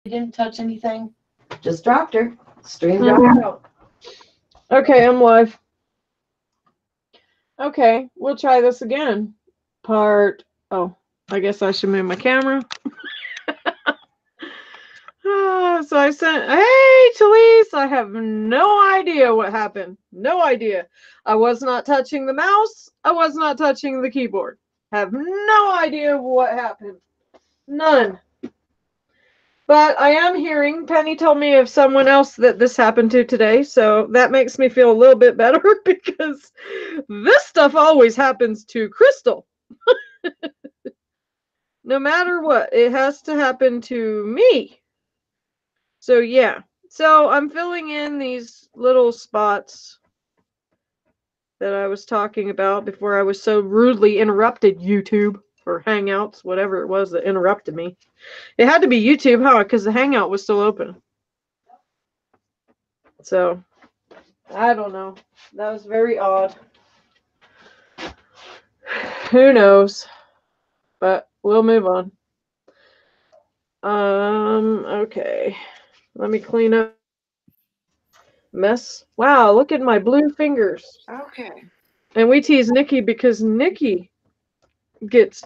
didn't touch anything. Just dropped her. Stream dropped out. Okay, I'm live. Okay, we'll try this again. Oh, I guess I should move my camera. So I sent, hey, Talise, I have no idea what happened. No idea. I was not touching the mouse. I was not touching the keyboard. Have no idea what happened. None. But I am hearing, Penny told me of someone else that this happened to today, so that makes me feel a little bit better because this stuff always happens to Crystal. No matter what, it has to happen to me. So yeah, so I'm filling in these little spots that I was talking about before I was so rudely interrupted, YouTube or Hangouts, whatever it was that interrupted me. It had to be YouTube, huh? Because the Hangout was still open. So, I don't know. That was very odd. Who knows? But we'll move on. Okay. Let me clean up mess. Wow, look at my blue fingers. Okay. And we tease Nikki because Nikki gets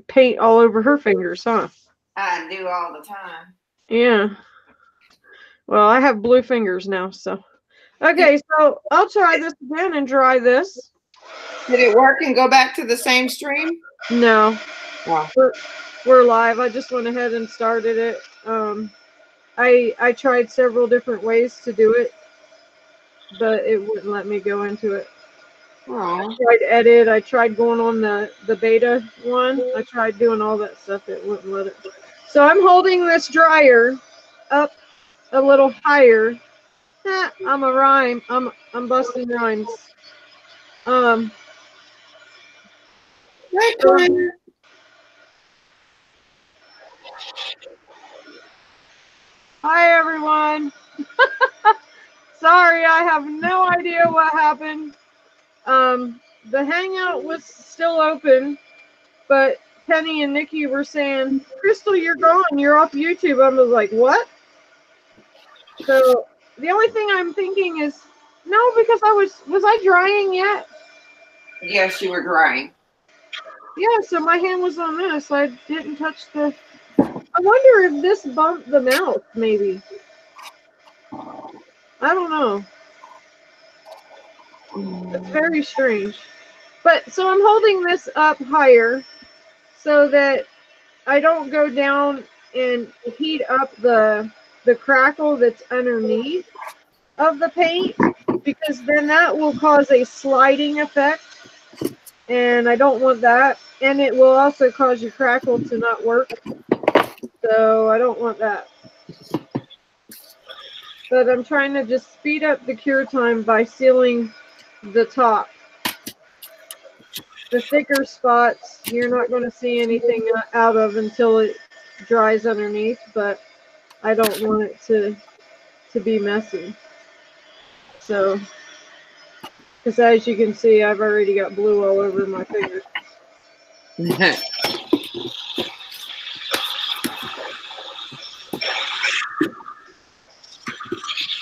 paint all over her fingers, huh? I do all the time. Yeah. Well, I have blue fingers now, so. Okay, so I'll try this again and dry this. Did it work and go back to the same stream? No. Wow. We're live. I just went ahead and started it. I tried several different ways to do it, but it wouldn't let me go into it. Oh. I tried edit. I tried going on the beta one. I tried doing all that stuff. It wouldn't let it. So I'm holding this dryer up a little higher. I'm a rhyme. I'm busting rhymes. Hi everyone. Sorry, I have no idea what happened. The Hangout was still open, but Penny and Nikki were saying, Crystal, you're gone. You're off YouTube. I was like, what? So the only thing I'm thinking is, no, because was I drying yet? Yes, you were drying. Yeah, so my hand was on this. I didn't touch the... I wonder if this bumped the mouse, maybe. I don't know. It's very strange. But, so I'm holding this up higher so that I don't go down and heat up the crackle that's underneath of the paint, because then that will cause a sliding effect, and I don't want that. And it will also cause your crackle to not work, so I don't want that. But I'm trying to just speed up the cure time by sealing the top. The thicker spots, you're not going to see anything out of until it dries underneath, but I don't want it to be messy. So, because as you can see, I've already got blue all over my fingers.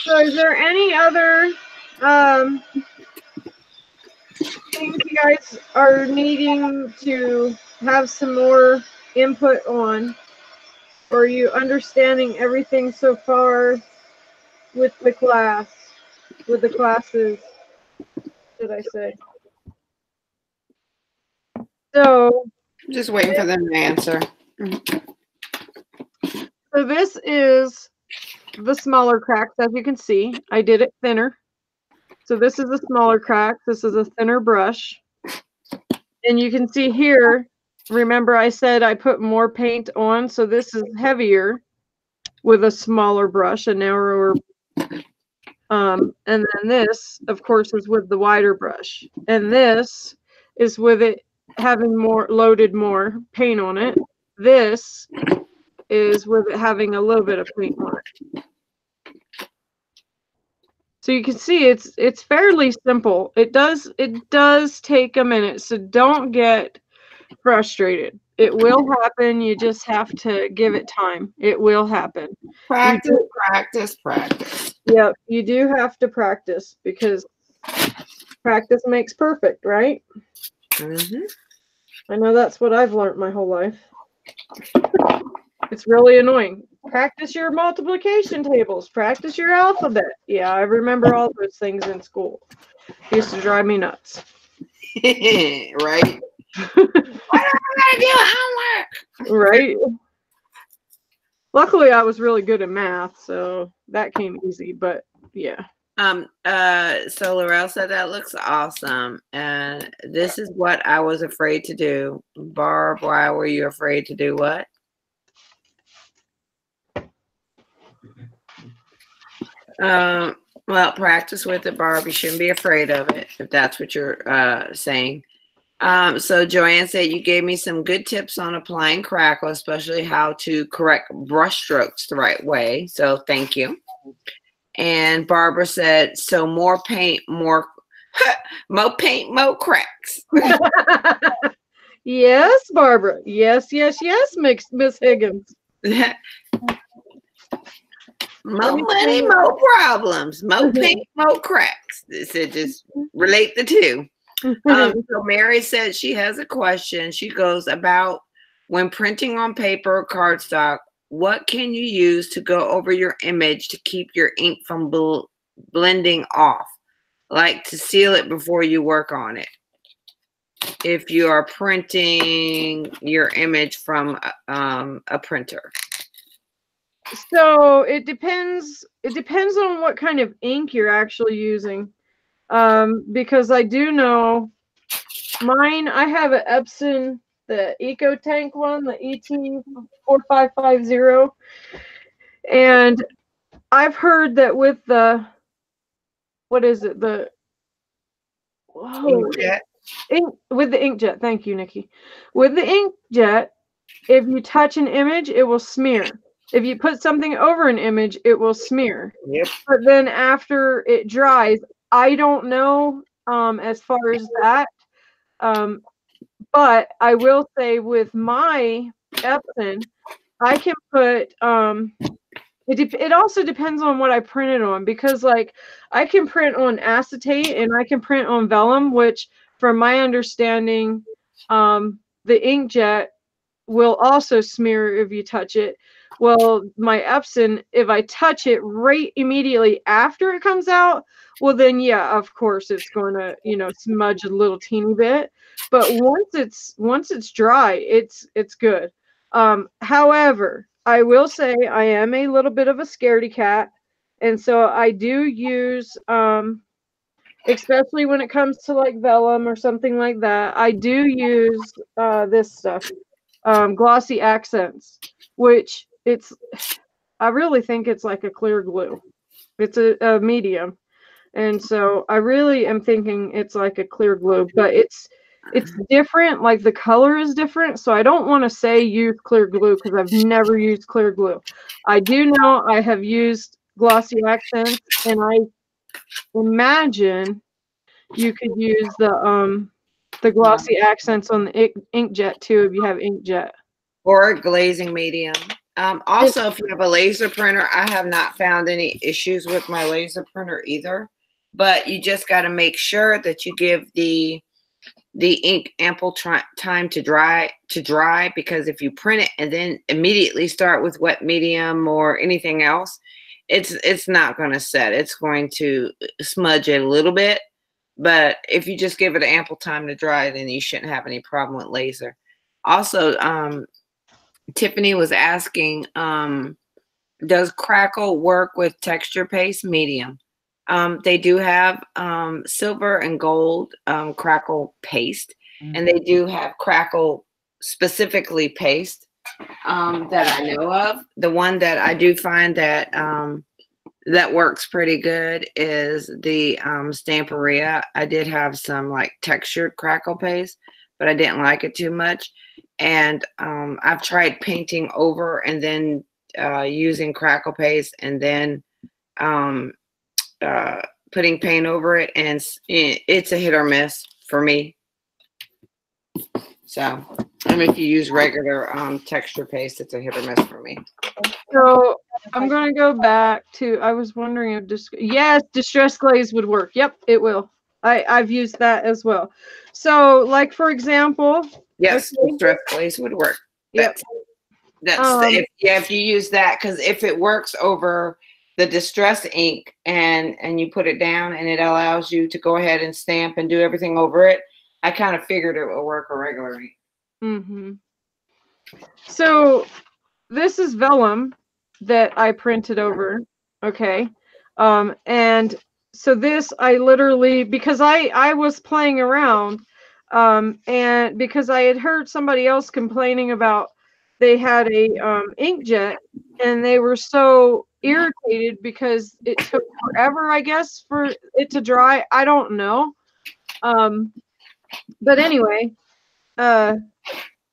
So is there any other things you guys are needing to have some more input on? Or are you understanding everything so far with the class? With the classes, should I say? So Just waiting for them to answer. So this is the smaller cracks. As you can see, I did it thinner. So this is a smaller crack. This is a thinner brush. And you can see here, remember I said I put more paint on. So this is heavier with a smaller brush, a narrower. And then this, of course, is with the wider brush. And this is with it having loaded more paint on it. This is with it having a little bit of paint on it. So you can see it's fairly simple. It does take a minute, so don't get frustrated. It will happen. You just have to give it time. It will happen. Practice, practice, practice. Yeah, you do have to practice because practice makes perfect, right? Mm-hmm. I know that's what I've learned my whole life. It's really annoying. Practice your multiplication tables. Practice your alphabet. Yeah, I remember all those things in school. It used to drive me nuts. Right? Why do I do homework? Right? Luckily, I was really good at math, so that came easy. But yeah. So Laurel said that looks awesome, and this is what I was afraid to do. Barb, why were you afraid to do what? Well, practice with it, Barb. You shouldn't be afraid of it if that's what you're saying. So Joanne said you gave me some good tips on applying crackle, especially how to correct brush strokes the right way. So thank you. And Barbara said, so more paint, more paint, more cracks. Yes, Barbara. Yes, Miss Higgins. More money, more problems. More paint, more cracks. They said just relate the two. So Mary said she has a question. She goes, about when printing on paper or cardstock, what can you use to go over your image to keep your ink from blending off? Like to seal it before you work on it. If you are printing your image from a printer. So it depends. It depends on what kind of ink you're actually using. Because I do know mine, I have an Epson, the Eco Tank one, the ET4550. And I've heard that with the, what is it? The, Inkjet. With the inkjet. Thank you, Nikki. With the inkjet, if you touch an image, it will smear. If you put something over an image, it will smear. Yep. But then after it dries, I don't know as far as that. But I will say with my Epson, I can put it also depends on what I printed on, because like I can print on acetate and I can print on vellum, which from my understanding, the inkjet will also smear if you touch it. Well, my Epson, if I touch it right immediately after it comes out, well then yeah, of course it's going to, smudge a little teeny bit. But once it's dry, it's good. However, I will say I am a little bit of a scaredy cat, and so I do use especially when it comes to like vellum or something like that, I do use this stuff. Glossy accents, which I really think it's like a clear glue. It's a medium. And so I really am thinking it's like a clear glue, but it's different. Like the color is different. So I don't want to say use clear glue because I've never used clear glue. I do know I have used glossy accents, and I imagine you could use the glossy accents on the inkjet too if you have inkjet. Or a glazing medium. Also, if you have a laser printer, I have not found any issues with my laser printer either. But you just got to make sure that you give the ink ample time to dry, because if you print it and then immediately start with wet medium or anything else, it's not going to set. It's going to smudge it a little bit. But if you just give it ample time to dry, then you shouldn't have any problem with laser. Also, Tiffany was asking, does Crackle work with texture paste medium? They do have silver and gold Crackle paste, and they do have Crackle specifically paste that I know of. The one that I do find that that works pretty good is the Stamperia. I did have some like textured Crackle paste, but I didn't like it too much. And I've tried painting over and then using Crackle paste and then putting paint over it, and it's a hit or miss for me. So And if you use regular texture paste, it's a hit or miss for me. So I'm going to go back to, I was wondering if, yes, Distress Glaze would work. Yep, it will. I've used that as well. So like, for example. Yes, okay. Distress Glaze would work. Yep. If you use that, because if it works over the Distress ink and you put it down and it allows you to go ahead and stamp and do everything over it, I kind of figured it would work a regular ink. Mm-hmm. So this is vellum that I printed over. Okay. And so this, I literally, because I was playing around, and because I had heard somebody else complaining about they had a inkjet and they were so irritated because it took forever, I guess, for it to dry. I don't know. But anyway, so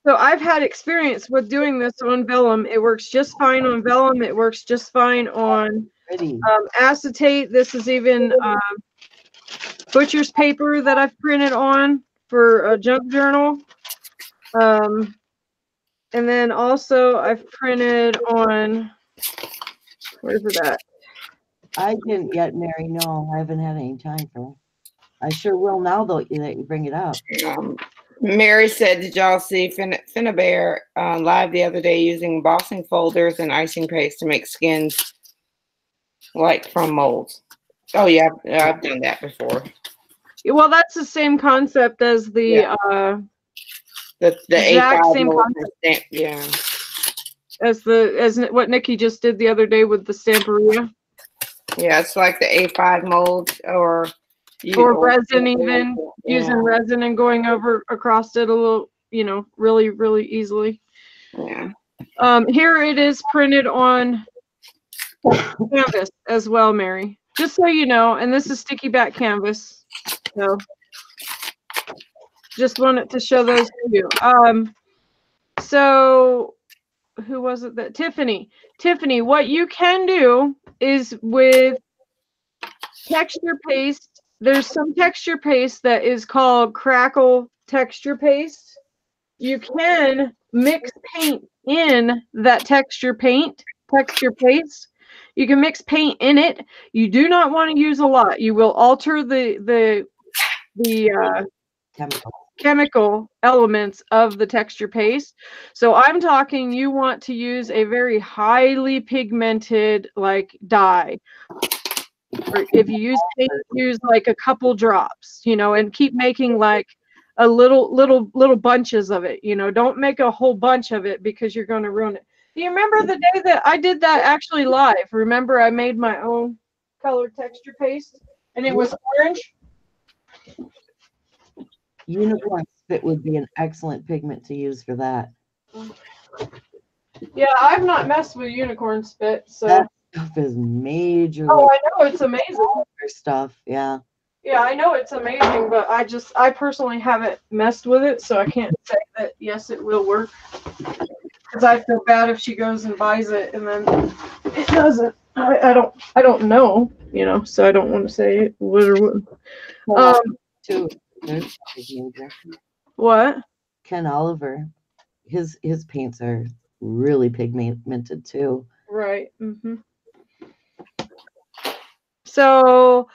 I've had experience with doing this on vellum. It works just fine on vellum. It works just fine on acetate. This is even butcher's paper that I've printed on for a junk journal. And then also I've printed on, where's it at? I didn't yet, Mary. No, I haven't had any time for it. I sure will now, though, that you bring it up. Mary said, did y'all see Finnabear live the other day using embossing folders and icing paste to make skins like from molds? Oh, yeah, I've done that before. Well, that's the same concept as the exact same concept. Yeah. As what Nikki just did the other day with the Stamperia. Yeah, it's like the A5 mold or resin, even using resin and going over across it a little, really, really easily. Yeah. Here it is printed on canvas as well, Mary. Just so you know, and this is sticky back canvas. So just wanted to show those to you. So who was it that Tiffany, what you can do is with texture paste, there's some texture paste that is called crackle texture paste. You can mix paint in that texture paste. You can mix paint in it. You do not want to use a lot. You will alter the chemical elements of the texture paste. So I'm talking, you want to use a very highly pigmented like dye. Or if you use paint, use like a couple drops, and keep making like a little bunches of it. Don't make a whole bunch of it because you're going to ruin it. Do you remember the day that I did that actually live? Remember I made my own colored texture paste and it was orange? Unicorn spit would be an excellent pigment to use for that. Yeah, I've not messed with unicorn spit, so that stuff is major. Oh, I know it's amazing. Stuff, yeah. Yeah, I know it's amazing, but I personally haven't messed with it, so I can't say that yes, it will work. Because I feel bad if she goes and buys it and then it doesn't. I don't know, so I don't want to say it would or wouldn't. What? Ken Oliver, his paints are really pigmented too. Right. So,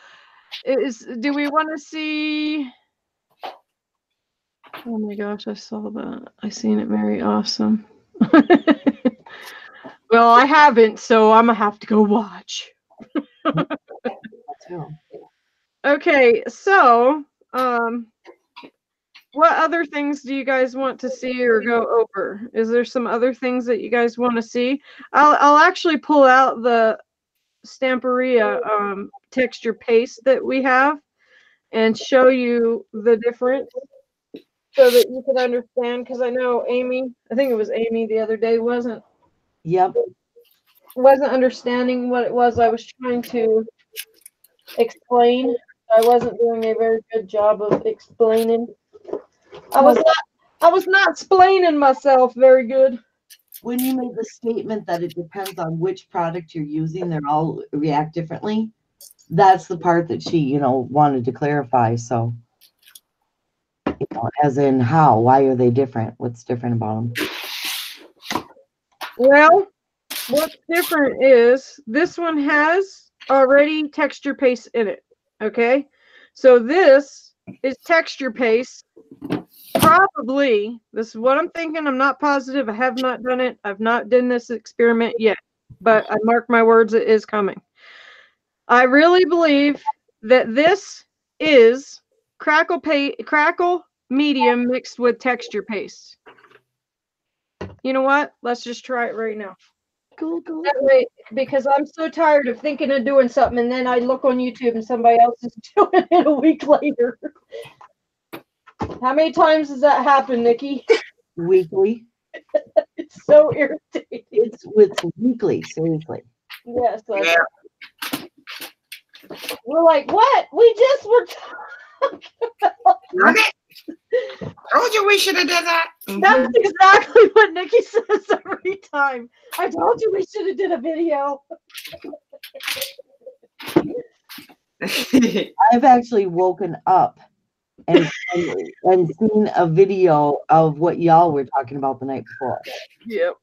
do we want to see? Oh my gosh, I saw that. I seen it, Mary. Awesome. Well, I haven't, so I'm gonna have to go watch. Okay, so what other things do you guys want to see or go over? Is there some other things that you guys want to see? I'll actually pull out the Stamperia texture paste that we have and show you the difference so that you can understand, because I know Amy, I think it was Amy the other day, wasn't understanding what it was I was trying to explain. I wasn't doing a very good job of explaining. I was not explaining myself very good. When you made the statement that it depends on which product you're using, they're all react differently. That's the part that she, wanted to clarify. So You know, as in how? Why are they different? What's different about them? Well, what's different is this one has already texture paste in it. Okay. So this is texture paste. Probably, this is what I'm thinking. I'm not positive. I have not done it. I've not done this experiment yet, but I mark my words, it is coming. I really believe that this is crackle medium mixed with texture paste. You know what? Let's just try it right now. Cool. That way, because I'm so tired of thinking of doing something, and then I look on YouTube and somebody else is doing it a week later. How many times does that happen, Nikki? Weekly. It's so irritating. It's weekly, seriously. Yes. We're like, what? We just were talking about. Okay. Told you we should have done that. That's exactly what Nikki says every time. I told you we should have did a video. I've actually woken up and seen a video of what y'all were talking about the night before. Yep.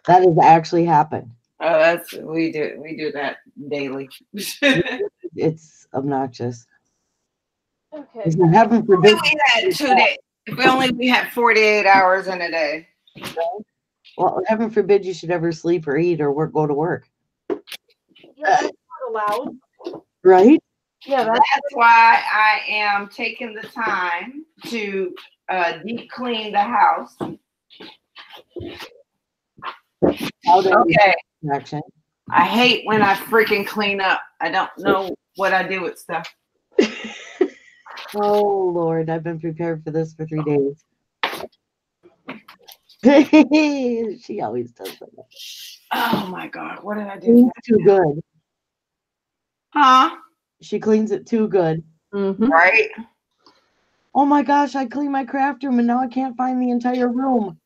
That has actually happened. Oh, we do that daily. It's obnoxious. Okay. Heaven forbid. If only we had 48 hours in a day. Well, heaven forbid you should ever sleep or eat or go to work. Yeah, that's not allowed. Right? Yeah, That's why I am taking the time to deep clean the house. Okay. Action. I hate when I freaking clean up. I don't know what I do with stuff. Oh Lord, I've been prepared for this for 3 days. She always does that. Oh my God, what did I do? Cleans too good. Huh? She cleans it too good. Mm-hmm. Right? Oh my gosh, I cleaned my craft room and now I can't find the entire room.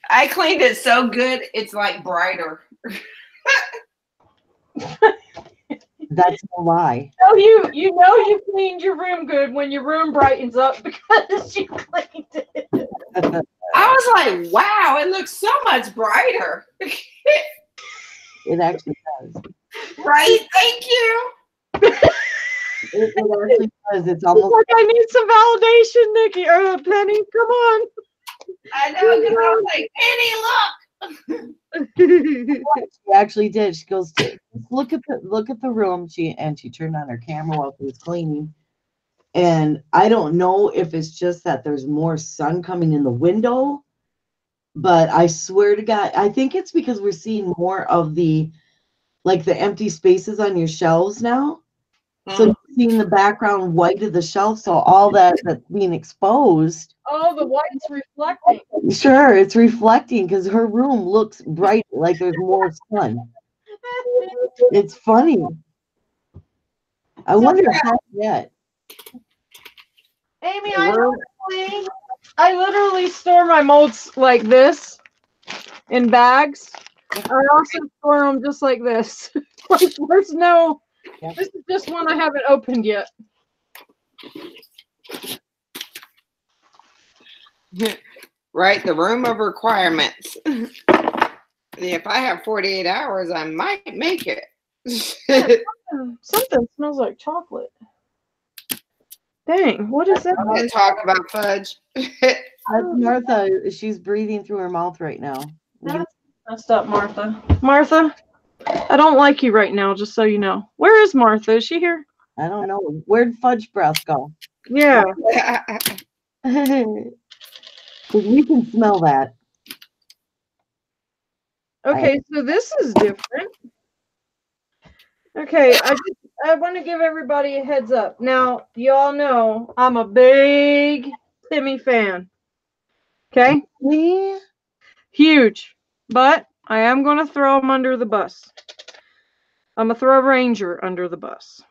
I cleaned it so good, it's like brighter. That's no lie. Oh, you know you cleaned your room good when your room brightens up because you cleaned it. I was like, wow, it looks so much brighter. It actually does. Right? Thank you. It actually does. It's It's almost like I need some validation, Nikki or Penny. Come on. I know, because I was like, Penny, look. she actually did. She goes to look at the room. She turned on her camera while she was cleaning. And I don't know if it's just that there's more sun coming in the window, but I swear to God, I think it's because we're seeing more of the empty spaces on your shelves now. So you're seeing the background white of the shelf, so all that's being exposed. Oh, the white's reflecting. Sure, it's reflecting because her room looks bright, like there's more sun. It's funny. I wonder if that's it. Amy, I literally store my molds like this in bags. I also store them just like this. There's no. Yep. This is just one I haven't opened yet. Right, the room of requirements. If I have 48 hours, I might make it. Something smells like chocolate. Dang, what is that? I'm going to talk about fudge. That's Martha. She's breathing through her mouth right now. That's messed up, Martha. Martha, I don't like you right now, just so you know. Where is Martha? Is she here? I don't know. Where'd fudge breath go? Yeah. Because we can smell that. Okay, so this is different. Okay, I want to give everybody a heads up. Now, you all know I'm a big Timmy fan. Okay? Yeah. Huge. But I am going to throw him under the bus. I'm going to throw Ranger under the bus.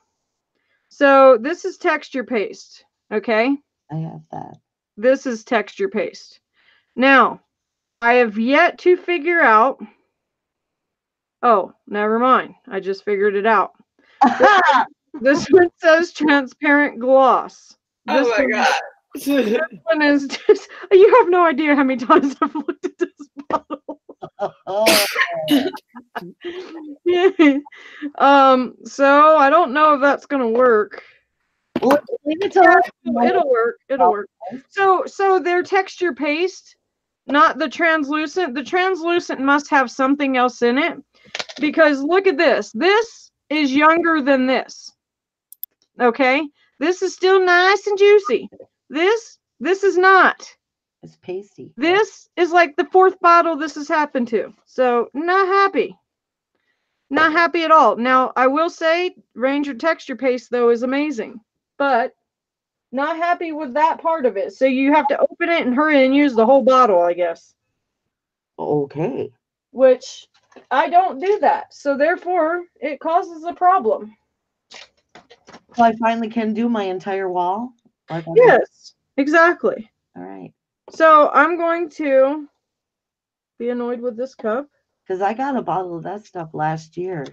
So this is texture paste. Okay? I have that. This is texture paste. Now, I have yet to figure out. Oh, never mind. I just figured it out. This one says transparent gloss. Oh my God. one is just, you have no idea how many times I've looked at this bottle. Oh, Yeah. So I don't know if that's gonna work. well, leave it to Yeah, us. it'll work. It'll work. So their texture paste, not the translucent. The translucent must have something else in it, because look at this. This is younger than this. Okay, this is still nice and juicy. This is not. It's pasty. This is like the fourth bottle this has happened to. So not happy. Not happy at all. Now I will say Ranger texture paste though is amazing, but not happy with that part of it. So you have to open it and hurry and use the whole bottle, I guess. Okay. Which I don't do that. So therefore it causes a problem. So I finally can do my entire wall? Like Yes, exactly. All right. So I'm going to be annoyed with this cup. Because I got a bottle of that stuff last year,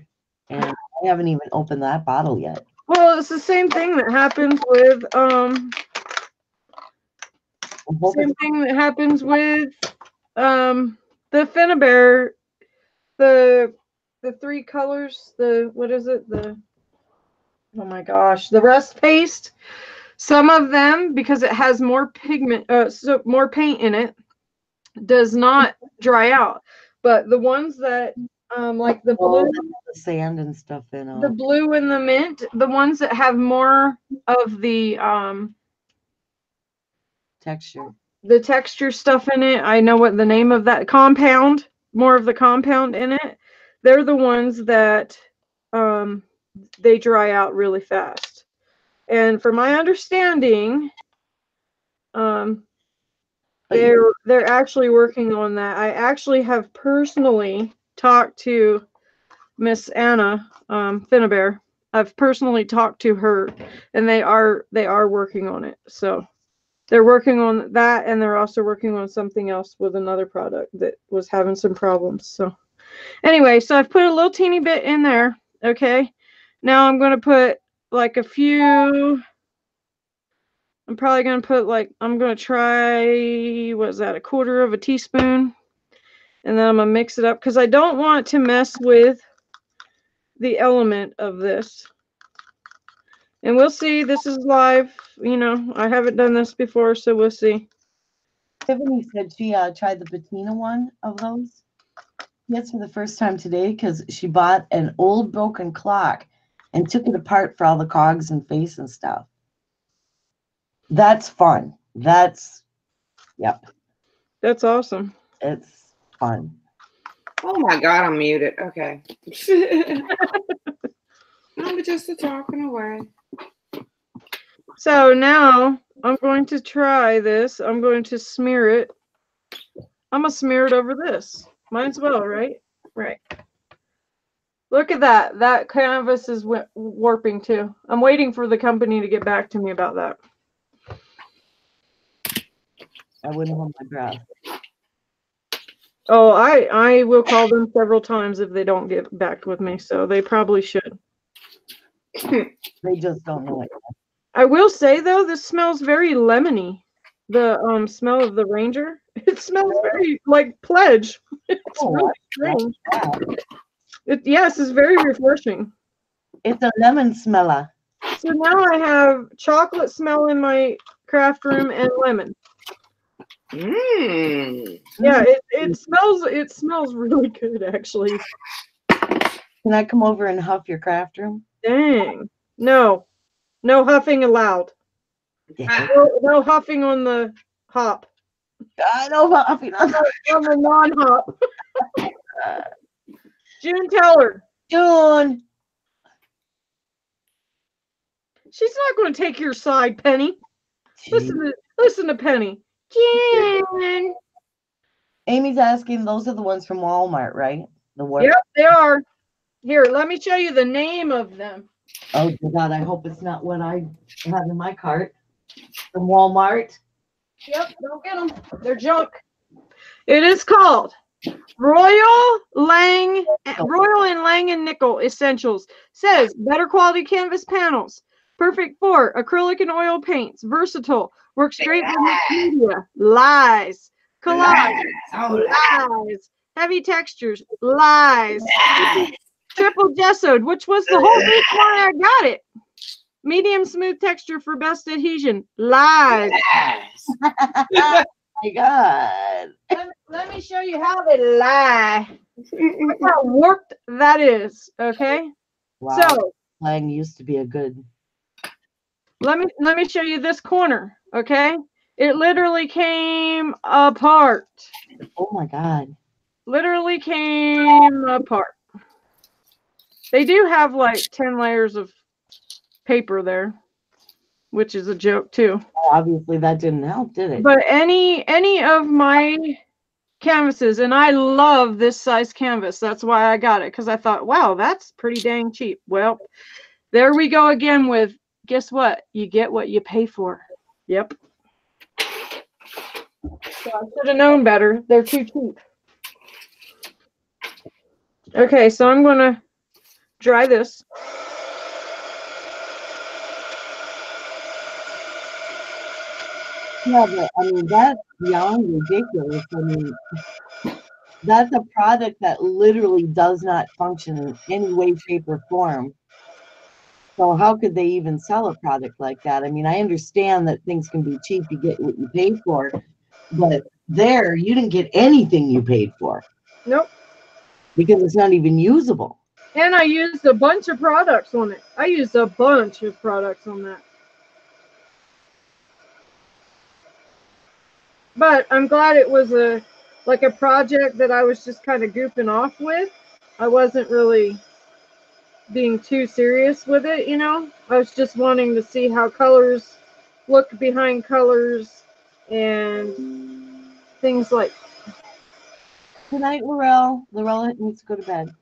and I haven't even opened that bottle yet. Well, it's the same thing that happens with the Finnabair, the three colors, the what is it? Oh my gosh, the rust paste. Some of them, because it has more pigment, so more paint in it, does not dry out. But the ones that like the blue, the sand and stuff in them. the blue and the mint, the ones that have more of the texture stuff in it. I know what the name of that compound, more of the compound in it. They're the ones that they dry out really fast. And from my understanding, they're actually working on that. I actually have personally talked to Miss Anna Finnabair. I've personally talked to her, and they are working on it. So they're working on that, and they're also working on something else with another product that was having some problems. So anyway, so I've put a little teeny bit in there. Okay, now I'm going to put like a few. I'm probably going to put like, I'm going to try, what is that, a quarter of a teaspoon. And then I'm going to mix it up because I don't want to mess with the element of this. And we'll see. This is live. You know, I haven't done this before, so we'll see. Tiffany said she tried the patina one of those. Yes, for the first time today because she bought an old broken clock and took it apart for all the cogs and face and stuff. That's fun. Yep. That's awesome. It's fun. Oh my God, I'm muted. Okay. I'm just talking away. So now I'm going to try this. I'm going to smear it. I'm going to smear it over this. Might as well, right? Right. Look at that. That canvas is warping too. I'm waiting for the company to get back to me about that. I wouldn't hold my breath. Oh, I will call them several times if they don't get back with me, so they probably should. They just don't know it. I will say though, this smells very lemony. The smell of the Ranger. It smells very like Pledge. It's really strange. Yes, it's very refreshing. It's a lemon smeller. So now I have chocolate smell in my craft room and lemon. Yeah, it smells really good actually. Can I come over and huff your craft room? Dang. No huffing allowed. Yeah. No huffing on the hop. I know huffing on the non-hop. June, tell her. June. She's not going to take your side, Penny. Listen to Penny. June. Amy's asking, those are the ones from Walmart, right? Yep, they are. Here, let me show you the name of them. Oh, God, I hope it's not what I have in my cart from Walmart. Yep, don't get them. They're junk. It is called Royal and Lang & Nickel Essentials. Says better quality canvas panels. Perfect for acrylic and oil paints. Versatile. Works great for mixed media. Lies. Collage. Lies. Heavy textures. Lies. Triple gessoed, which was the whole reason why I got it. Medium smooth texture for best adhesion. Lies. Oh my God. Let me show you how they lie. Look how warped that is. Okay. Wow. So Lang used to be a good. let me show you this corner. Okay. It literally came apart. Oh my God. Literally came apart. They do have like 10 layers of paper there, which is a joke too. Obviously that didn't help, did it? But any of my canvases, and I love this size canvas. That's why I got it, because I thought, wow, that's pretty dang cheap. Well, there we go again with, guess what? You get what you pay for. Yep. So I should have known better. They're too cheap. Okay, so I'm going to dry this. Yeah, but I mean, that's beyond ridiculous. I mean, that's a product that literally does not function in any way, shape, or form. So how could they even sell a product like that? I mean, I understand that things can be cheap, you get what you pay for, but there, you didn't get anything you paid for. Nope. Because it's not even usable. And I used a bunch of products on it. I used a bunch of products on that. But I'm glad it was a project that I was just kind of goofing off with. I wasn't really being too serious with it, you know. I was just wanting to see how colors look behind colors and things like. Good night, Laurel. Laurel needs to go to bed.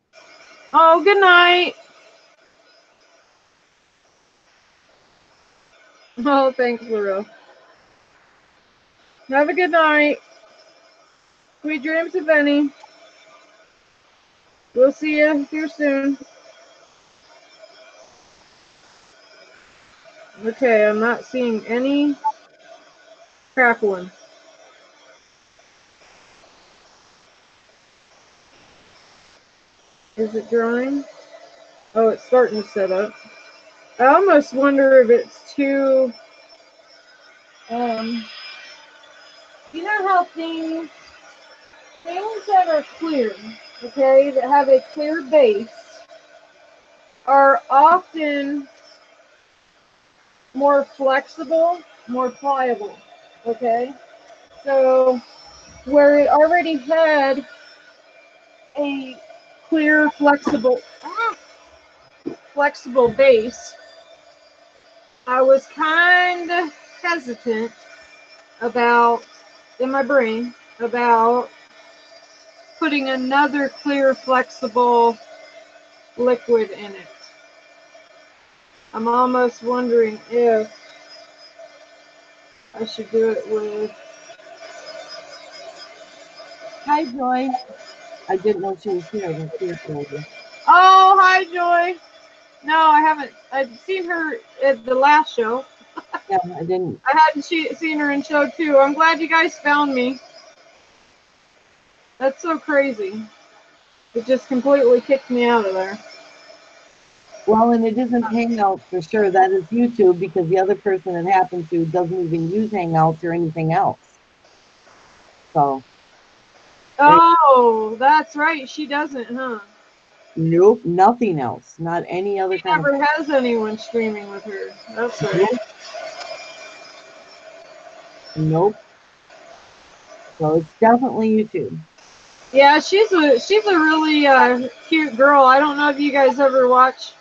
Oh, good night. Oh, thanks, Laurel. Have a good night. Sweet dreams, if any. We'll see you here soon. Okay, I'm not seeing any crackling. Is it drying? Oh, it's starting to set up. I almost wonder if it's too, you know how things that are clear, okay, that have a clear base, are often more flexible, more pliable, okay? So where it already had a clear, flexible base, I was kind of hesitant about, in my brain, about putting another clear, flexible liquid in it. I'm almost wondering if I should do it with. Hi, Joy. I didn't know she was here. I didn't see her earlier. Oh, hi, Joy. No, I haven't. I've seen her at the last show. Yeah, I didn't. I hadn't seen her in show 2. I'm glad you guys found me. That's so crazy. It just completely kicked me out of there. Well, and it isn't Hangout for sure. That is YouTube, because the other person it happened to doesn't even use Hangouts or anything else. So. Oh, that's right. She doesn't, huh? Nope, nothing else. Not any other kind of. Never has anyone streaming with her. That's right. Nope. So it's definitely YouTube. Yeah, she's a really cute girl. I don't know if you guys ever watch.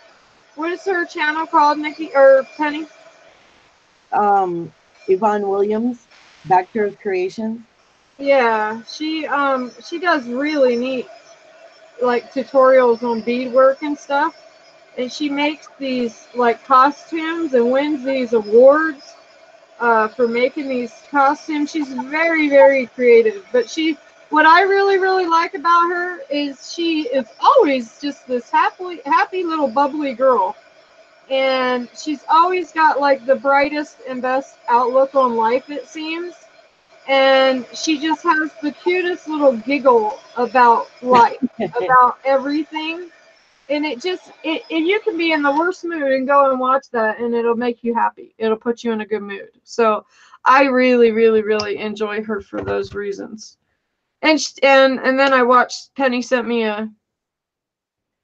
What is her channel called, Nikki or Penny? Yvonne Williams, Back to Earth Creations. Yeah, she does really neat like tutorials on beadwork and stuff, and she makes these like costumes and wins these awards for making these costumes. She's very, very creative, but what I really, really like about her is she is always just this happy little bubbly girl. and she's always got like the brightest and best outlook on life, it seems. And she just has the cutest little giggle about life, about everything. And and you can be in the worst mood and go and watch that, and it'll make you happy. It'll put you in a good mood. So I really, really, really enjoy her for those reasons. And and then I watched. Penny sent me a.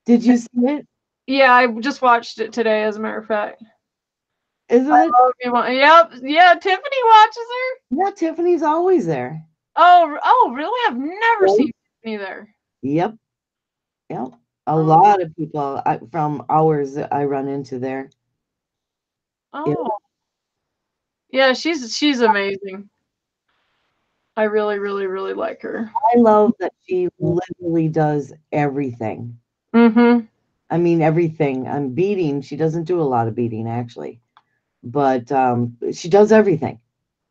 Did you see it? Yeah, I just watched it today. As a matter of fact. Isn't it? Yep. Yeah, Tiffany watches her. Yeah, Tiffany's always there. Oh, really? I've never Right. seen Tiffany there. Yep. Yep. A lot of people from ours that I run into there. Oh. Yeah, she's amazing. I really, really, really like her. I love that she literally does everything. Mm-hmm. I mean, everything. Beating. She doesn't do a lot of beating, actually. But she does everything.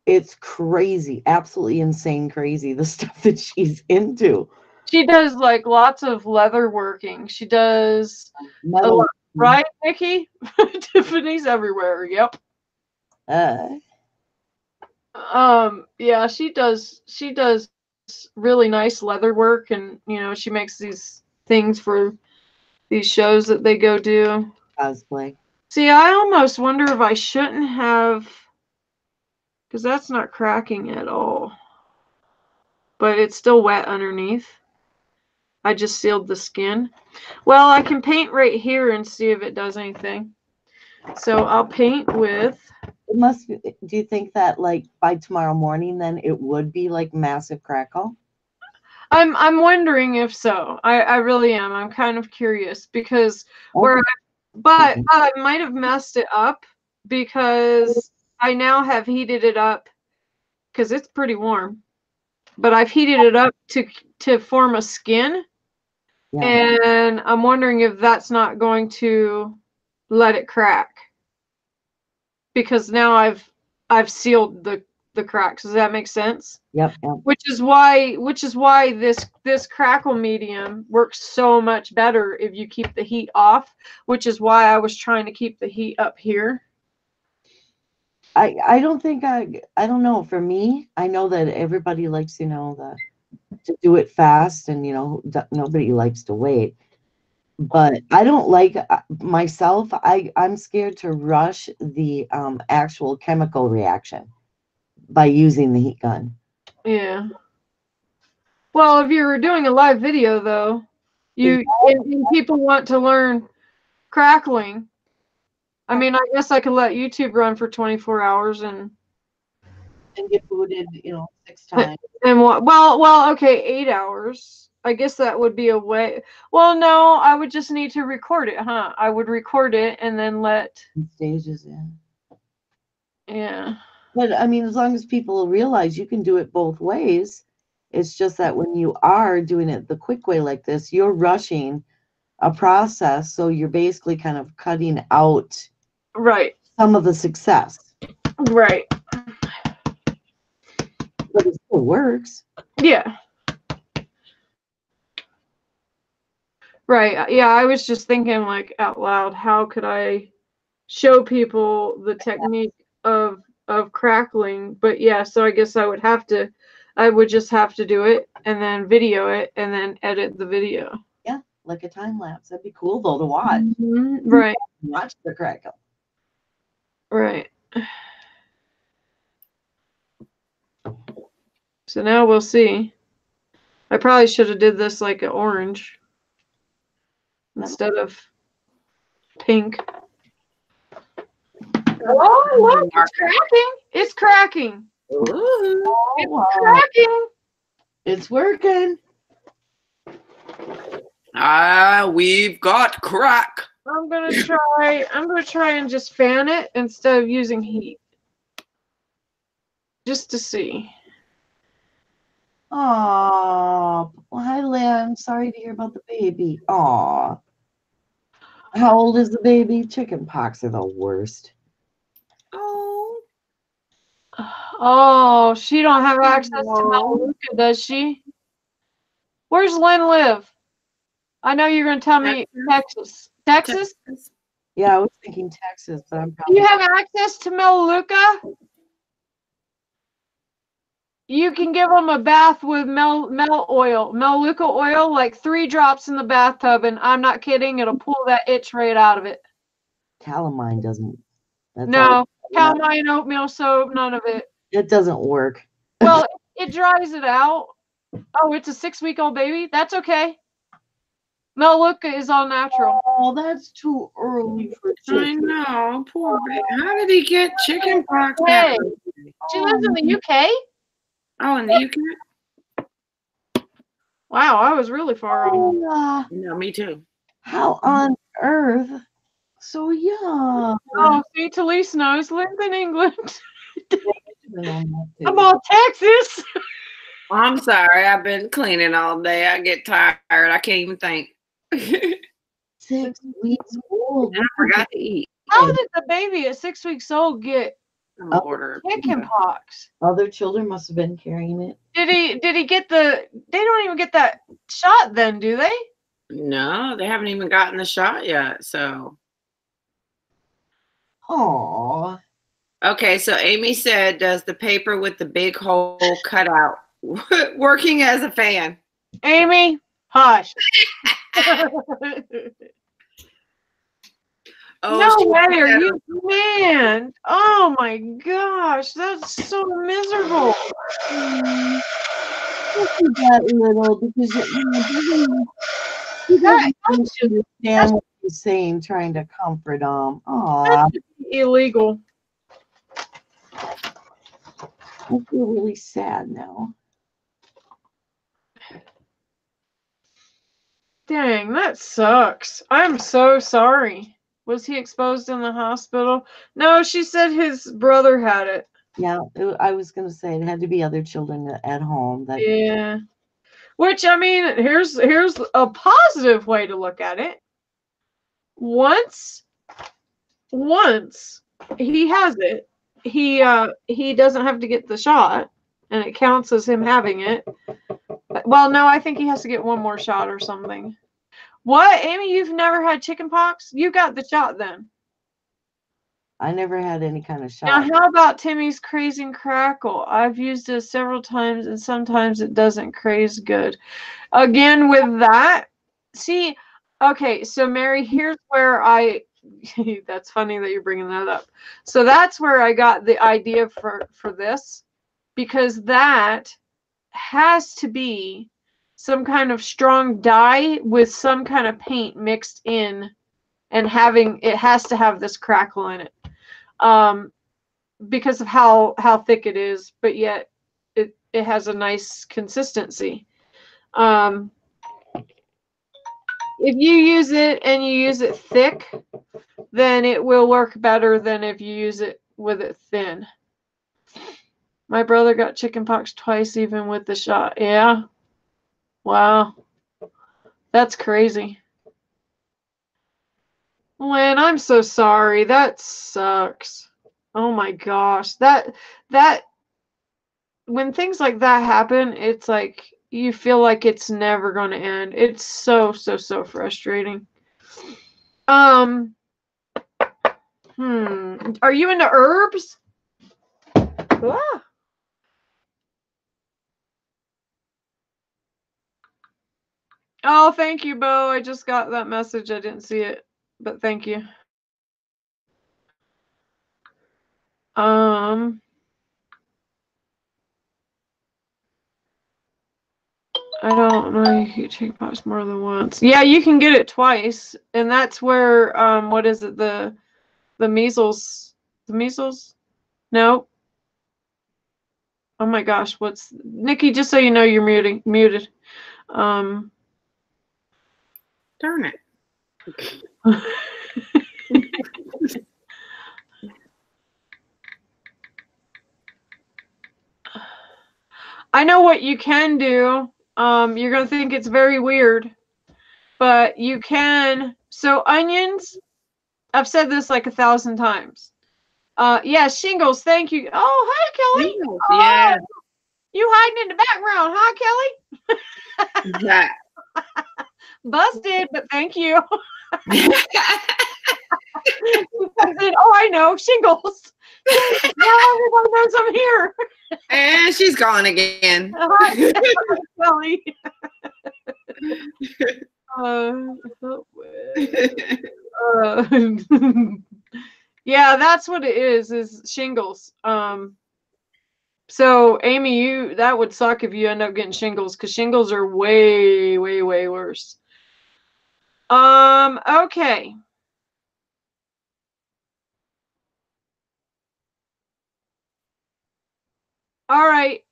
It's crazy. Absolutely insane crazy, the stuff that she's into. She does like lots of leather working. She does Metal. right, Nikki? Tiffany's everywhere. Yep. Yeah, she does really nice leather work, and she makes these things for these shows that they go do. Cosplay. See, I almost wonder if I shouldn't have, because that's not cracking at all. But it's still wet underneath. I just sealed the skin. Well, I can paint right here and see if it does anything. So I'll paint with. It must be, do you think that like by tomorrow morning then it would be like massive crackle? I'm wondering if so. I really am. I'm kind of curious because but I might have messed it up because I now have heated it up because it's pretty warm. But I've heated it up to form a skin. Yeah. And I'm wondering if that's not going to let it crack. Because now I've sealed the cracks. Does that make sense? Yep. Which is why this crackle medium works so much better if you keep the heat off, which is why I was trying to keep the heat up here. I don't think I don't know. For me, I know that everybody likes, to do it fast, and nobody likes to wait. But I don't like myself. I'm scared to rush the actual chemical reaction by using the heat gun. Yeah. Well, if you were doing a live video though, and people want to learn crackling. I mean, I guess I could let YouTube run for 24 hours and get booted, 6 times. And what? Well, okay, 8 hours. I guess that would be a way. Well, no, I would just need to record it, huh? I would record it and then let. Stages, yeah. Yeah. But I mean, as long as people realize you can do it both ways, it's just that when you are doing it the quick way like this, you're rushing a process, so you're basically kind of cutting out some of the success. Right. But it still works. Yeah. Right. Yeah, I was just thinking like out loud, how could I show people the technique of crackling? But yeah, so I guess I would just have to do it and then video it and then edit the video. Yeah, like a time lapse. That'd be cool though to watch. Mm-hmm. Right. Watch the crackle. Right. So now we'll see. I probably should have did this like an orange instead of pink. Oh, look, it's cracking. It's cracking. Ooh. It's cracking. It's working. We've got crack. I'm gonna try and just fan it instead of using heat. Just to see. Oh, well, hi, Lynn. Sorry to hear about the baby. Aw. How old is the baby? Chickenpox are the worst. Oh, she don't have access to Melaleuca, does she? Where's Lynn live? I know you're gonna tell me Texas. Texas? Yeah, I was thinking Texas, but I'm Do probably you have access to Melaleuca? You can give them a bath with Melaleuca oil, like 3 drops in the bathtub, and I'm not kidding, it'll pull that itch right out of it. calamine doesn't. That's No, all. calamine, oatmeal soap, none of it. It doesn't work. Well, it dries it out. Oh, it's a 6-week-old baby? That's okay. Melaleuca is all natural. Oh, that's too early for I chicken. know, poor baby. How did he get chickenpox? Hey, she lives in the UK? Oh, in the UK? Wow, I was really far off. Yeah. No, me too. How on earth? So young. Oh, see, Talise knows, lives in England. I'm I'm all Texas. I'm sorry. I've been cleaning all day. I get tired. I can't even think. And 6 weeks old. I forgot to eat. How did the baby at 6 weeks old get I'm gonna order. chickenpox? Other children must have been carrying it. Did he get the? They don't even get that shot then, do they? No, they haven't even gotten the shot yet. So Oh, okay. So Amy said, "Does the paper with the big hole cut out working as a fan?" Amy, hush. Oh, No she way, are said- you man? Oh my gosh, that's so miserable. that little because you That don't understand what he's saying, trying to comfort him. Oh, should be illegal. I feel really sad now. Dang, that sucks. I'm so sorry. Was he exposed in the hospital? No, she said his brother had it. Yeah, I was gonna say it had to be other children at home. That Yeah. Which, I mean, here's a positive way to look at it. Once he has it, he doesn't have to get the shot, and it counts as him having it. Well, no, I think he has to get one more shot or something. What, Amy? You've never had chickenpox? You got the shot then. I never had any kind of Now, shot. how about Timmy's Craze and Crackle? I've used it several times, and sometimes it doesn't craze good. Again, with that, see, okay, so Mary, here's where that's funny that you're bringing that up. So that's where I got the idea for this, because that has to be some kind of strong dye with some kind of paint mixed in, and it has to have this crackle in it. Because of how thick it is, but yet it has a nice consistency. If you use it and you use it thick, then it will work better than if you use it with it thin. My brother got chickenpox twice, even with the shot. Yeah. Wow. That's crazy. Lynn, I'm so sorry. That sucks. Oh my gosh. That when things like that happen, it's like you feel like it's never going to end. It's so frustrating. Are you into herbs? Ah. Oh, thank you, Bo. I just got that message. I didn't see it, but thank you. I don't know. You can chickenpox more than once. Yeah, you can get it twice, and that's where what is it? The measles. The measles? No. Oh my gosh, what's Nikki? Just so you know, you're muted. Darn it. I know what you can do. You're gonna think it's very weird, but you can. So onions. I've said this like 1,000 times. Yeah, shingles. Thank you. Oh, hi, Kelly. Yeah. Oh, you hiding in the background, huh, Kelly? Yeah. Busted, but thank you. comes in, oh, I know, shingles. Now everyone knows I'm here. And she's gone again. Hi, Kelly. Yeah, that's what it is shingles. So Amy, that would suck if you end up getting shingles, because shingles are way, way, way worse. Okay. All right.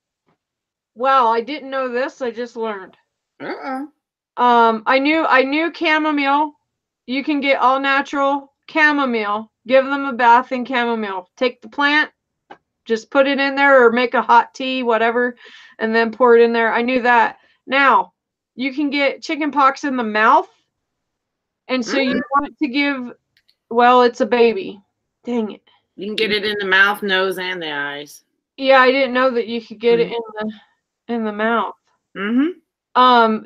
Wow, I didn't know this. I just learned. I knew chamomile. You can get all natural chamomile. Give them a bath in chamomile. Take the plant, just put it in there, or make a hot tea, whatever, and then pour it in there. I knew that. Now, you can get chickenpox in the mouth, and so you want to give, well, it's a baby. Dang it. You can get it in the mouth, nose, and the eyes. Yeah, I didn't know that you could get it in the mouth.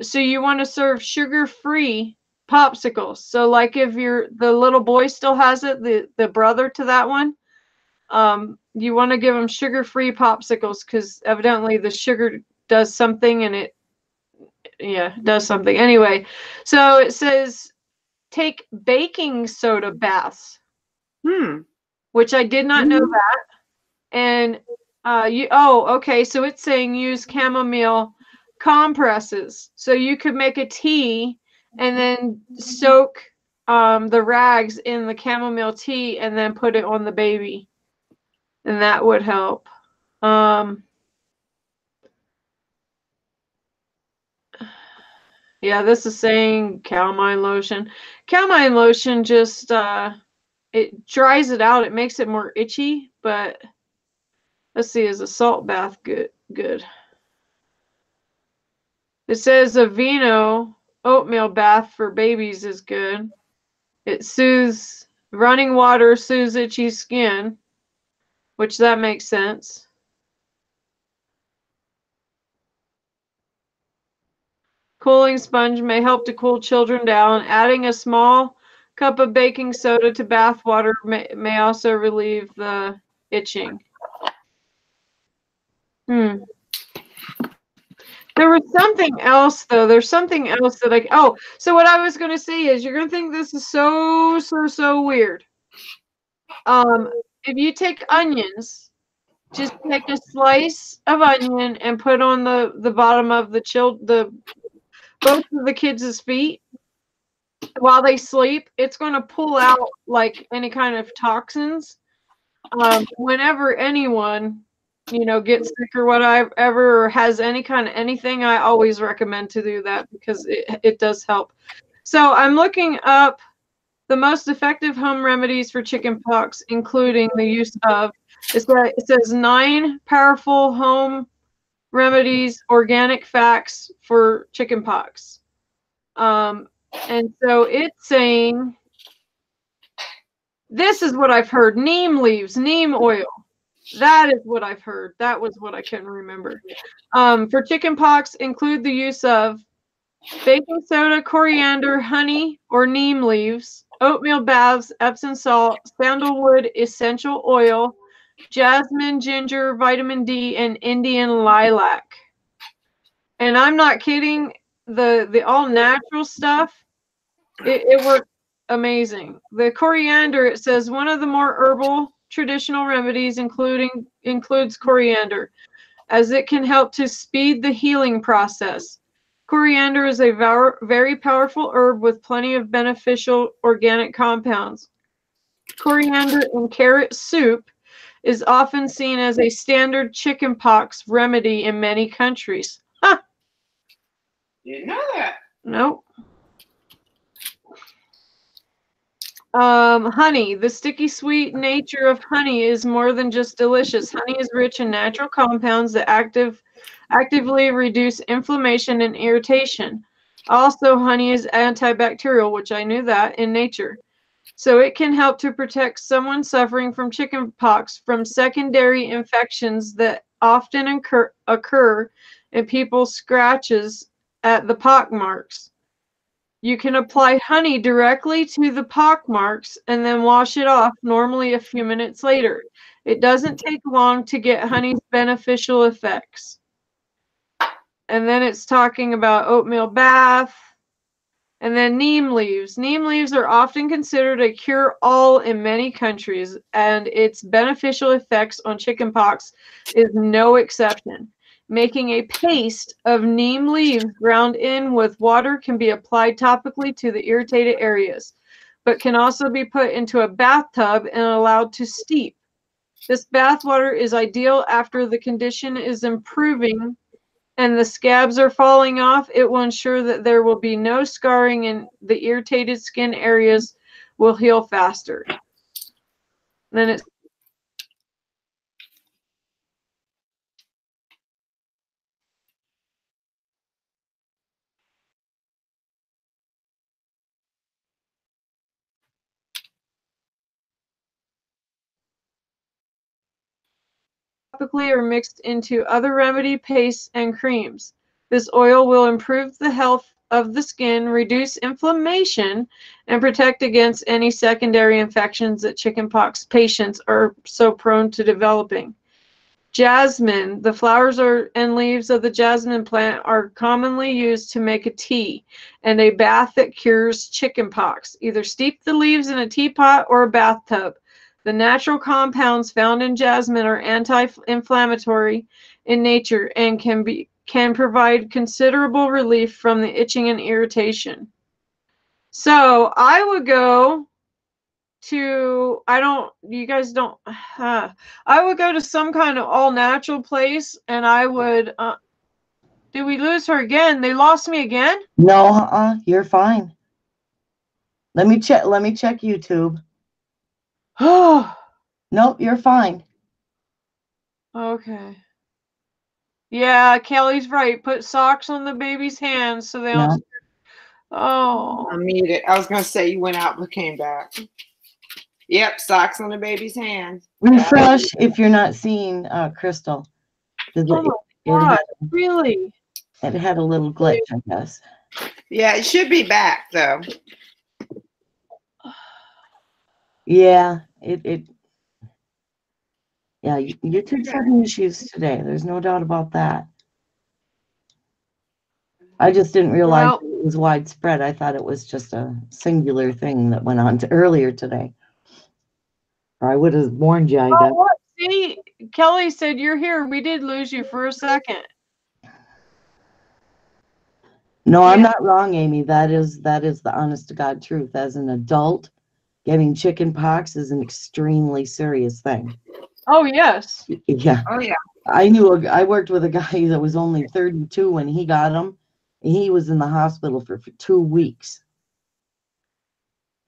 So you want to serve sugar-free popsicles. So like if the little boy still has it, the brother to that one, you want to give them sugar-free popsicles, because evidently the sugar does something, and it does something. Anyway, so it says take baking soda baths, which I did not know that. And okay, so it's saying use chamomile compresses. So you could make a tea and then soak the rags in the chamomile tea and then put it on the baby, and that would help. Yeah, this is saying calamine lotion. Calamine lotion just it dries it out. It makes it more itchy, but let's see, is a salt bath good? It says Aveeno oatmeal bath for babies is good. It soothes, running water soothes itchy skin, which that makes sense. Cooling sponge may help to cool children down. Adding a small cup of baking soda to bath water may also relieve the itching. There was something else, though. There's something else that so what I was going to say is, you're going to think this is so weird. If you take onions, just take a slice of onion and put on the bottom of both of the kids' feet while they sleep. It's going to pull out like any kind of toxins. Whenever anyone gets sick or whatever, or has any kind of anything, I always recommend to do that, because it does help. So I'm looking up the most effective home remedies for chickenpox, including the use of, it says 9 powerful home remedies, organic facts for chickenpox. And so it's saying, this is what I've heard: neem leaves, neem oil. That is what I've heard. That was what I couldn't remember. For chickenpox, include the use of baking soda, coriander, honey, or neem leaves, oatmeal baths, Epsom salt, sandalwood essential oil, jasmine, ginger, vitamin D, and Indian lilac. And I'm not kidding. The all natural stuff, it works amazing. The coriander, it says one of the more herbal traditional remedies includes coriander, as it can help to speed the healing process. Coriander is a very powerful herb with plenty of beneficial organic compounds. Coriander in carrot soup is often seen as a standard chickenpox remedy in many countries. Huh. Didn't know that. Nope. Honey. The sticky sweet nature of honey is more than just delicious. Honey is rich in natural compounds that actively reduce inflammation and irritation. Also, honey is antibacterial, which I knew that, in nature. So it can help to protect someone suffering from chickenpox from secondary infections that often occur in people's scratches at the pock marks. You can apply honey directly to the pock marks and then wash it off, normally a few minutes later. It doesn't take long to get honey's beneficial effects. And then it's talking about oatmeal bath. And then neem leaves. Neem leaves are often considered a cure-all in many countries, and its beneficial effects on chickenpox is no exception. Making a paste of neem leaves ground in with water can be applied topically to the irritated areas, but can also be put into a bathtub and allowed to steep. This bath water is ideal after the condition is improving and the scabs are falling off. It will ensure that there will be no scarring and the irritated skin areas will heal faster. Then it's topically or mixed into other remedy pastes and creams. This oil will improve the health of the skin, reduce inflammation, and protect against any secondary infections that chickenpox patients are so prone to developing. Jasmine. The flowers and leaves of the jasmine plant are commonly used to make a tea and a bath that cures chickenpox. Either steep the leaves in a teapot or a bathtub. The natural compounds found in jasmine are anti-inflammatory in nature and can provide considerable relief from the itching and irritation. So I would go to, you guys don't, I would go to some kind of all natural place and I would, did we lose her again? They lost me again? No, you're fine. Let me check YouTube. Oh, Nope, you're fine. okay. Yeah, Kelly's right. Put socks on the baby's hands so they don't. No. Oh. I muted. I was going to say you went out but came back. Yep, socks on the baby's hands. Refresh if you're not seeing Crystal. Oh my God, really? It had a little glitch, I guess. Yeah, it should be back though. Yeah, yeah, YouTube's having issues today. There's no doubt about that. I just didn't realize it was widespread. I thought it was just a singular thing that went on earlier today. Or I would have warned you, I guess. What? See, Kelly said you're here. We did lose you for a second. No, I'm not wrong, Amy. That is the honest to God truth. As an adult, getting chicken pox is an extremely serious thing. Oh, yes. Yeah. Oh yeah. I worked with a guy that was only 32 when he got them. He was in the hospital for 2 weeks.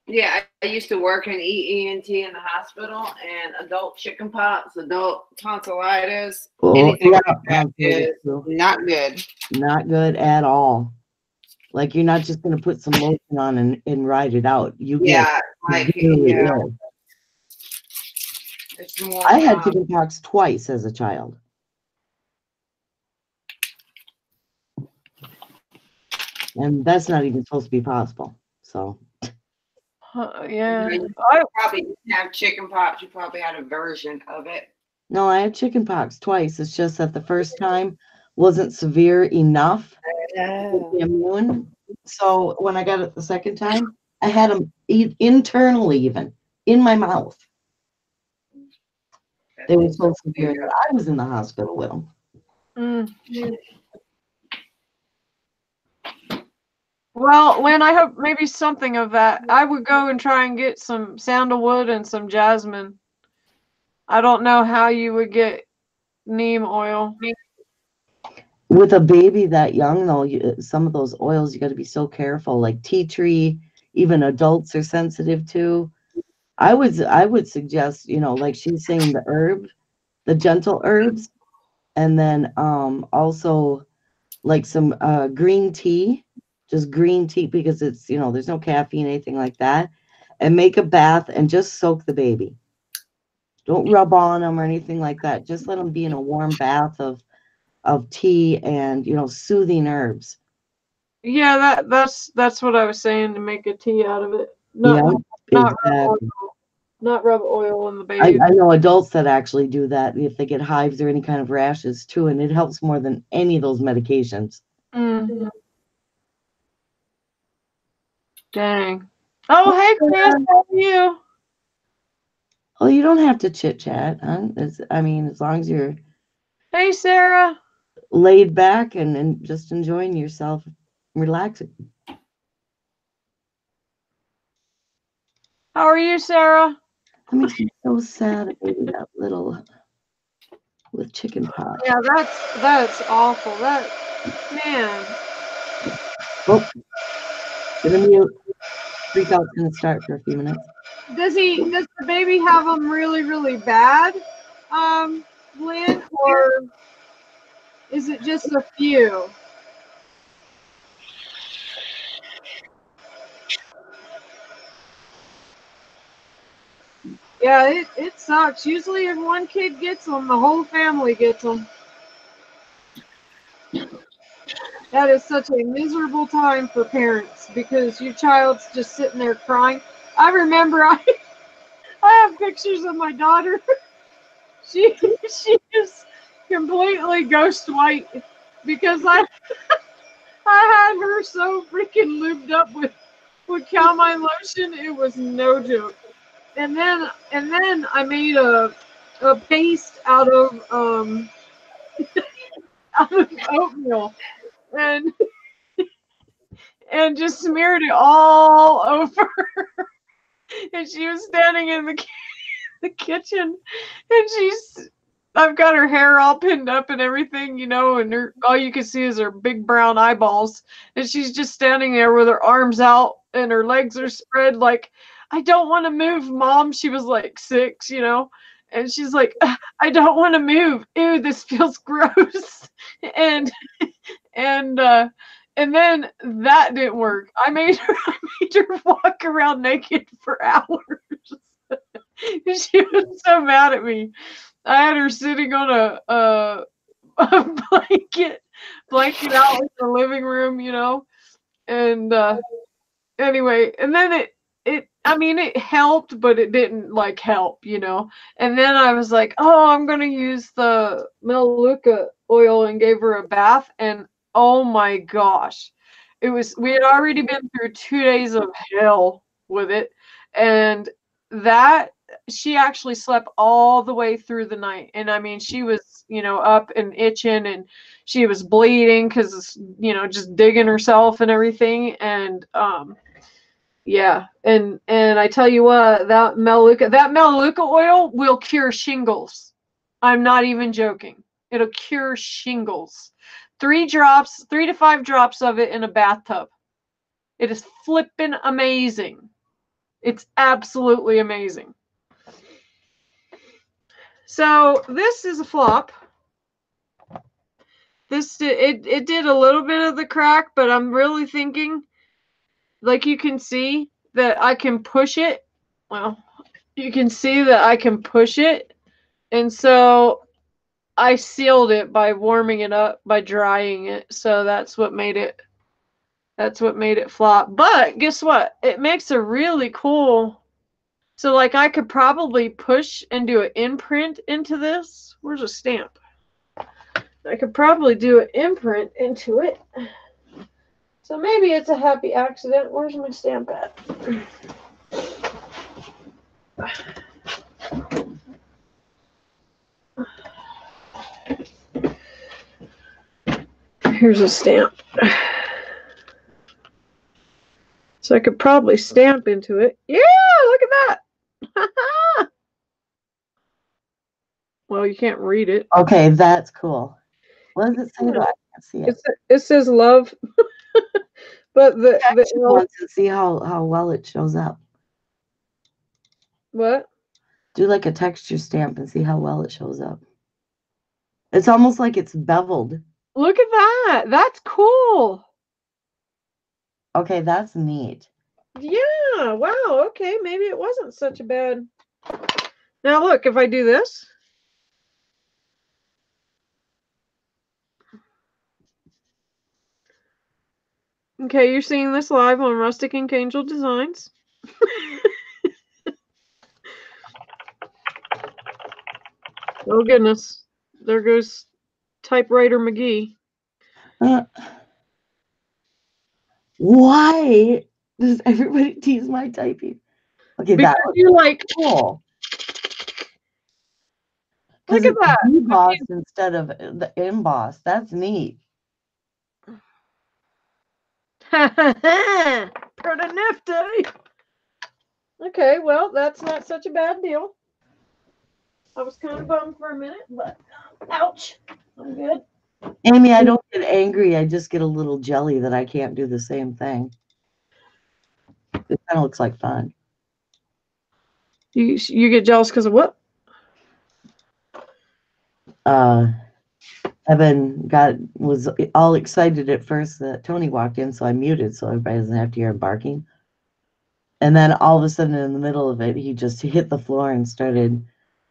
Yeah, I used to work in ENT in the hospital, and adult chickenpox, adult tonsillitis, anything like that is not good. Not good at all. Like, you're not just going to put some lotion on and ride it out. You get really ill. It's more, I had chickenpox twice as a child. And that's not even supposed to be possible. So. Yeah. You probably didn't have chickenpox. You probably had a version of it. No, I had chickenpox twice. It's just that the first time wasn't severe enough to be immune. So when I got it the second time, I had them internally, even in my mouth. They were so severe that I was in the hospital with them. Well, Lynn, I hope maybe something of that. I would go and try and get some sandalwood and some jasmine. I don't know how you would get neem oil. With a baby that young, though, some of those oils, you got to be so careful. Like tea tree, even adults are sensitive to. I would suggest, like she's saying, the gentle herbs, and then also like some green tea, just green tea, because it's, there's no caffeine, anything like that, and make a bath and just soak the baby. Don't rub on them or anything like that. Just let them be in a warm bath of tea and, soothing herbs. Yeah, that's what I was saying, to make a tea out of it. Yeah, Not exactly. not rub oil in the I baby. know adults that actually do that if they get hives or any kind of rashes too, and it helps more than any of those medications. Mm. Dang. Oh, hey, Chris, how are you? Well, you don't have to chit chat. Huh? I mean, as long as you're Hey, Sarah. laid back and just enjoying yourself, relaxing. How are you, Sarah? That makes me so sad. Baby got little with chickenpox. Yeah, that's awful. That man. Oh, gonna mute. Freakout's gonna start for a few minutes. Does the baby have them really, really bad, Lynn, or is it just a few? Yeah, it sucks. Usually if one kid gets them, the whole family gets them. That is such a miserable time for parents because your child's just sitting there crying. I remember I have pictures of my daughter. She is completely ghost white because I had her so freaking lubed up with calamine lotion. It was no joke. And then I made a paste out of out of oatmeal and just smeared it all over. And she was standing in the kitchen, and I've got her hair all pinned up and everything, and all you can see is her big brown eyeballs, and she's just standing there with her arms out and her legs are spread like, I don't want to move, Mom. She was like 6, and she's like, I don't want to move. Ew, this feels gross. and and uh and then that didn't work. I made her walk around naked for hours. She was so mad at me. I had her sitting on a blanket out in the living room, and anyway, and then it helped, but it didn't like help, and then I was like, oh, I'm gonna use the Melaleuca oil, and gave her a bath, and oh my gosh, we had already been through 2 days of hell with it, and that she actually slept all the way through the night. And I mean, she was, up and itching, and she was bleeding because, just digging herself and everything. And yeah, and I tell you what, that Melaleuca oil will cure shingles. I'm not even joking. It'll cure shingles. 3 to 5 drops of it in a bathtub. It is flippin' amazing. It's absolutely amazing. So this is a flop. It did a little bit of the crack, but I'm really thinking, like, you can see that I can push it. Well, you can see that I can push it, and so I sealed it by warming it up, by drying it. So that's what made it flop. But guess what? It makes a really cool. So like I could probably push and do an imprint into this. Where's a stamp? I could probably do an imprint into it. So maybe it's a happy accident. Where's my stamp at? Here's a stamp. So I could probably stamp into it. Yeah, look at that. Well, you can't read it. Okay, that's cool. What does it say? I can't see it. It says love. But the once and see how well it shows up. What? Do like a texture stamp and see how well it shows up. It's almost like it's beveled. Look at that. That's cool. Okay, that's neat. Yeah. Wow. Okay. Maybe it wasn't such a bad. Now look, if I do this. Okay, you're seeing this live on Rustic Ink Angel Designs. Oh goodness. There goes Typewriter McGee. Why does everybody tease my typing? Okay, Because that was you like, cool. look Because at it's that. debossed instead of the embossed. That's neat. Pretty nifty. Okay, well, that's not such a bad deal. I was kind of bummed for a minute, but ouch. I'm good. Amy, I don't get angry. I just get a little jelly that I can't do the same thing. It kind of looks like fun. You get jealous because of what? Evan was all excited at first that Tony walked in, so I muted so everybody doesn't have to hear him barking. And then all of a sudden, in the middle of it, he just hit the floor and started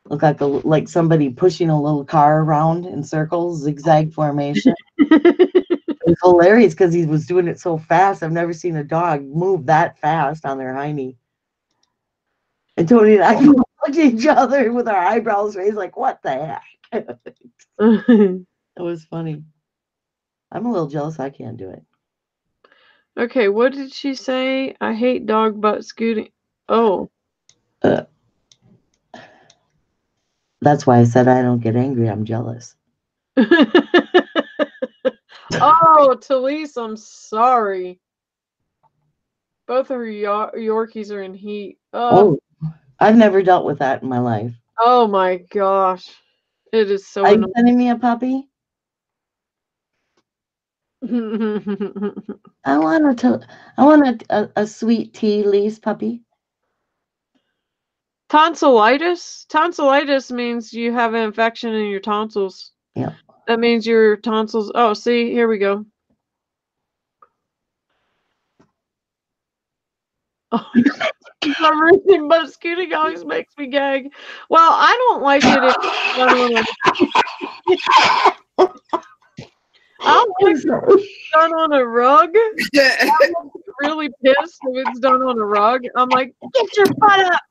look like somebody pushing a little car around in circles, zigzag formation. It was hilarious because he was doing it so fast. I've never seen a dog move that fast on their hiney. And Tony and I looked at each other with our eyebrows raised, like, what the heck? It was funny. I'm a little jealous I can't do it. Okay, what did she say? I hate dog butt scooting. Oh. That's why I said I don't get angry. I'm jealous. Oh, Talise, I'm sorry. Both of her Yorkies are in heat. Oh, I've never dealt with that in my life. Oh my gosh. It is so Are you annoying. sending me a puppy? I want a sweet tea Lise puppy. Tonsillitis? Tonsillitis means you have an infection in your tonsils. Yeah. That means your tonsils. Oh, see, here we go. Oh, everything but scooting always makes me gag. Well, I don't like it if it's done on a I don't like it if it's done on a rug. I'm really pissed if it's done on a rug. I'm like, get your butt up.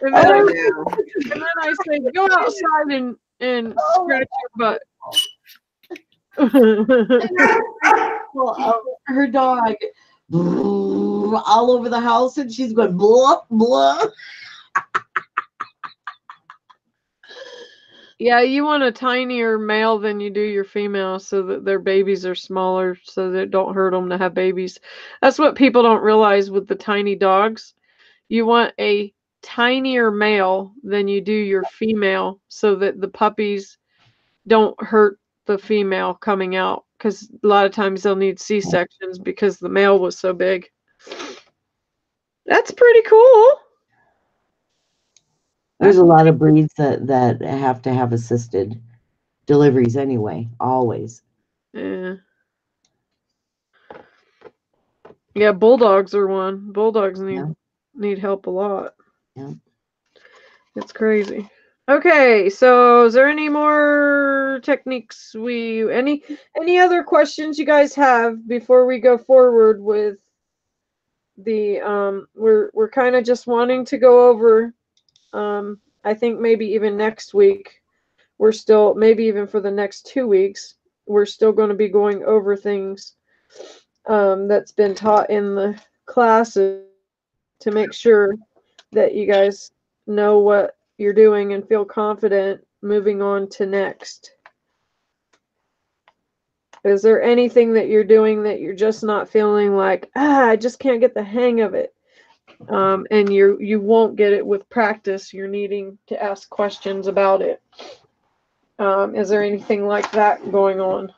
And then, I say, go outside and scratch your butt. Well, her dog all over the house, and she's going blah blah. Yeah, you want a tinier male than you do your female so that their babies are smaller so that it don't hurt them to have babies. That's what people don't realize with the tiny dogs. You want a tinier male than you do your female so that the puppies don't hurt the female coming out, because a lot of times they'll need C-sections because the male was so big. That's pretty cool. There's a lot of breeds that have to have assisted deliveries anyway, always. Yeah. Yeah, bulldogs are one. Bulldogs need help a lot. Yeah. It's crazy. Okay, so is there any more techniques any other questions you guys have before we go forward with the we're kind of just wanting to go over I think maybe even next week we're still, maybe even for the next 2 weeks, we're still going to be going over things that's been taught in the classes to make sure that you guys know what you're doing and feel confident moving on to next. Is there anything that you're doing that you're just not feeling like, I just can't get the hang of it? And you won't get it with practice. You're needing to ask questions about it. Is there anything like that going on?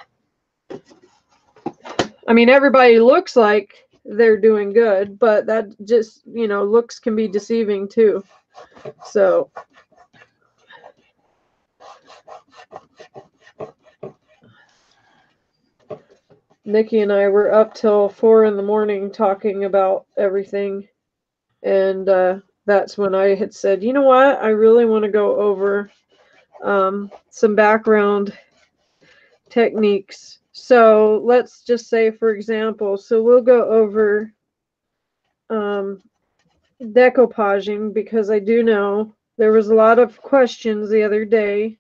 I mean, everybody looks like they're doing good, but that just, looks can be deceiving too. So Nikki and I were up till 4 a.m. talking about everything. And that's when I had said, you know what? I really want to go over some background techniques So let's just say, for example, so we'll go over decoupaging, because I do know there was a lot of questions the other day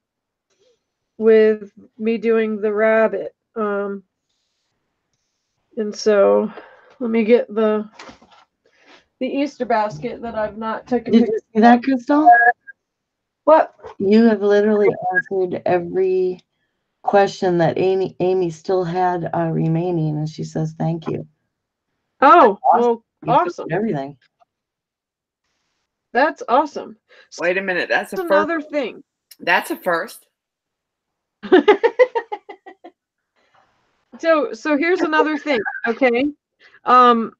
with me doing the rabbit. And so let me get the Easter basket that I've not taken Did pictures you see that, Crystal? What? You have literally answered every question that Amy still had remaining, and she says thank you. Oh, Awesome. well, You awesome. covered everything. That's awesome. Wait a minute. That's a first. Another thing. That's a first. So here's another thing, okay? And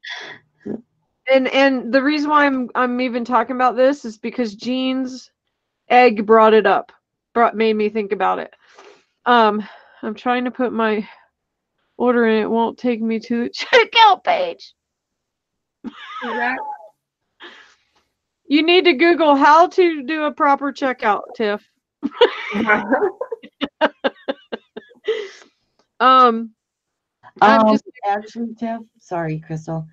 the reason why I'm even talking about this is because Jean's egg brought it up. Made me think about it. I'm trying to put my order in, it won't take me to the checkout page. You need to Google how to do a proper checkout, Tiff. Actually, Tiff, sorry, Crystal.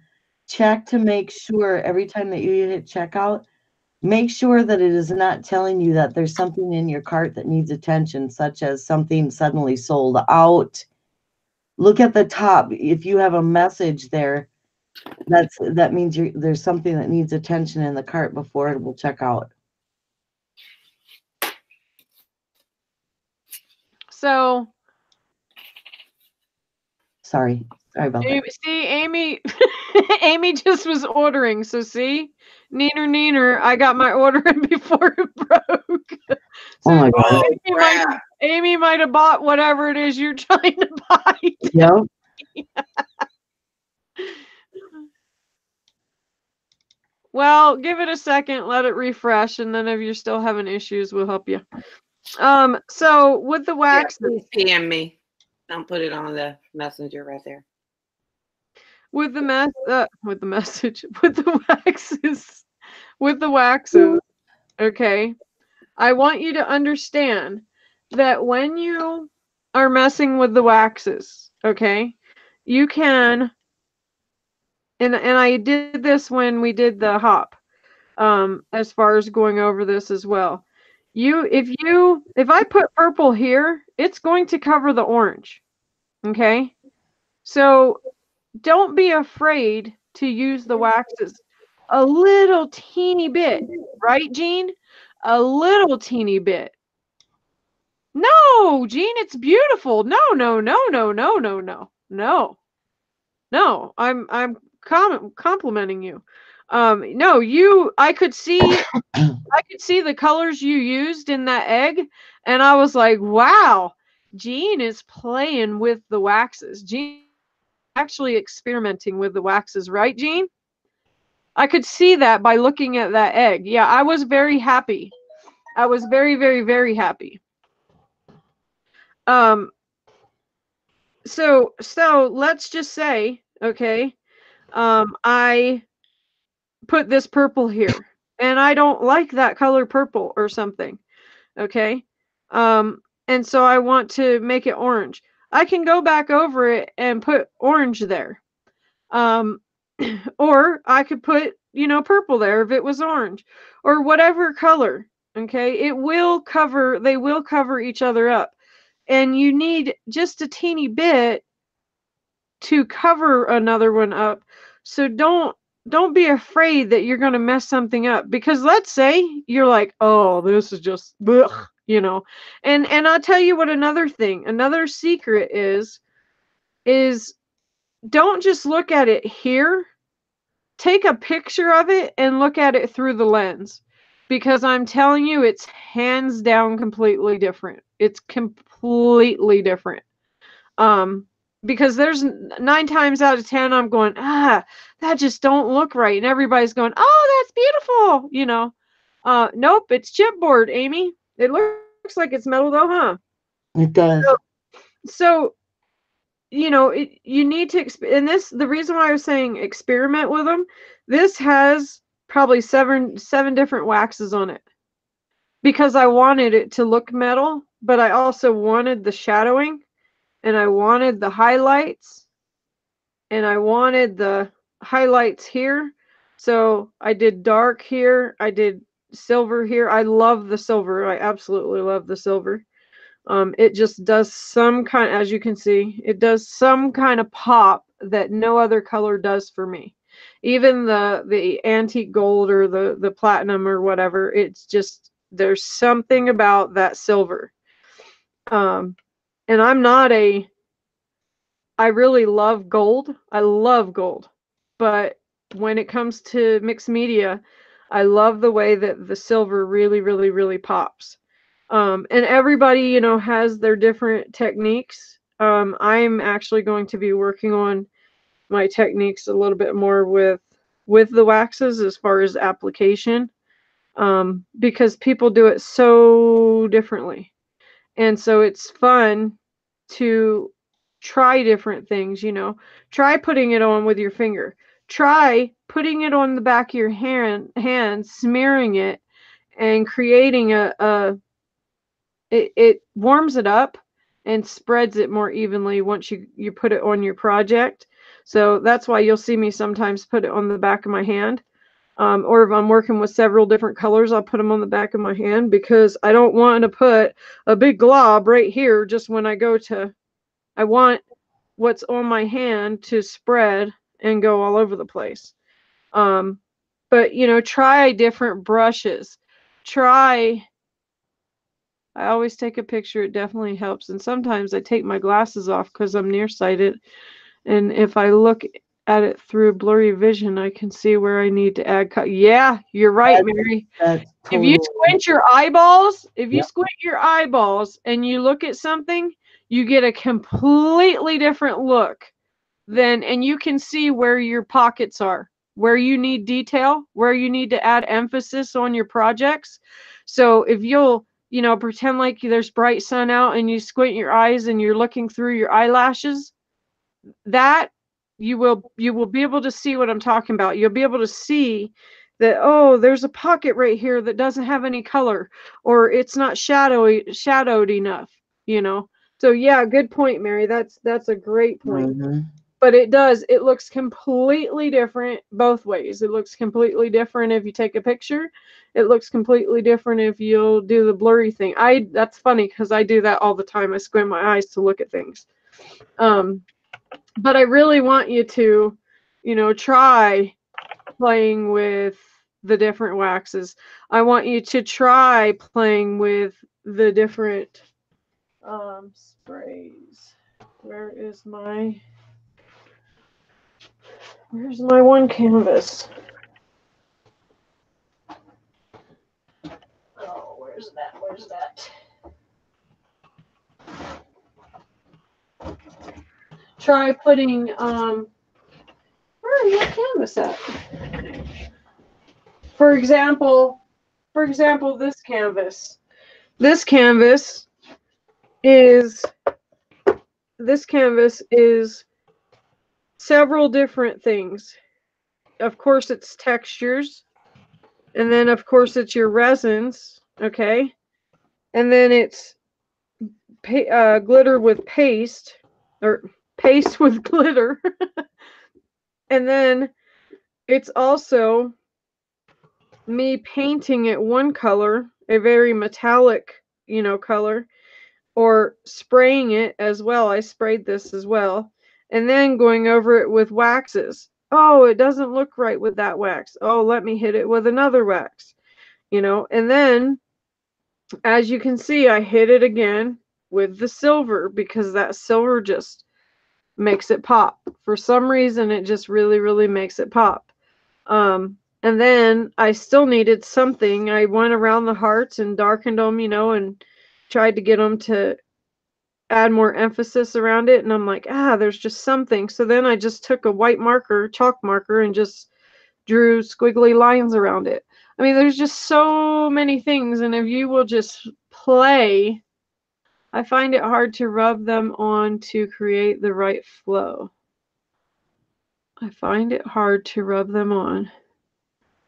Check to make sure every time that you hit checkout, make sure that it is not telling you that there's something in your cart that needs attention, such as something suddenly sold out. Look at the top. If you have a message there, that means there's something that needs attention in the cart before it will check out. So Sorry about that. See, Amy Amy just was ordering. So see, neener, I got my order in before it broke. So Oh my God. Amy might have bought whatever it is you're trying to buy. Yep. Well, give it a second, let it refresh, and then if you're still having issues, we'll help you. So with the waxes, please PM me. Don't put it on the messenger right there. With the waxes, okay, I want you to understand that when you are messing with the waxes, okay, you can, and I did this when we did the hop, as far as going over this as well. If I put purple here, it's going to cover the orange, okay? So don't be afraid to use the waxes a little teeny bit, right, Jean? A little teeny bit. No, Jean, it's beautiful. No. I'm complimenting you. No, I could see the colors you used in that egg, and I was like, wow, Jean is playing with the waxes. Jean actually experimenting with the waxes, right, Jean? I could see that by looking at that egg. Yeah, I was very happy. I was very, very, very happy. So let's just say, okay, I put this purple here, and I don't like that color purple or something, okay? And so I want to make it orange. I can go back over it and put orange there. Or I could put, purple there if it was orange, or whatever color, okay? They will cover each other up. And you need just a teeny bit to cover another one up. So don't be afraid that you're going to mess something up, because let's say you're like, oh, this is just blech, and I'll tell you what, another secret is don't just look at it here. Take a picture of it and look at it through the lens, because I'm telling you, it's hands down completely different. It's completely different. Because there's 9 times out of 10, I'm going, that just don't look right. And everybody's going, oh, that's beautiful. Nope, it's chipboard, Amy. It looks like it's metal though, huh? It does. So you need to, and the reason why I was saying experiment with them, this has probably seven different waxes on it, because I wanted it to look metal, but I also wanted the shadowing. and I wanted the highlights, and I wanted the highlights here. So I did dark here. I did silver here. I love the silver. I absolutely love the silver. It just does some kind, as you can see, it does some kind of pop that no other color does for me. Even the antique gold or the platinum or whatever, it's just, there's something about that silver. And I really love gold. I love gold. But when it comes to mixed media, I love the way that the silver really, really, really pops. And everybody, you know, has their different techniques. I'm actually going to be working on my techniques a little bit more with the waxes as far as application, because people do it so differently. And so it's fun to try different things, you know. Try putting it on with your finger. Try putting it on the back of your hand, smearing it and creating it warms it up and spreads it more evenly once you put it on your project. So that's why you'll see me sometimes put it on the back of my hand. Or if I'm working with several different colors, I'll put them on the back of my hand, because I don't want to put a big glob right here just when I go to, I want what's on my hand to spread and go all over the place. But you know, try different brushes. I always take a picture. It definitely helps. And sometimes I take my glasses off because I'm nearsighted. And if I look at it through blurry vision, I can see where I need to add cut. Yeah, you're right, Mary. That's If you totally. squint your eyeballs, Yep. and you look at something, you get a completely different look and you can see where your pockets are, where you need detail, where you need to add emphasis on your projects. So if you'll, you know, pretend like there's bright sun out and you squint your eyes and you're looking through your eyelashes, that you will be able to see what I'm talking about. You'll be able to see that, oh, there's a pocket right here that doesn't have any color, or it's not shadowed enough, you know. So yeah, good point, Mary. That's a great point. Mhm. But it looks completely different both ways. It looks completely different if you take a picture. It looks completely different if you'll do the blurry thing. That's funny because I do that all the time. I squint my eyes to look at things. But I really want you to, you know, try playing with the different waxes. I want you to try playing with the different sprays. Where's my one canvas? Oh, where's that? Try putting where are your canvas at? For example, this canvas. This canvas is several different things. Of course, it's textures, and then of course it's your resins, okay, and then it's glitter with paste, or paste with glitter, and then it's also me painting it one color, a very metallic, you know, color, or spraying it as well. I sprayed this as well, and then going over it with waxes. Oh, it doesn't look right with that wax. Oh, let me hit it with another wax, you know. And then, as you can see, I hit it again with the silver, because that silver just makes it pop. For some reason, it just really, really makes it pop. And then I still needed something. I went around the hearts and darkened them, you know, and tried to get them to add more emphasis around it. And I'm like, there's just something. So then I just took a white marker, chalk marker, and just drew squiggly lines around it. I mean, there's just so many things. And if you will just play, I find it hard to rub them on to create the right flow. I find it hard to rub them on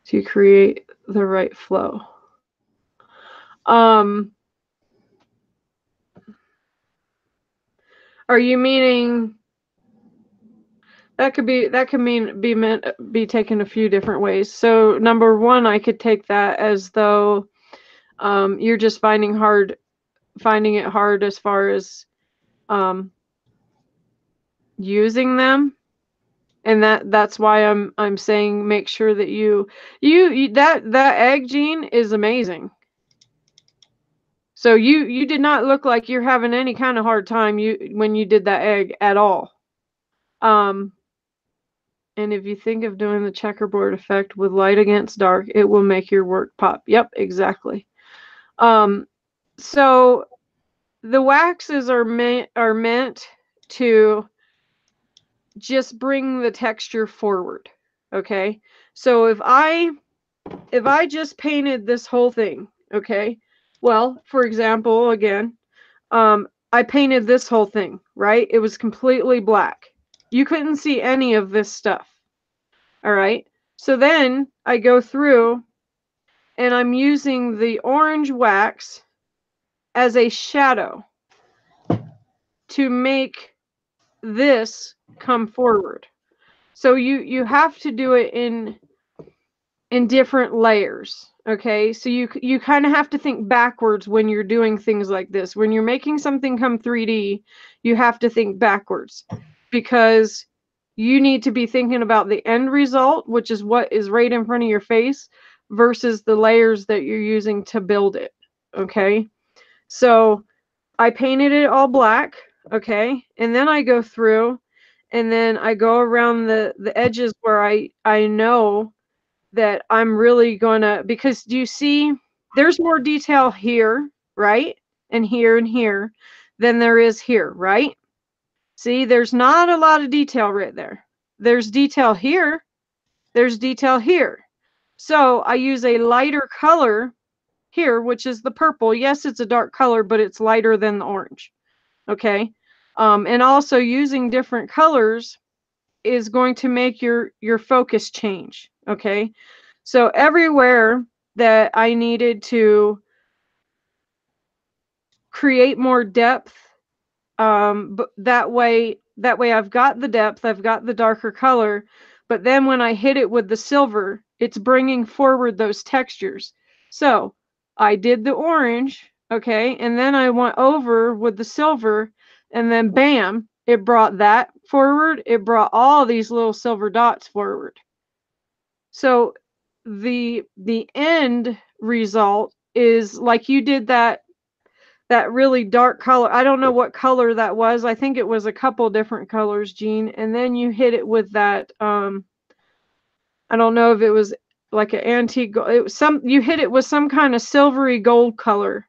to create the right flow. Are you meaning that could be taken a few different ways. So number one, I could take that as though you're just finding it hard as far as using them. And that's why I'm saying make sure that you that egg, Gene, is amazing. So you did not look like you're having any kind of hard time when you did that egg at all. And if you think of doing the checkerboard effect with light against dark, it will make your work pop. Yep, exactly. So the waxes are meant to just bring the texture forward. Okay. So if I just painted this whole thing, okay, well, for example, again, I painted this whole thing, right? It was completely black. You couldn't see any of this stuff. All right. So then I go through and I'm using the orange wax as a shadow to make this come forward. So you have to do it in different layers. Okay, so you kind of have to think backwards when you're doing things like this. When you're making something come 3D, you have to think backwards, because you need to be thinking about the end result, which is what is right in front of your face, versus the layers that you're using to build it. Okay, so I painted it all black. Okay, and then I go through and then I go around the edges where I know that I'm really gonna, because do you see there's more detail here, right? And here than there is here, right? See, there's not a lot of detail right there. There's detail here, there's detail here. So I use a lighter color here, which is the purple. Yes, it's a dark color, but it's lighter than the orange. Okay. And also using different colors is going to make your focus change. Okay. So everywhere that I needed to create more depth, but that way I've got the depth, I've got the darker color, but then when I hit it with the silver, it's bringing forward those textures. So I did the orange, okay, and then I went over with the silver, and then bam, it brought that forward. It brought all these little silver dots forward. So the end result is like you did that really dark color. I don't know what color that was. I think it was a couple different colors, Jean. And then you hit it with that I don't know if it was like an antique, it was you hit it with some kind of silvery gold color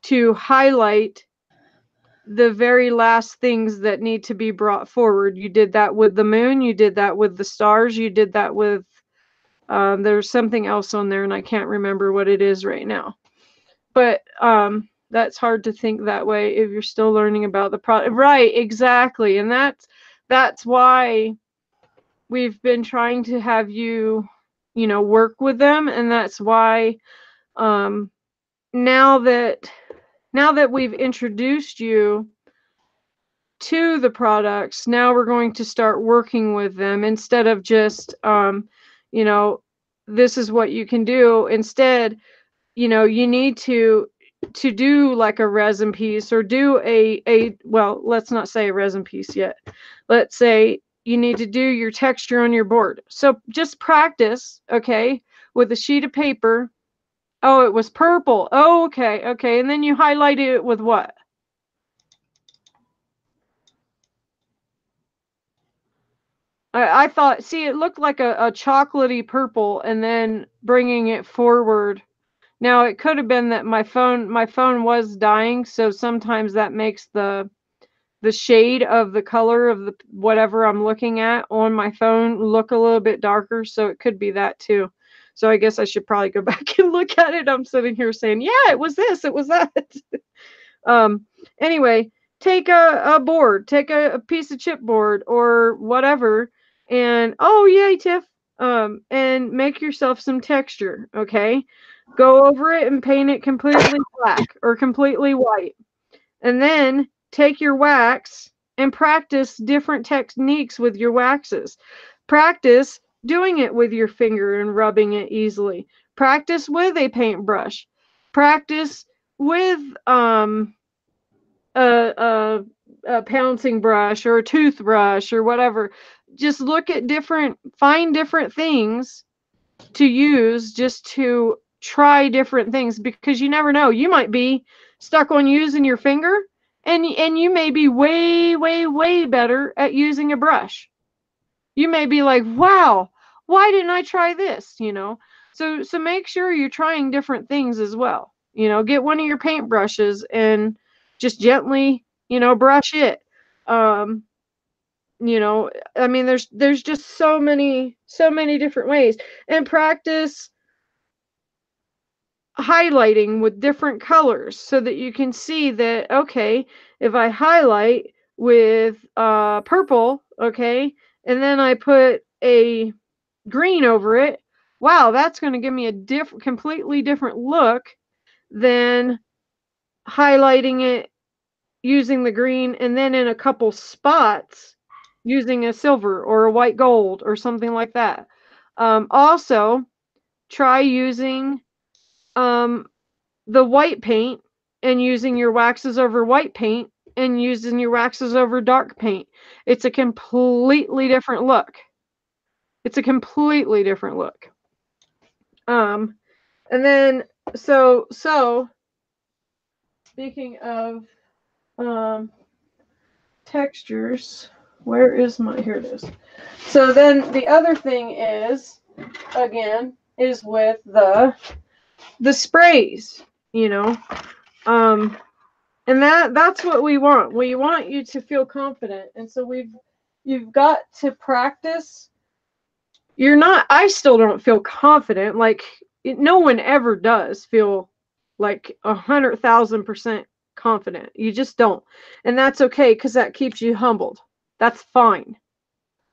to highlight the very last things that need to be brought forward. You did that with the moon, you did that with the stars, you did that with there's something else on there and I can't remember what it is right now. But that's hard to think that way if you're still learning about the product. Right, exactly. And that's why we've been trying to have you work with them. And that's why now that we've introduced you to the products, now we're going to start working with them instead of just this is what you can do. Instead, you need to do like a resin piece, or do a well, let's not say a resin piece yet. Let's say you need to do your texture on your board. So just practice, okay, with a sheet of paper. Oh, it was purple. Oh, okay. And then you highlighted it with what? I thought, see, it looked like a chocolatey purple, and then bringing it forward. Now it could have been that my phone was dying, so sometimes that makes the shade of the color of the whatever I'm looking at on my phone look a little bit darker, so it could be that too. So I guess I should probably go back and look at it. I'm sitting here saying, yeah, it was this, it was that. Anyway, take a board, take a piece of chipboard or whatever, and oh yay, Tiff, and make yourself some texture, okay? Go over it and paint it completely black or completely white. And then take your wax and practice different techniques with your waxes. Practice doing it with your finger and rubbing it easily. Practice with a paintbrush. Practice with a pouncing brush or a toothbrush or whatever. Just look at find different things to use, just to try different things, because you never know. You might be stuck on using your finger, and you may be way, way, way better at using a brush. You may be like, wow, why didn't I try this? So make sure you're trying different things as well. Get one of your paintbrushes and just gently, brush it. I mean, there's just so many different ways. And practice highlighting with different colors so that you can see that, okay, if I highlight with purple, okay, and then I put a green over it, wow, that's going to give me a completely different look than highlighting it using the green and then in a couple spots using a silver or a white gold or something like that. Also, try using the white paint and using your waxes over white paint and using your waxes over dark paint. It's a completely different look. It's a completely different look. And then so speaking of textures, where is my, here it is. So then the other thing is, again, is with the sprays, and that's what we want. We want you to feel confident. And so you've got to practice. I still don't feel confident. Like, no one ever does feel like 100,000% confident. You just don't. And that's okay, because that keeps you humbled. That's fine.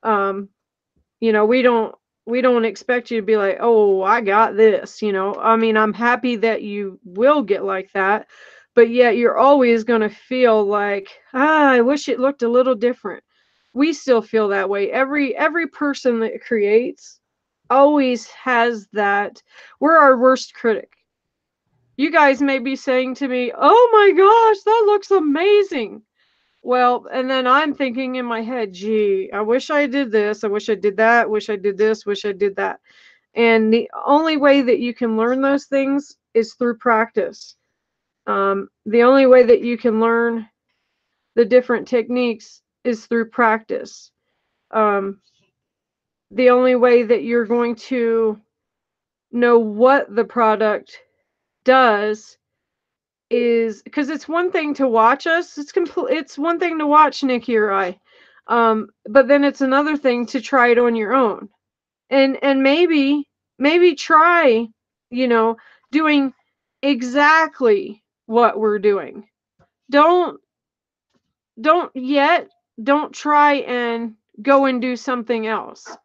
We don't expect you to be like, oh, I got this, I mean, I'm happy that you will get like that, but yet you're always going to feel like, I wish it looked a little different. We still feel that way. Every person that creates always has that. We're our worst critic. You guys may be saying to me, oh my gosh, that looks amazing. Well, and then I'm thinking in my head, gee, I wish I did this. I wish I did that. Wish I did this. Wish I did that. And the only way that you can learn those things is through practice. The only way that you can learn the different techniques is through practice. The only way that you're going to know what the product does is, because it's one thing to watch us. It's one thing to watch Nikki or I, but then it's another thing to try it on your own, and maybe try, doing exactly what we're doing. Don't try and go and do something else.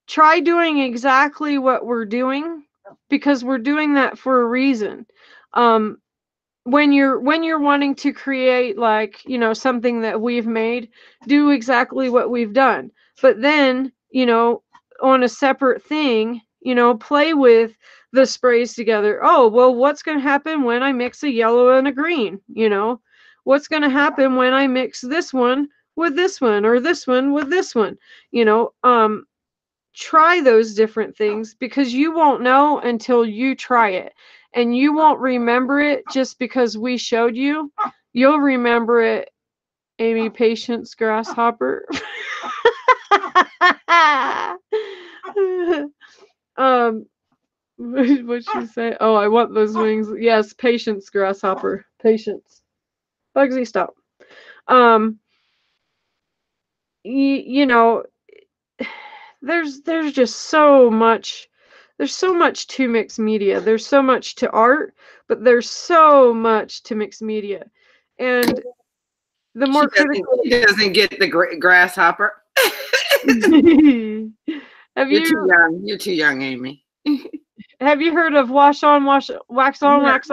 Try doing exactly what we're doing, because we're doing that for a reason. When you're wanting to create, like, something that we've made, do exactly what we've done. But then, on a separate thing, play with the sprays together. Oh, well, what's going to happen when I mix a yellow and a green? What's going to happen when I mix this one with this one, or this one with this one? Try those different things, because you won't know until you try it. And you won't remember it just because we showed you. You'll remember it, Amy Patience Grasshopper. What'd she say? Oh, I want those wings. Yes, Patience Grasshopper. Patience. Bugsy, stop. There's just so much. There's so much to mixed media. There's so much to art, but there's so much to mixed media. And the more critical, she doesn't get the grasshopper. You're too young. You're too young, Amy. Have you heard of wax on, wax off?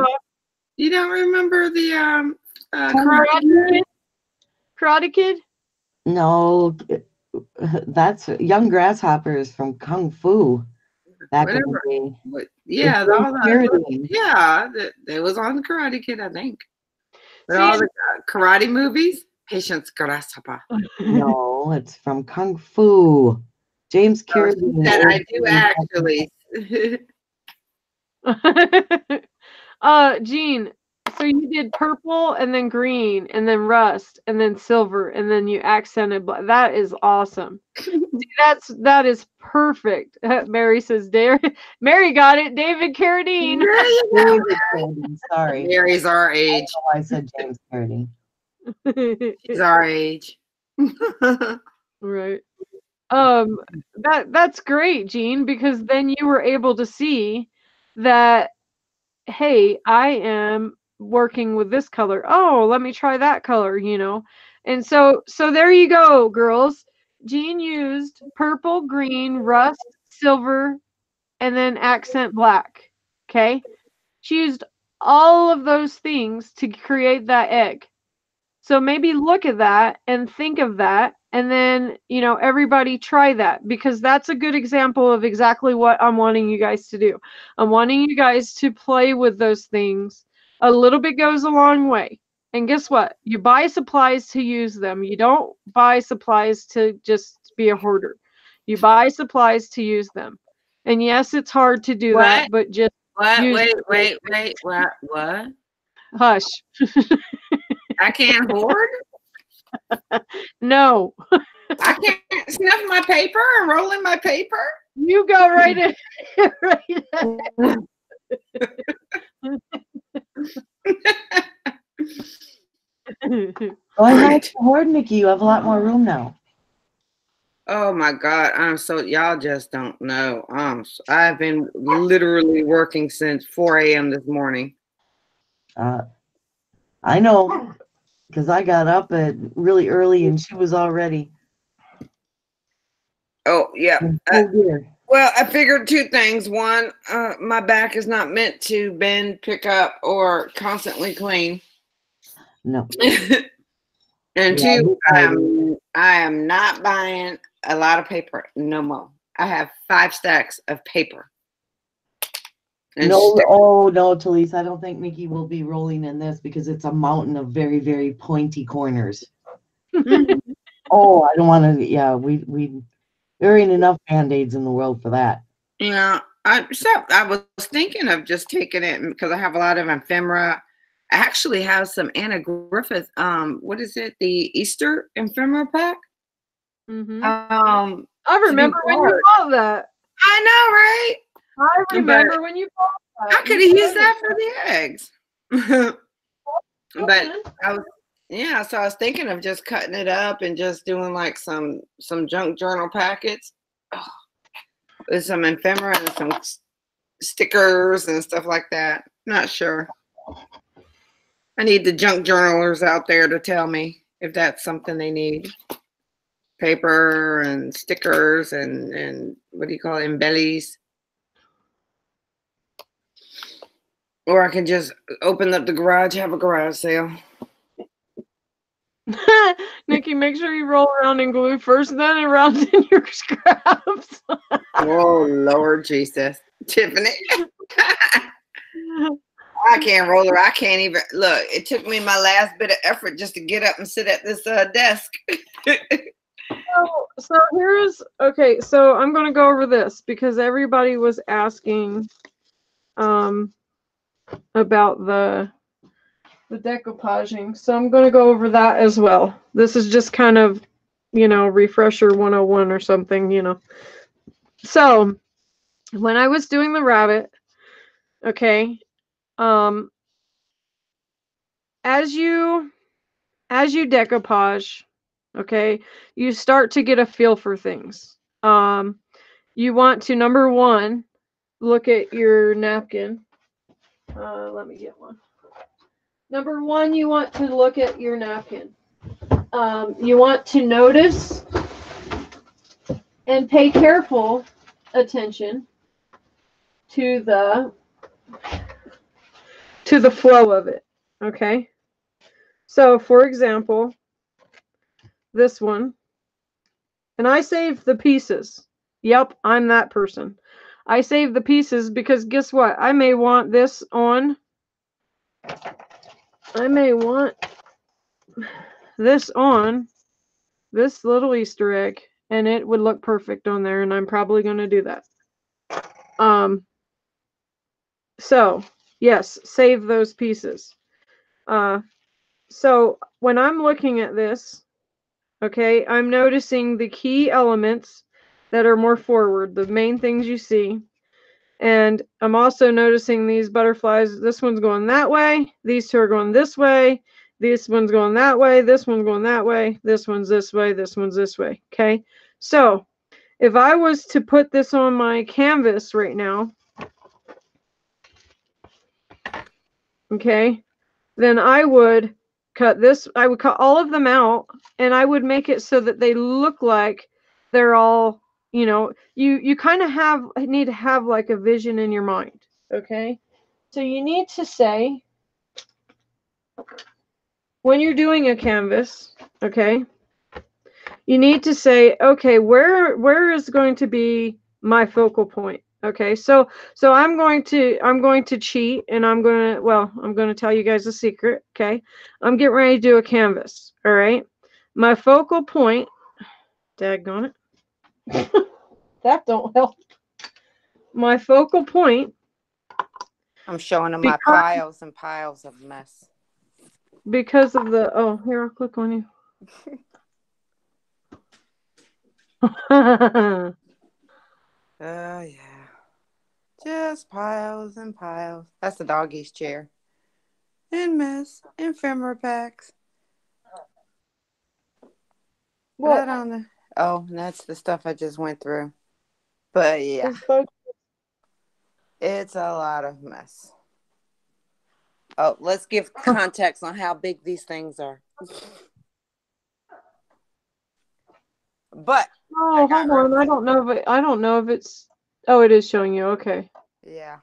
You don't remember the Karate Kid? No, that's Young Grasshoppers from Kung Fu back in the Whatever. day. But yeah, With all James the Carradine. yeah, they was on the Karate Kid, I think. But See, all the karate movies, Patience Grasshopper. No, it's from Kung Fu. James Carradine. That and I do actually. Jean, so you did purple and then green and then rust and then silver and then you accented black. That is awesome. See, that is perfect. Mary says, Mary got it. David Carradine. There you go. David Carradine, sorry. Mary's our age. I said James Carradine. She's our age. Right. That's great, Jean, because then you were able to see that, hey, I am working with this color. Oh, let me try that color, you know. And so there you go, girls. Jean used purple, green, rust, silver, and then accent black. Okay? She used all of those things to create that egg. So maybe look at that and think of that. And then, you know, everybody try that, because that's a good example of exactly what I'm wanting you guys to do. I'm wanting you guys to play with those things. A little bit goes a long way. And guess what? You buy supplies to use them. You don't buy supplies to just be a hoarder. You buy supplies to use them. And yes, it's hard to do that, but just What? use Wait. What? hush. I can't hoard? No. I can't snuff my paper and roll in my paper? You go right in. Right in. Go ahead, hoard, Nikki. You have a lot more room now. Oh my God. Y'all just don't know. I've been literally working since 4 a.m. this morning. I know, because I got up at really early and she was already. Oh, yeah. Gear. Well, I figured two things. One, my back is not meant to bend, pick up, or constantly clean. No. And Yeah, two, I am not buying a lot of paper no more. I have 5 stacks of paper. And No, oh no, Talise, I don't think Nikki will be rolling in this because it's a mountain of very, very pointy corners. Oh, I don't want to. Yeah, there ain't enough Band-Aids in the world for that. Yeah, I was thinking of just taking it because I have a lot of ephemera. I actually have some Anna Griffith. What is it? The Easter ephemera pack. Mm-hmm. I remember when you bought that. I know, right? I remember when you bought that. I could have used that for the eggs. But so I was thinking of just cutting it up and just doing like some junk journal packets with some ephemera and some stickers and stuff like that. Not sure. I need the junk journalers out there to tell me if that's something they need. Paper and stickers and what do you call it? Embellies. Or I can just open up the garage, have a garage sale. Nikki, make sure you roll around in glue first, then around in your scraps. Oh, Lord Jesus. Tiffany. I can't roll her. I can't even. Look, it took me my last bit of effort just to get up and sit at this desk. So here's, okay, so I'm going to go over this because everybody was asking about the decoupaging. So I'm going to go over that as well. This is just kind of, you know, refresher 101 or something, you know. So when I was doing the rabbit, okay, as you decoupage, okay, you start to get a feel for things. You want to, number one, look at your napkin. Let me get one. Number one, you want to look at your napkin. You want to notice and pay careful attention to the flow of it. Okay. So, for example, this one, and I save the pieces. Yep, I'm that person. I save the pieces because guess what? I may want this on. I may want this on this little Easter egg, and it would look perfect on there, and I'm probably going to do that. So yes, save those pieces. So when I'm looking at this, okay, I'm noticing the key elements that are more forward, the main things you see. And I'm also noticing these butterflies. This one's going that way. These two are going this way. This one's going that way. This one's going that way. This one's this way. This one's this way. Okay. So if I was to put this on my canvas right now, okay, then I would cut this. I would cut all of them out, and I would make it so that they look like they're all, you kind of need to have like a vision in your mind. Okay. So you need to say, when you're doing a canvas, okay, you need to say, okay, where is going to be my focal point? Okay, so I'm going to cheat, and I'm going to tell you guys a secret. Okay, I'm getting ready to do a canvas. All right, my focal point. Daggone it, that don't help. My focal point. I'm showing them my piles and piles of mess. Because of the here, I'll click on you. Oh yeah. Just piles and piles. That's the doggy's chair. And mess. And ephemera packs. What on the... Oh, and that's the stuff I just went through. But yeah. It's a lot of mess. Oh, let's give context on how big these things are. But hold on. I don't know if it's... Oh, it is showing you. Okay. Yeah.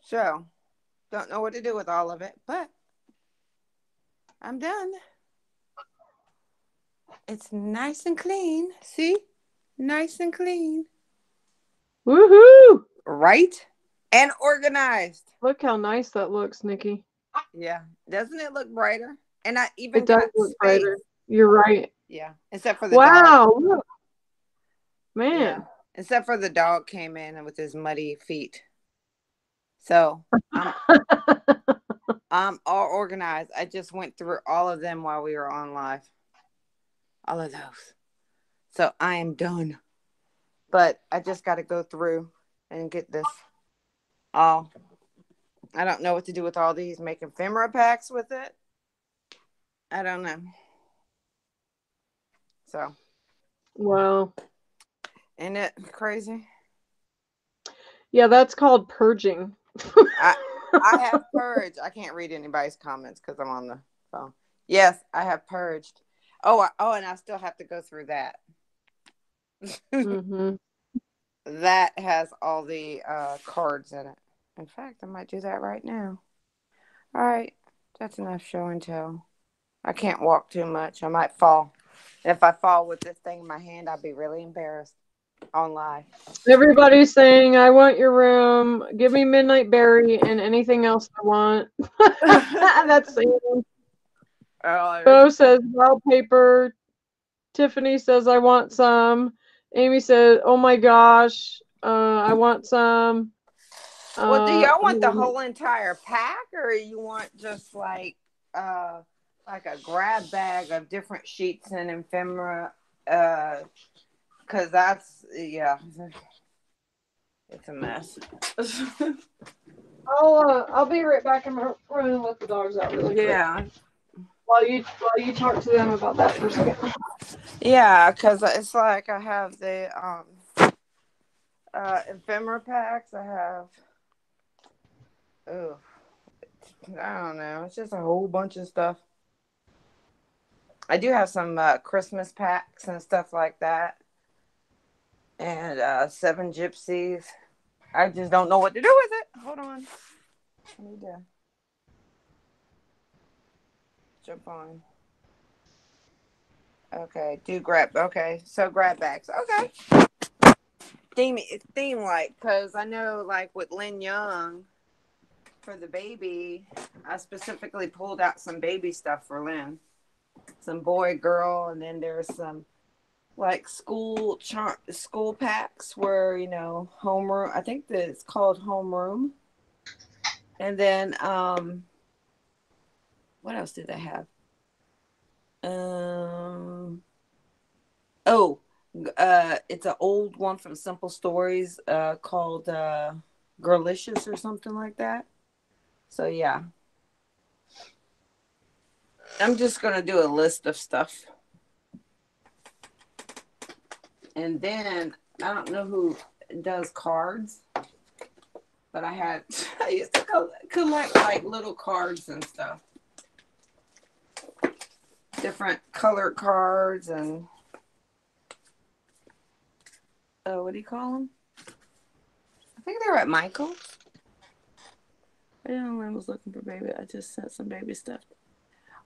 So, don't know what to do with all of it, but I'm done. It's nice and clean. See? Nice and clean. Woohoo! Right? And organized. Look how nice that looks, Nikki. Yeah. Doesn't it look brighter? And I even it does got look space. brighter. You're right. Yeah. Except for the dog. Wow. Look. Man. Yeah. Except for the dog came in with his muddy feet. So I'm all organized. I just went through all of them while we were on live. All of those. So I am done. But I just got to go through and get this all. I don't know what to do with all these. Making ephemera packs with it. I don't know. So. Wow. Isn't it crazy? Yeah, that's called purging. I have purged. I can't read anybody's comments because I'm on the phone. Yes, I have purged. Oh, and I still have to go through that. Mm-hmm. That has all the cards in it. In fact, I might do that right now. All right. That's enough show and tell. I can't walk too much. I might fall. If I fall with this thing in my hand, I'll be really embarrassed on live. Everybody's saying, I want your room. Give me Midnight Berry and anything else I want. That's Sam. Bo says wallpaper. Tiffany says, I want some. Amy said, oh my gosh, I want some. Well, do y'all want the whole entire pack, or you want just like a grab bag of different sheets and ephemera? Because that's, yeah, it's a mess. I'll be right back in my room and let the dogs out really quick. Yeah. While you talk to them about that for a second. Yeah, because it's like I have the ephemera packs. I have, I don't know. It's just a whole bunch of stuff. I do have some Christmas packs and stuff like that. And 7 gypsies. I just don't know what to do with it. Hold on. I need to jump on. Okay, do grab. Okay, so grab bags. Okay. Theme like, because I know like with Lynn Young for the baby, I specifically pulled out some baby stuff for Lynn. Some boy, girl, and then there's some like school packs where, you know, homeroom. I think that it's called homeroom. And then what else did they have? Oh, it's an old one from Simple Stories called Girlicious or something like that. So yeah, I'm just gonna do a list of stuff, and then I don't know who does cards, but I used to collect like little cards and stuff, different colored cards and what do you call them? I think they were at Michael's. I didn't know I was looking for baby. I just sent some baby stuff.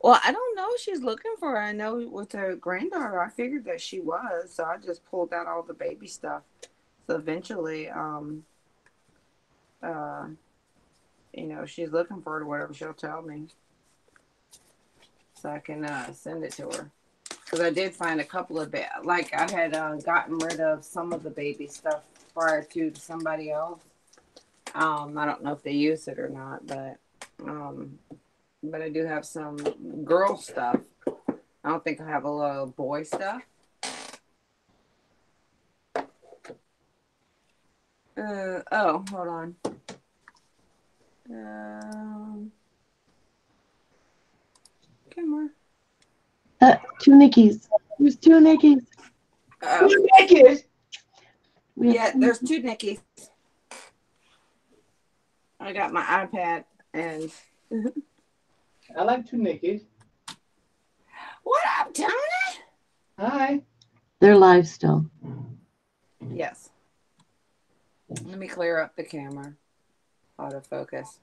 Well, I don't know if she's looking for her. I know with her granddaughter, I figured that she was, so I just pulled out all the baby stuff. So eventually, you know, if she's looking for it or whatever, she'll tell me, so I can send it to her. Because I did find a couple of like I had gotten rid of some of the baby stuff prior to somebody else. I don't know if they use it or not, but I do have some girl stuff. I don't think I have a lot of boy stuff. Oh, hold on. Camera. Two Nickies. There's two Nickies. Two Nickies. Yeah, there's two Nickies. I got my iPad and. I like two Nickies. What up, Tony? Hi. They're live still. Yes. Let me clear up the camera. Autofocus.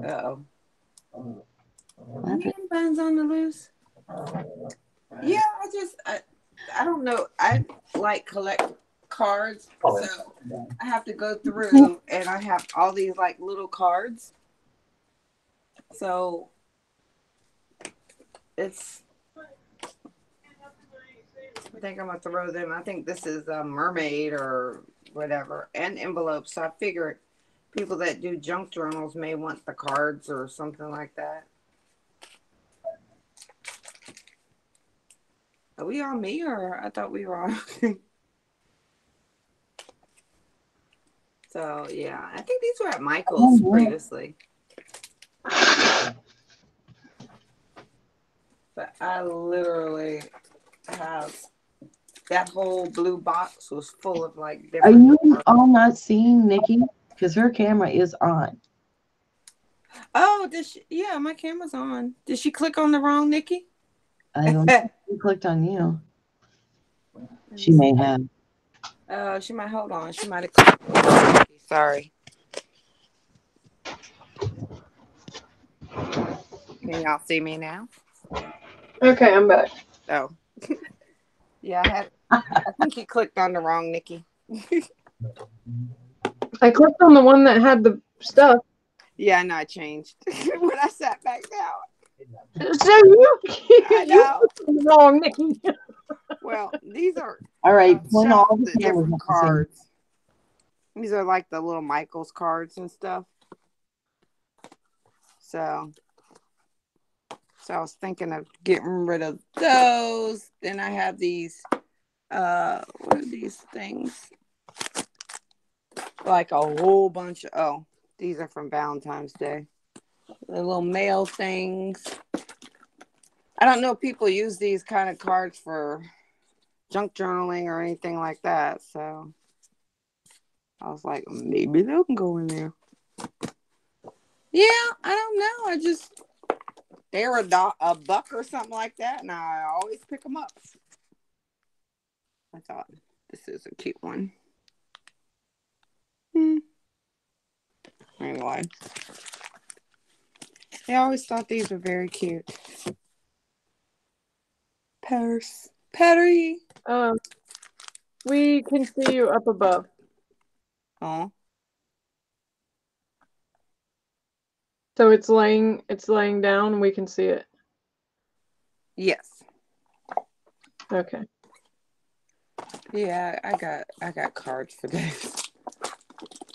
Uh-oh. Onion buns on the loose. Yeah, I don't know. I like collect cards, so I have to go through and I have all these like little cards. So it's, I think I'm gonna throw them. I think this is a mermaid or whatever, and envelopes. So I figured people that do junk journals may want the cards or something like that. Are we on me, or I thought we were on? So yeah, I think these were at Michael's previously. But I literally have that whole blue box was full of like Are different. you all not seeing Nikki? Because her camera is on. Oh, did she? Yeah, my camera's on. Did she click on the wrong Nikki? I don't think she clicked on you. She may have. She might, hold on. She might have clicked on the wrong Nikki. Sorry. Can y'all see me now? Okay, I'm back. Oh. Yeah, I think you clicked on the wrong Nikki. I clicked on the one that had the stuff. Yeah, I know I changed when I sat back down. So you I know. clicked wrong, Nikki. Well, these are All right, point all the the cameras different at the same. cards. These are like the little Michael's cards and stuff. So I was thinking of getting rid of those. Then I have these, what are these things? Like a whole bunch of, these are from Valentine's Day. The little mail things. I don't know if people use these kind of cards for junk journaling or anything like that. So I was like, maybe they can go in there. Yeah, I don't know. They're a buck or something like that, and I always pick them up. I thought, this is a cute one. Anyway. I always thought these were very cute. Patty. We can see you up above. Oh. So it's laying down. We can see it. Yes. Okay. Yeah, I got cards for this.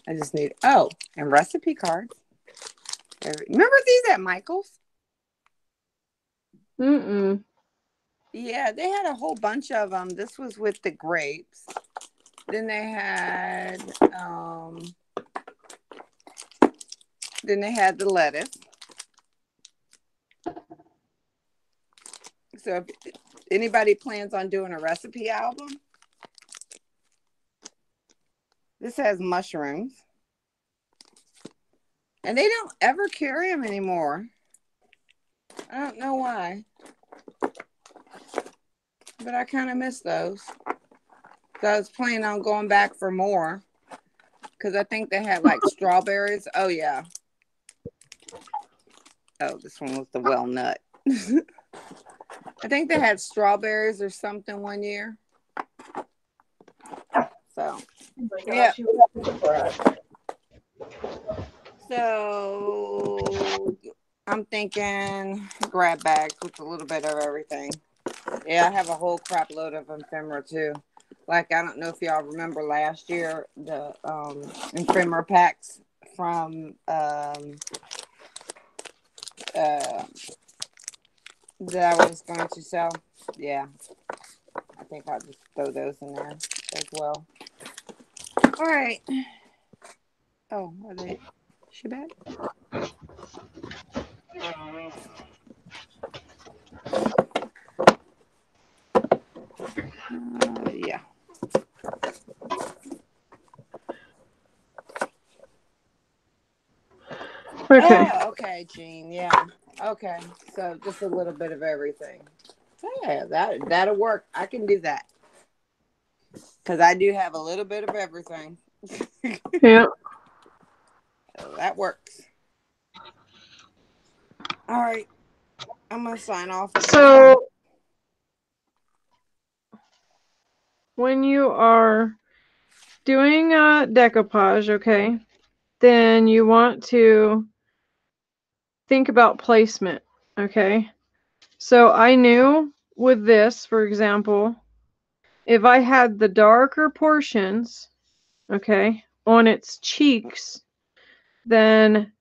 I just need and recipe cards. Remember these at Michael's? Mm-mm. Yeah, they had a whole bunch of them. This was with the grapes. Then they had the lettuce. So if anybody plans on doing a recipe album, this has mushrooms. And they don't ever carry them anymore. I don't know why. But I kind of miss those. So I was planning on going back for more. Because I think they had like strawberries. Oh, yeah. Oh, this one was the walnut. I think they had strawberries or something one year. So, yeah. So, I'm thinking grab bags with a little bit of everything. Yeah, I have a whole crap load of ephemera too. Like, I don't know if y'all remember last year, the ephemera packs from that I was going to sell. Yeah, I think I'll just throw those in there as well. All right. Oh, are they? She back? Yeah. Okay. Oh, okay, Jean. Yeah. Okay. So just a little bit of everything. Yeah, that'll work. I can do that. Because I do have a little bit of everything. Yeah. So that works. All right. I'm going to sign off. So when you are doing decoupage, okay, then you want to think about placement, okay? So I knew with this, for example, if I had the darker portions, okay, on its cheeks, then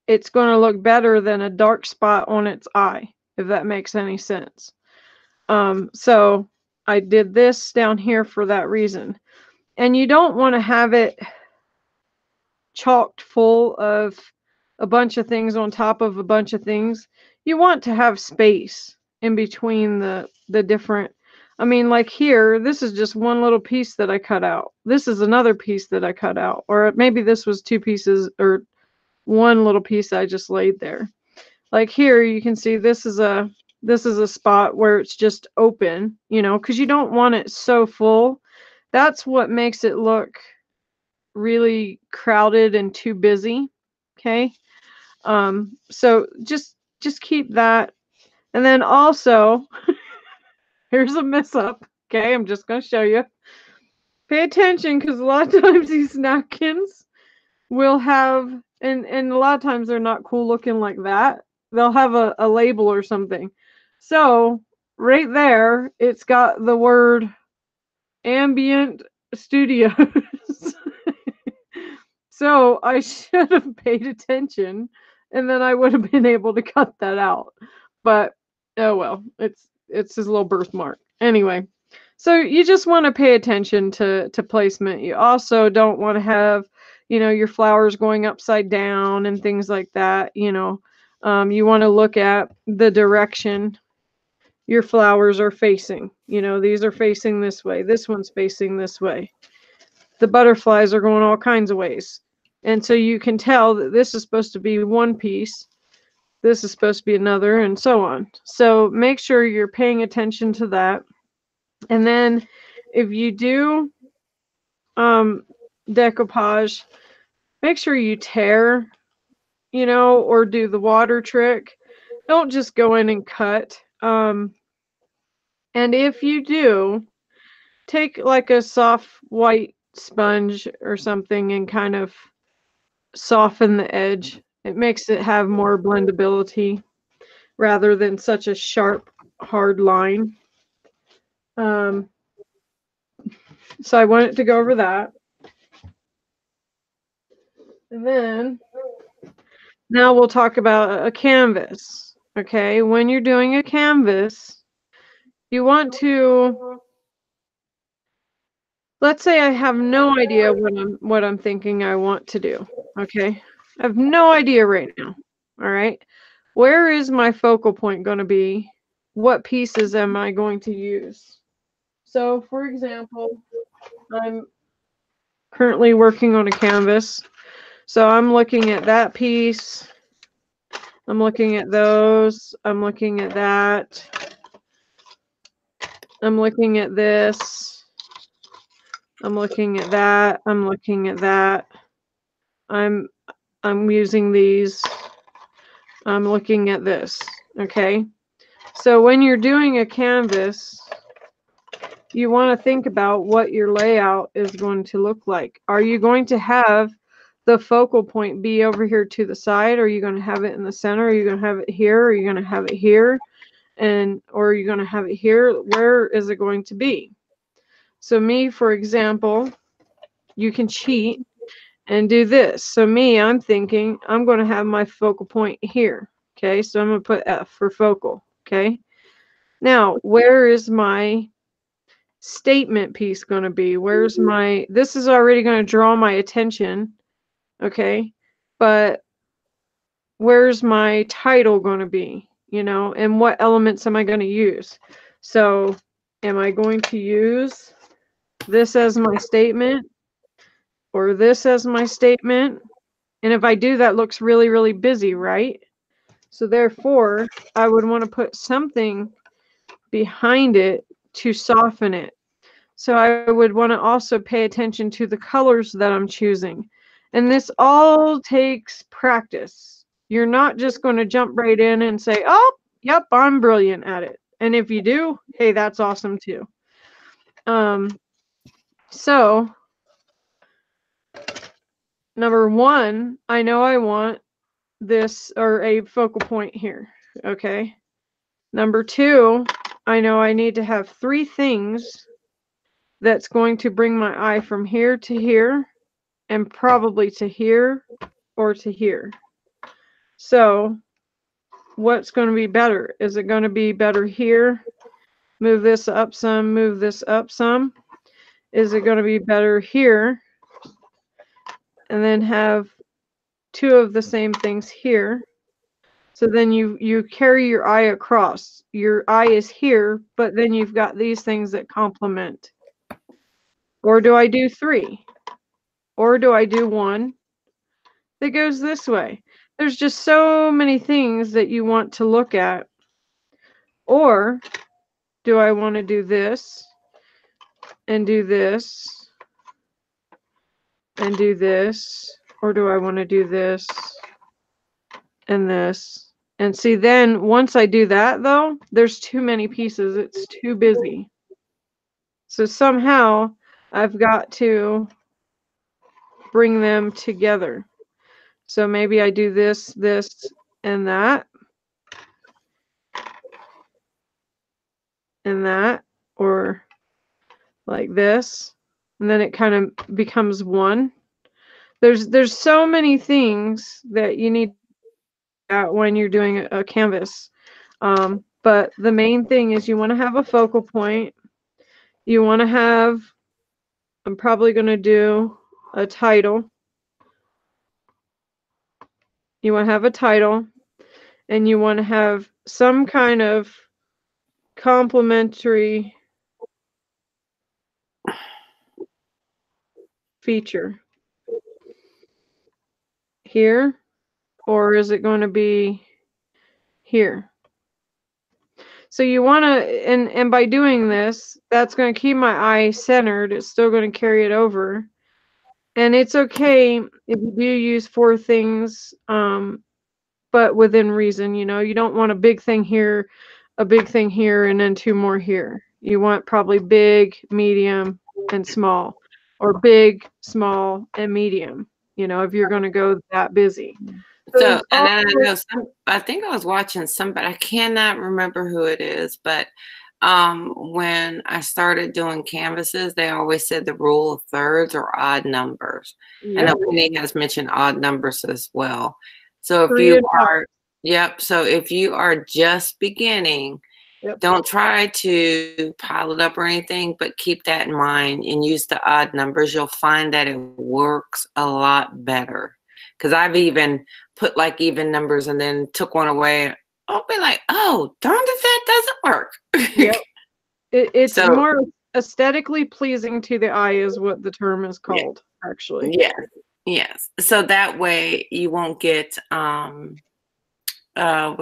it's going to look better than a dark spot on its eye, if that makes any sense. So I did this down here for that reason. And you don't want to have it chocked full of a bunch of things on top of a bunch of things. You want to have space in between the different. I mean, like here, this is just one little piece that I cut out. This is another piece that I cut out. Or maybe this was two pieces or one little piece I just laid there. Like here, you can see this is a spot where it's just open, you know, because you don't want it so full. That's what makes it look really crowded and too busy. Okay. So just keep that. And then also, here's a mess up. Okay, I'm just gonna show you. Pay attention because a lot of times these napkins will have, and a lot of times they're not cool looking like that. They'll have a label or something. So right there, it's got the word Ambient Studios. So I should have paid attention, and then I would have been able to cut that out. But oh well, it's his little birthmark. Anyway, so you just want to pay attention to placement. You also don't want to have, you know, your flowers going upside down and things like that. You know, you want to look at the direction your flowers are facing. You know, these are facing this way. This one's facing this way. The butterflies are going all kinds of ways. And so you can tell that this is supposed to be one piece, this is supposed to be another, and so on. So make sure you're paying attention to that. And then if you do decoupage, make sure you tear, you know, or do the water trick. Don't just go in and cut. And if you do, take like a soft white sponge or something and kind of soften the edge. It makes it have more blendability rather than such a sharp, hard line. So I wanted to go over that. And then now we'll talk about a canvas. Okay, when you're doing a canvas, you want to, let's say I have no idea what I'm thinking I want to do. Okay, I have no idea right now. All right, where is my focal point going to be? What pieces am I going to use? So, for example, I'm currently working on a canvas. So I'm looking at that piece. I'm looking at those. I'm looking at that. I'm looking at this. I'm looking at that. I'm looking at that. I'm using these. I'm looking at this. Okay. So when you're doing a canvas, you want to think about what your layout is going to look like. Are you going to have the focal point be over here to the side? Are you going to have it in the center? Are you going to have it here? Are you going to have it here? Or are you going to have it here? Where is it going to be? So me, for example, you can cheat and do this. So me, I'm thinking I'm going to have my focal point here. Okay, so I'm going to put F for focal. Okay. Now, where is my statement piece going to be? Where's my, this is already going to draw my attention. Okay. But where's my title going to be? You know, and what elements am I going to use? So am I going to use this as my statement or this as my statement? And if I do, that looks really, really busy, right? So therefore, I would want to put something behind it to soften it. So I would want to also pay attention to the colors that I'm choosing. And this all takes practice. You're not just going to jump right in and say, oh, yep, I'm brilliant at it. And if you do, hey, that's awesome too. So number one, I know I want this or a focal point here. Okay. Number two, I know I need to have three things that's going to bring my eye from here to here and probably to here or to here. So what's going to be better? Is it going to be better here? Move this up some, move this up some. Is it going to be better here? And then have two of the same things here. So then you carry your eye across. Your eye is here, but then you've got these things that complement. Or do I do three? Or do I do one that goes this way? There's just so many things that you want to look at. Or do I want to do this and do this and do this? Or do I want to do this and this? And see, then once I do that, though, there's too many pieces. It's too busy. So somehow I've got to bring them together. So maybe I do this, this, and that. And that, or like this. And then it kind of becomes one. There's so many things that you need when you're doing a canvas. But the main thing is you want to have a focal point. You want to have, I'm probably going to do a title. You want to have a title, and you want to have some kind of complementary feature here, or is it going to be here? So you want to, and by doing this, that's going to keep my eye centered. It's still going to carry it over. And it's okay if you do use four things, but within reason. You know, you don't want a big thing here, a big thing here and then 2 more here. You want probably big, medium, and small, or big, small, and medium, you know, if you're going to go that busy. So, there's and I also- know I think I was watching somebody, I cannot remember who it is, but when I started doing canvases, they always said the rule of thirds or odd numbers. I know Yep. Penny has mentioned odd numbers as well. So if 3 you and 5. are, yep, so if you are just beginning, Yep. don't try to pile it up or anything, but keep that in mind and use the odd numbers. You'll find that it works a lot better. Because I've even put like even numbers and then took one away. I'll be like, oh, darn if that doesn't work. Yep. It's So- more aesthetically pleasing to the eye is what the term is called, actually. Yeah. Yes. So that way you won't get what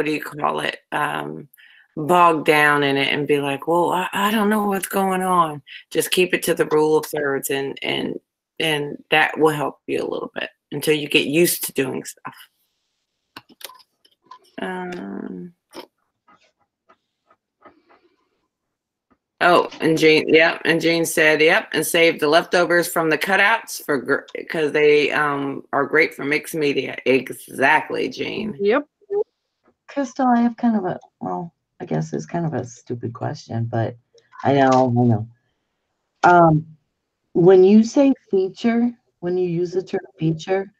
do you call it? Bogged down in it and be like, well, I don't know what's going on. Just keep it to the rule of thirds and that will help you a little bit until you get used to doing stuff. Oh, and Jane said, yep, and save the leftovers from the cutouts because they are great for mixed media. Exactly, Jane. Yep. Crystal, I have kind of a, well, I guess it's kind of a stupid question, but I know. When you say feature, when you use the term feature,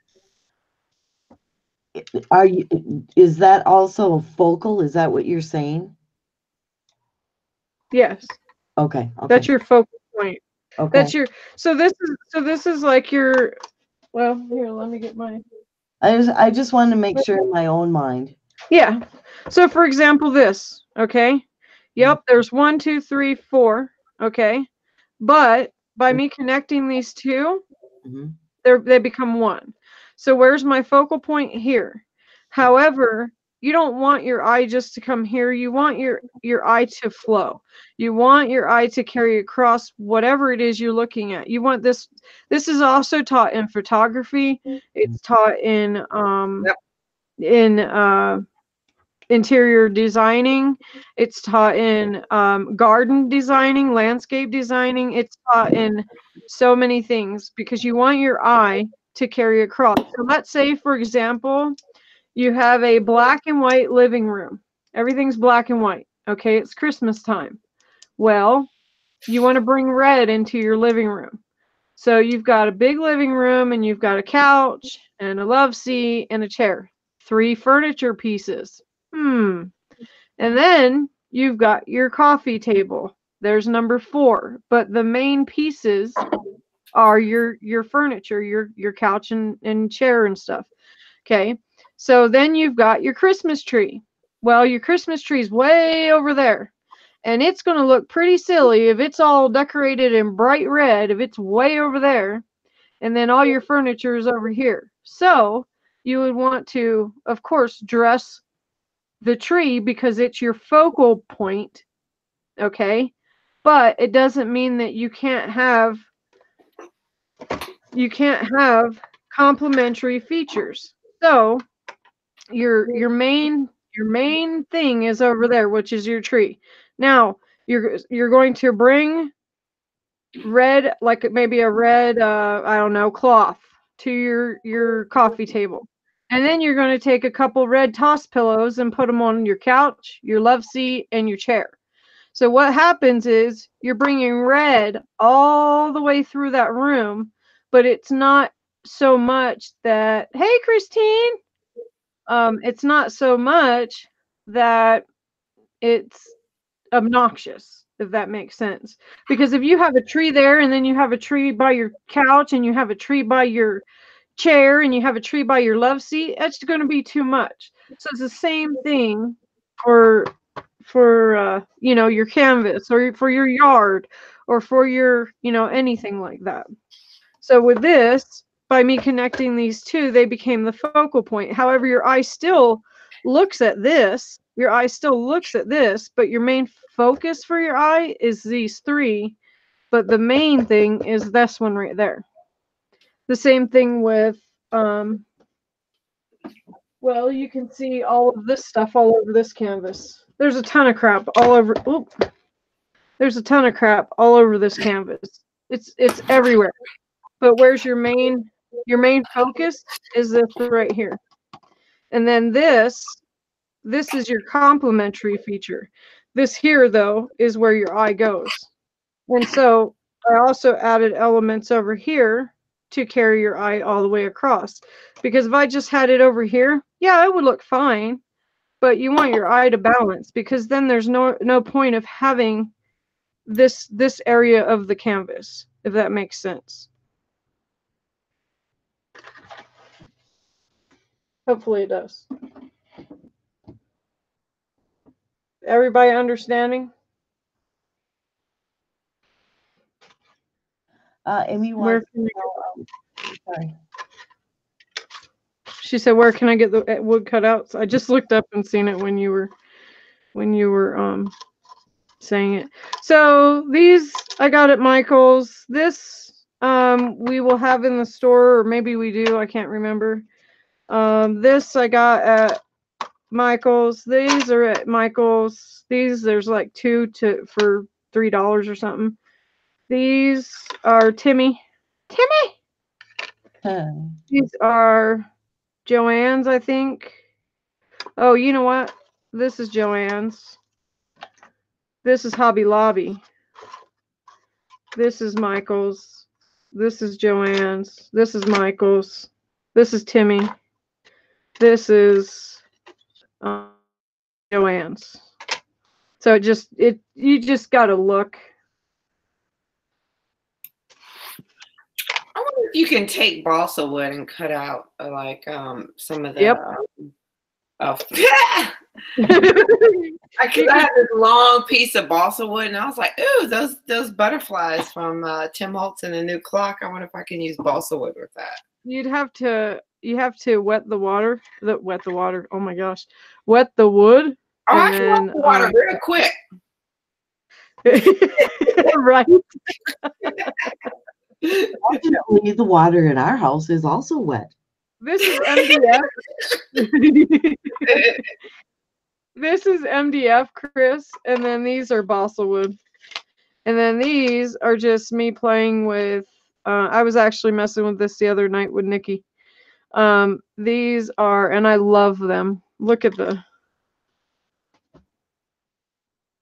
is that also a focal? Is that what you're saying? Yes. Okay. That's your focal point. Okay. That's your so this is like your, well, here, let me get my, I just wanted to make sure in my own mind. yeah. So for example, this, okay? Yep, there's 1, 2, 3, 4, okay? But by me connecting these two, Mhm. they become one. So where's my focal point? Here. However, you don't want your eye just to come here. You want your eye to flow. You want your eye to carry across whatever it is you're looking at. You want this. This is also taught in photography. It's taught in interior designing. It's taught in garden designing, landscape designing. It's taught in so many things because you want your eye to carry across. So let's say, for example, you have a black and white living room. Everything's black and white. Okay, it's Christmas time. Well, you want to bring red into your living room. So you've got a big living room and you've got a couch and a love seat and a chair. 3 furniture pieces. And then you've got your coffee table. There's number 4. But the main pieces are your furniture, your couch and chair and stuff. Okay. So then you've got your Christmas tree. Well, your Christmas tree is way over there. And it's going to look pretty silly if it's all decorated in bright red, if it's way over there, and then all your furniture is over here. So you would want to, of course, dress the tree because it's your focal point, okay? But it doesn't mean that you can't have complementary features. So your main thing is over there, which is your tree. Now you're going to bring red, like maybe a red I don't know, cloth to your coffee table. And then you're going to take a couple red toss pillows and put them on your couch, your love seat, and your chair. So what happens is you're bringing red all the way through that room, but it's not so much that, hey, Christine, it's not so much that it's obnoxious, if that makes sense. Because if you have a tree there and then you have a tree by your couch and you have a tree by your chair and you have a tree by your love seat, that's going to be too much. So it's the same thing for your canvas or for your yard or for your anything like that. So with this, by me connecting these two, they became the focal point. However, your eye still looks at this, but your main focus for your eye is these 3, but the main thing is this one right there. The same thing with well, you can see all of this stuff all over this canvas. there's a ton of crap all over. Oop, there's a ton of crap all over this canvas. It's everywhere. But where's your main focus is this right here. And then this is your complementary feature. This here though is where your eye goes. And so I also added elements over here to carry your eye all the way across. Because if I just had it over here, yeah, it would look fine. But you want your eye to balance, because then there's no point of having this area of the canvas, if that makes sense. Hopefully it does. Everybody understanding? Amy Where wants can to know, sorry. She said, "Where can I get the wood cutouts?" I just looked up and seen it when you were saying it. So these I got at Michael's. This we will have in the store, or maybe we do. I can't remember. This I got at Michael's. These are at Michael's. These there's like two for $3 or something. These are Timmy. These are Joanne's, I think. Oh, you know what? This is Joanne's. This is Hobby Lobby. This is Michael's. This is Joanne's. This is Michael's. This is Timmy. This is Joanne's. So you just gotta look. I wonder if you can take balsa wood and cut out like some of the. Yep. I had this long piece of balsa wood, and I was like, "Ooh, those butterflies from Tim Holtz and a New Clock. I wonder if I can use balsa wood with that." You have to wet the water. Wet the water. Oh my gosh, wet the wood. Oh, I can wet the water real quick. Right. Fortunately, the water in our house is also wet. This is MDF. This is MDF, Chris, and then these are balsa wood. And then these are just me playing with, I was actually messing with this the other night with Nikki. These are, and I love them. Look at the.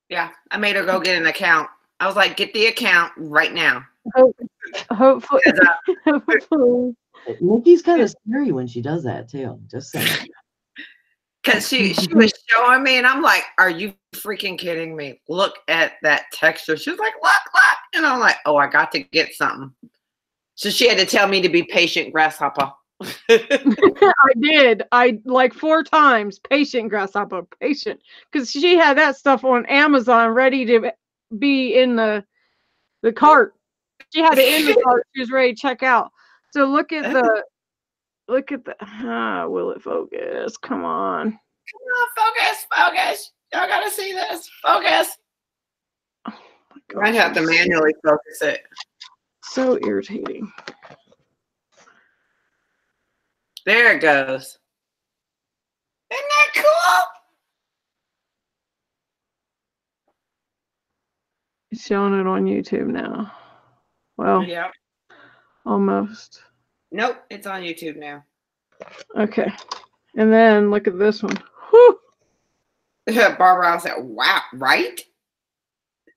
Yeah, I made her go get an account. I was like, get the account right now. Hopefully. Nikki's kind of scary when she does that too. Just saying. Because she was showing me, and I'm like, are you freaking kidding me? Look at that texture. She was like, look. And I'm like, oh, I got to get something. So she had to tell me to be patient, grasshopper. I did. I like 4 times. Patient, grasshopper, patient. Because she had that stuff on Amazon ready to be in the cart. She had it in the cart. She was ready to check out. So look at the. Will it focus? Come on. Come on, focus. Y'all gotta see this. Focus. Oh my God. I'd have to manually focus it. So irritating. There it goes. Isn't that cool? It's showing it on YouTube now. Well, Yeah. almost. Nope, it's on YouTube now. Okay. And then look at this one. Whew. Barbara, I was like, wow, right?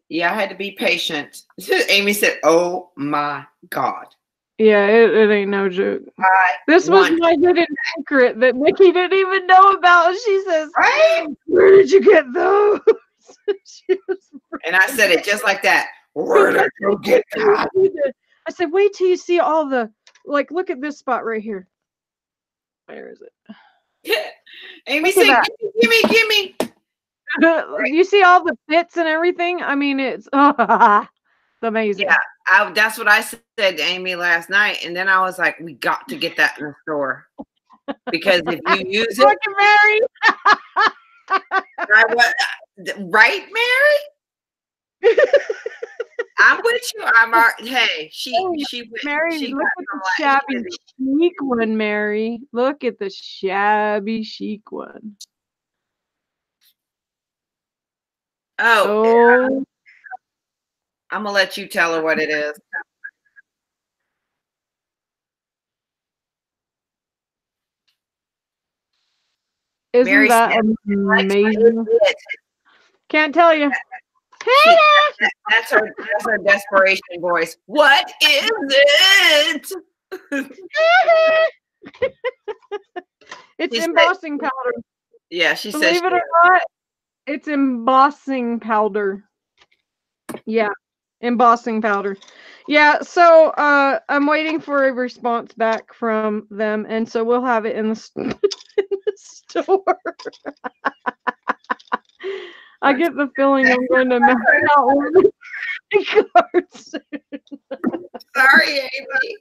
Yeah, I had to be patient. Amy said, oh my God. Yeah, it ain't no joke. This was my hidden secret that Nikki didn't even know about. She says, right? Where did you get those? And I said it just like that. Where did you get that? I said, wait till you see all the, like, look at this spot right here. Where is it? Amy said, gimme. You see all the bits and everything? I mean, it's amazing. Yeah, that's what I said to Amy last night. And then I was like, we got to get that in the store. Because if you use it. Right, Mary? I'm with you. Hey, she Mary, she look at the shabby chic one, Mary. Look at the shabby chic one. Oh, Oh, I'm gonna let you tell her what it is. isn't Mary that Smith. amazing? Can't tell you. She, that's her desperation voice. What is it? It's She said- embossing powder. Yeah, she says. Believe it or not, it's embossing powder. Yeah, embossing powder. Yeah, so I'm waiting for a response back from them, and so we'll have it in the, in the store. I get the feeling I'm going to max out one of the cards. Sorry, Amy.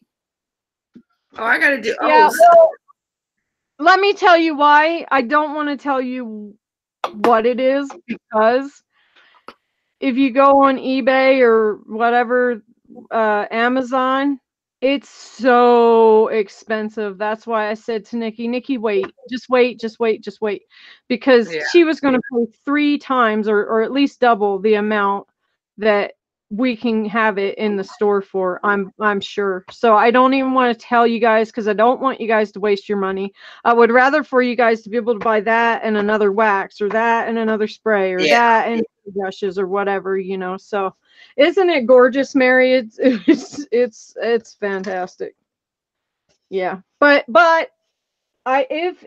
Oh, I gotta do. Yeah, Oh, well, let me tell you why. I don't want to tell you what it is, because if you go on eBay or whatever, Amazon, it's so expensive. That's why I said to Nikki, wait, just wait, because yeah. she was going to pay 3 times or at least double the amount that we can have it in the store for. I'm sure. So I don't even want to tell you guys, because I don't want you guys to waste your money. I would rather for you guys to be able to buy that and another wax, or that and another spray, or Yeah. that and brushes, or whatever, So isn't it gorgeous, Mary? It's fantastic. Yeah. But if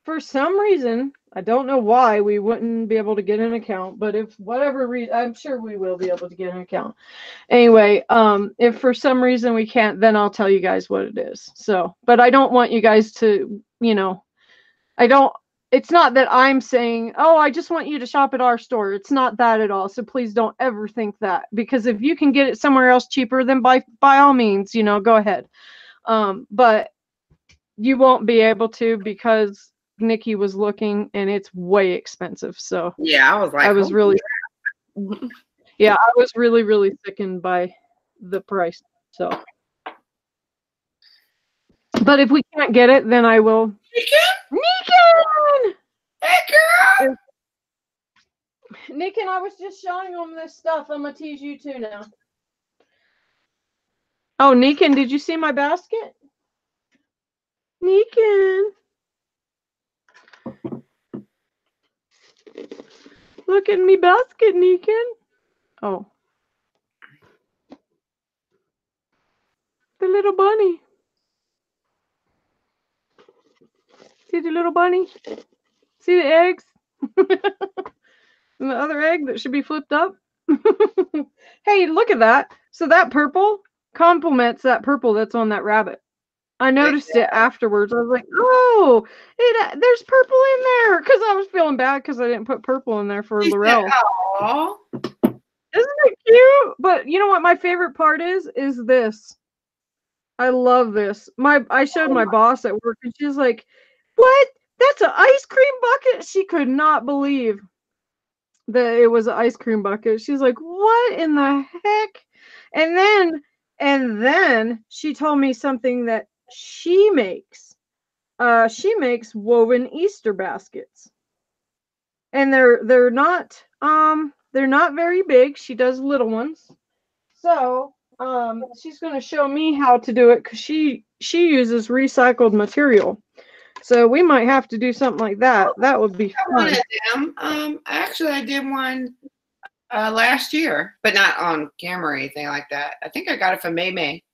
for some reason, I don't know why we wouldn't be able to get an account, but if whatever reason, I'm sure we will be able to get an account. Anyway, if for some reason we can't, then I'll tell you guys what it is. So, but I don't want you guys to, it's not that I'm saying, oh, I just want you to shop at our store. It's not that at all. So please don't ever think that, because if you can get it somewhere else cheaper, then by all means, go ahead. But you won't be able to, because Nikki was looking and it's way expensive. So Yeah, I was like, I was really, yeah, I was really, really sickened by the price. So, but if we can't get it, then I will. Nikin! Hey, girl. Nikin, I was just showing them this stuff. I'm gonna tease you too now. Oh, Nikin, did you see my basket? Nikin. Look at me basket, Nikin. Oh. The little bunny. See the little bunny? See the eggs? And the other egg that should be flipped up? Hey, look at that. So that purple complements that purple that's on that rabbit. I noticed it afterwards. I was like, oh, there's purple in there. Because I was feeling bad because I didn't put purple in there for Laurel. Aw. Isn't it cute? But you know what my favorite part is? Is this. I love this. I showed my boss at work, and she's like, what? That's an ice cream bucket? She could not believe that it was an ice cream bucket. She's like, what in the heck? And then she told me something that she makes. She makes woven Easter baskets. And they're not very big. She does little ones. So she's going to show me how to do it, because she uses recycled material. So we might have to do something like that. That would be I wanted fun. them. Actually, I did one last year, but not on camera or anything like that. I think I got it from May May.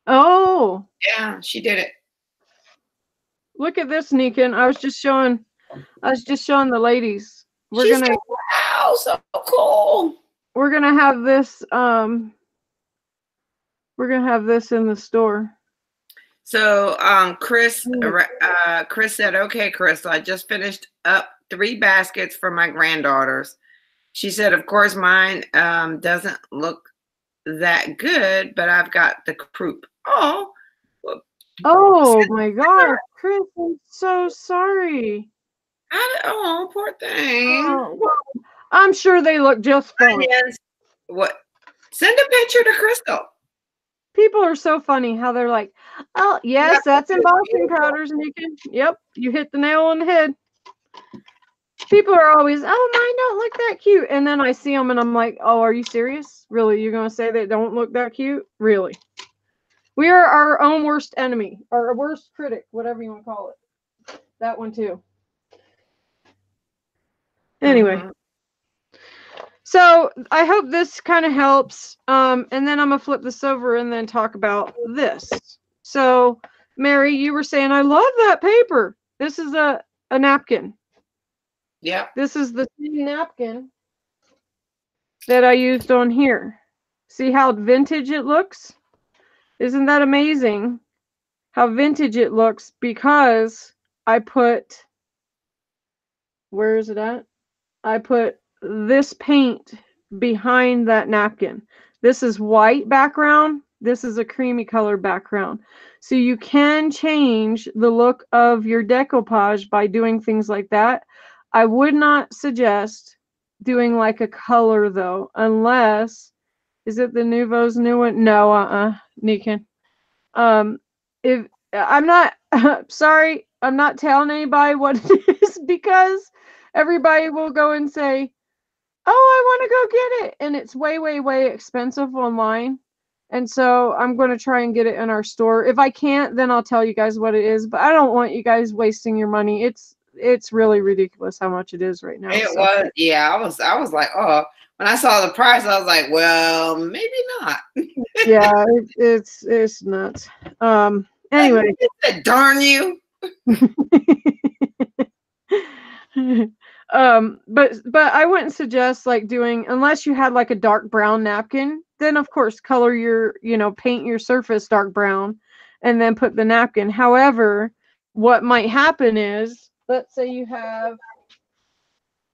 Oh, Yeah, she did it. look at this, Nikin. I was just showing the ladies. We're She's gonna like, wow, so cool. we're gonna have this in the store. So Chris said, okay, Crystal, I just finished up 3 baskets for my granddaughters. She said, of course, mine doesn't look that good, but I've got the croup. Oh. Oh my God, Chris, I'm so sorry. Oh, poor thing. Oh, well, I'm sure they look just fine. What? Send a picture to Crystal. People are so funny how they're like, oh, yes, that's embossing powders, Nikin. Yep, you hit the nail on the head. People are always, oh, mine don't look that cute. And then I see them and I'm like, oh, are you serious? Really? You're going to say they don't look that cute? Really? We are our own worst enemy, our worst critic, whatever you want to call it. That one too. Anyway. Mhm. So I hope this kind of helps. And then I'm going to flip this over and then talk about this. So, Mary, you were saying, I love that paper. This is a napkin. Yep. This is the same napkin that I used on here. See how vintage it looks? Isn't that amazing how vintage it looks? Because I put, where is it at? I put this paint behind that napkin. This is white background. This is a creamy color background. So you can change the look of your decoupage by doing things like that. I would not suggest doing like a color though, unless, is it the Nouveau's new one? No, Nikan. If I'm not, sorry, I'm not telling anybody what it is because everybody will go and say, oh, I want to go get it. And it's way, way, way expensive online. And so I'm going to try and get it in our store. If I can't, then I'll tell you guys what it is. But I don't want you guys wasting your money. It's really ridiculous how much it is right now. It was, yeah. I was like, oh, when I saw the price, I was like, well, maybe not. Yeah, it's nuts. Anyway. Darn you. But I wouldn't suggest like doing, unless you had like a dark brown napkin, then of course color your, paint your surface dark brown and then put the napkin. However, what might happen is, let's say you have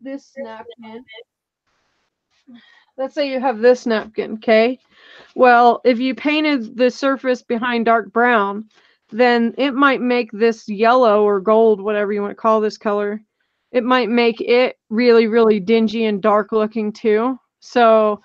this napkin. Let's say you have this napkin, okay? Well, if you painted the surface behind dark brown, then it might make this yellow or gold, whatever you want to call this color, it might make it really, really dingy and dark looking too. So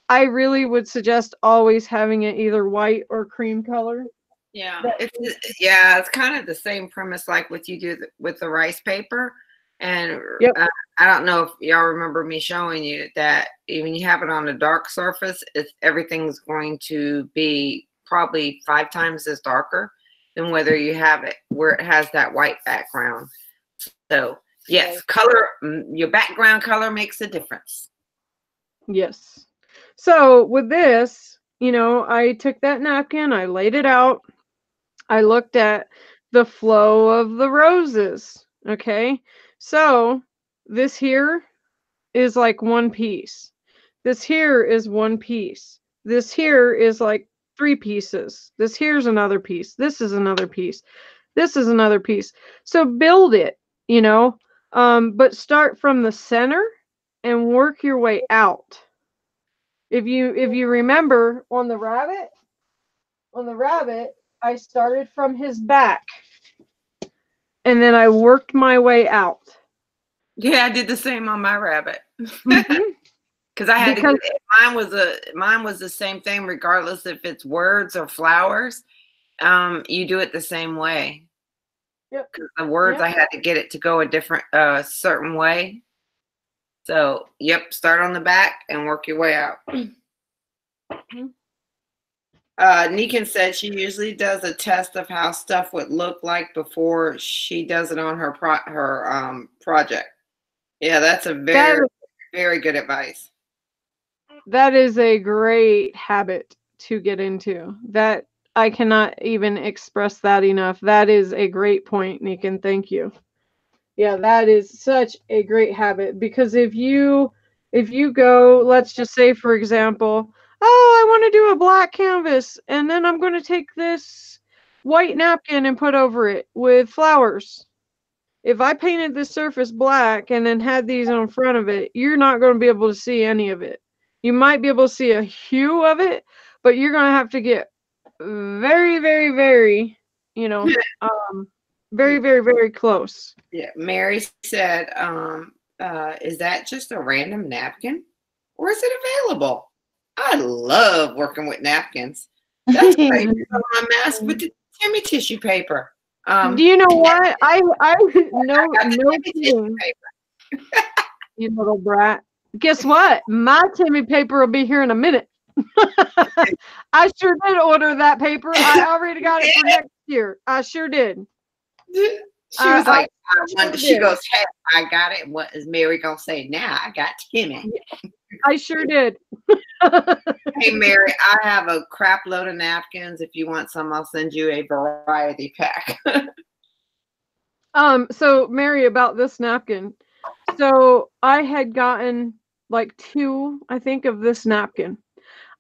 I really would suggest always having it either white or cream color. Yeah, it's kind of the same premise like what you do with the rice paper. And yep. I don't know if y'all remember me showing you that when you have it on a dark surface, everything's going to be probably 5 times as darker than whether you have it where it has that white background. So yes, color, your background color makes a difference. Yes. So with this, I took that napkin, I laid it out, I looked at the flow of the roses. Okay. So this here is like one piece. This here is one piece. This here is like 3 pieces. This here's another piece. This is another piece. This is another piece. So build it, but start from the center and work your way out. If you remember on the rabbit, I started from his back and then I worked my way out. Yeah, I did the same on my rabbit. Because I had to. Mine was the same thing, regardless if it's words or flowers. You do it the same way. Yep. The words, I had to get it to go a different, certain way. So, yep, start on the back and work your way out. Nikan said she usually does a test of how stuff would look like before she does it on her project. Yeah, that's a very, very good advice. That is a great habit to get into. That I cannot even express that enough. That is a great point, Nikan. Thank you. Yeah, that is such a great habit, because if you go, let's just say, for example, oh, I want to do a black canvas, and then I'm going to take this white napkin and put over it with flowers. If I painted this surface black and then had these in front of it, you're not going to be able to see any of it. You might be able to see a hue of it, but you're going to have to get very, very, very, very, very, very close. Yeah, Mary said, is that just a random napkin or is it available? I love working with napkins. That's great. My mask with the Timmy tissue paper. Do you know what? I no kidding. You little brat. Guess what? My Timmy paper will be here in a minute. I sure did order that paper. I already got it for next year. I sure did. She was like, she did. goes, hey, I got it. What is Mary going to say now? I got Timmy. I sure did. Hey, Mary, I have a crap load of napkins. If you want some, I'll send you a variety pack. So Mary, about this napkin. So I had gotten like 2, I think, of this napkin.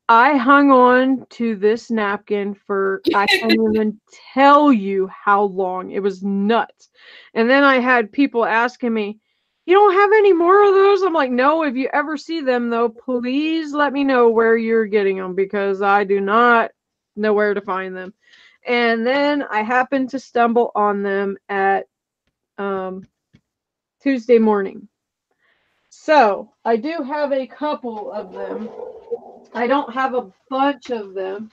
I hung on to this napkin for, I can't even tell you how long. It was nuts. And then I had people asking me, you don't have any more of those? I'm like, no, if you ever see them though, please let me know where you're getting them because I do not know where to find them. And then I happened to stumble on them at Tuesday morning. So I do have a couple of them. I don't have a bunch of them.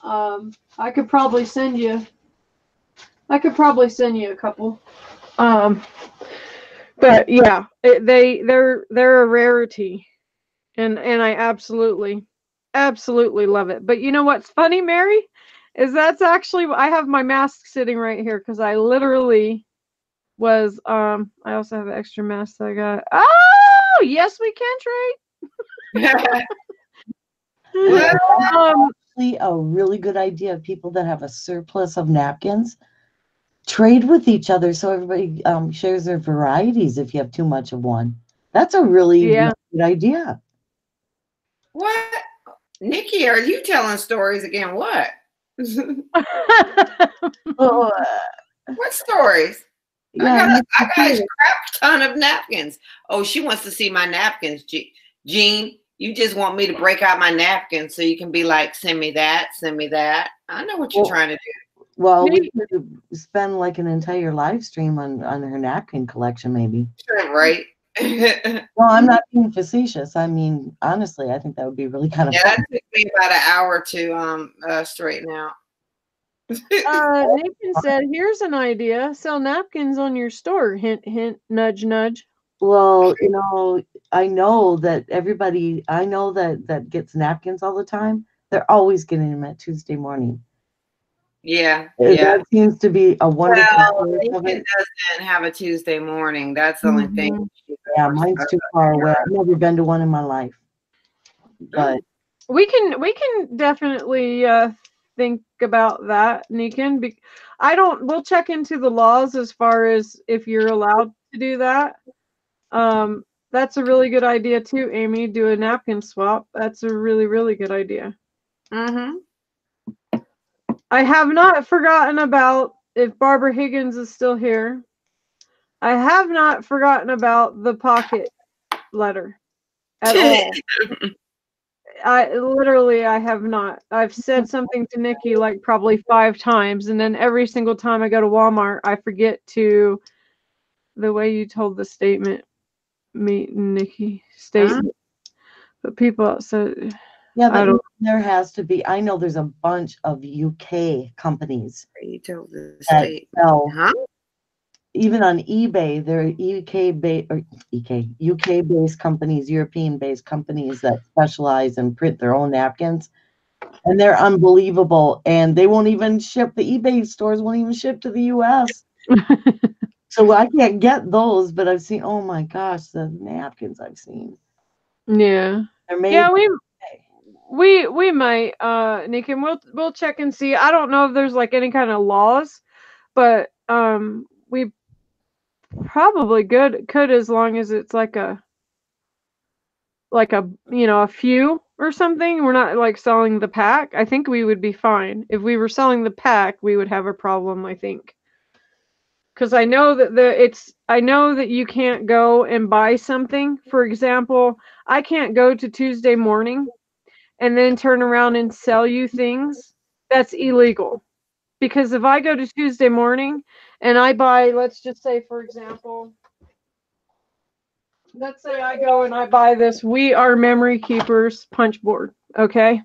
I could probably send you a couple. But yeah, they're a rarity, and I absolutely love it. But you know what's funny, Mary, is that's actually I have my mask sitting right here because I literally was I also have an extra mask that I got. Oh yes, we can trade. Actually, a really good idea. People that have a surplus of napkins trade with each other so everybody shares their varieties if you have too much of one. That's a really good idea. What? Nikki, are you telling stories again? What? What stories? Yeah, I got a crap ton of napkins. Oh, she wants to see my napkins, Jean. You just want me to break out my napkins so you can be like, send me that, send me that. I know what you're trying to do. Well, we could spend like an entire live stream on her napkin collection, maybe. Sure, right. Well, I'm not being facetious. I mean, honestly, I think that would be really kind of fun. That took me about an hour to straighten out. Nathan said, here's an idea. Sell napkins on your store. Hint, hint, nudge, nudge. Well, you know, I know that everybody I know that gets napkins all the time, they're always getting them at Tuesday morning. Yeah. That seems to be a wonderful. Well, Lincoln doesn't have a Tuesday morning. That's the only thing. Yeah, mine's too far away. I've never been to one in my life. But we can definitely think about that, Nikin. We'll check into the laws as far as if you're allowed to do that. That's a really good idea too, Amy. Do a napkin swap. That's a really, really good idea. Mm-hmm. I have not forgotten about, if Barbara Higgins is still here, I have not forgotten about the pocket letter at all. I have not. I've said something to Nikki like probably 5 times, and then every single time I go to Walmart, I forget to, the way you told the statement, Nikki, statement. But people outside. Yeah, but there has to be. I know there's a bunch of UK companies that sell. Even on eBay, there are UK-based companies, European-based companies that specialize and print their own napkins, and they're unbelievable. And they won't even ship. The eBay stores won't even ship to the US. So I can't get those, but I've seen. Oh my gosh, the napkins I've seen. Yeah. They're made. Yeah, we might, Nick, and we'll check and see. I don't know if there's like any kind of laws, but we probably could as long as it's like a a few or something. We're not like selling the pack. I think we would be fine. If we were selling the pack, we would have a problem, I think. Because I know that I know that you can't go and buy something. For example, I can't go to Tuesday morning and then turn around and sell you things. That's illegal. Because if I go to Tuesday morning and I buy, let's just say, for example, let's say I go and I buy this We Are Memory Keepers punch board, okay?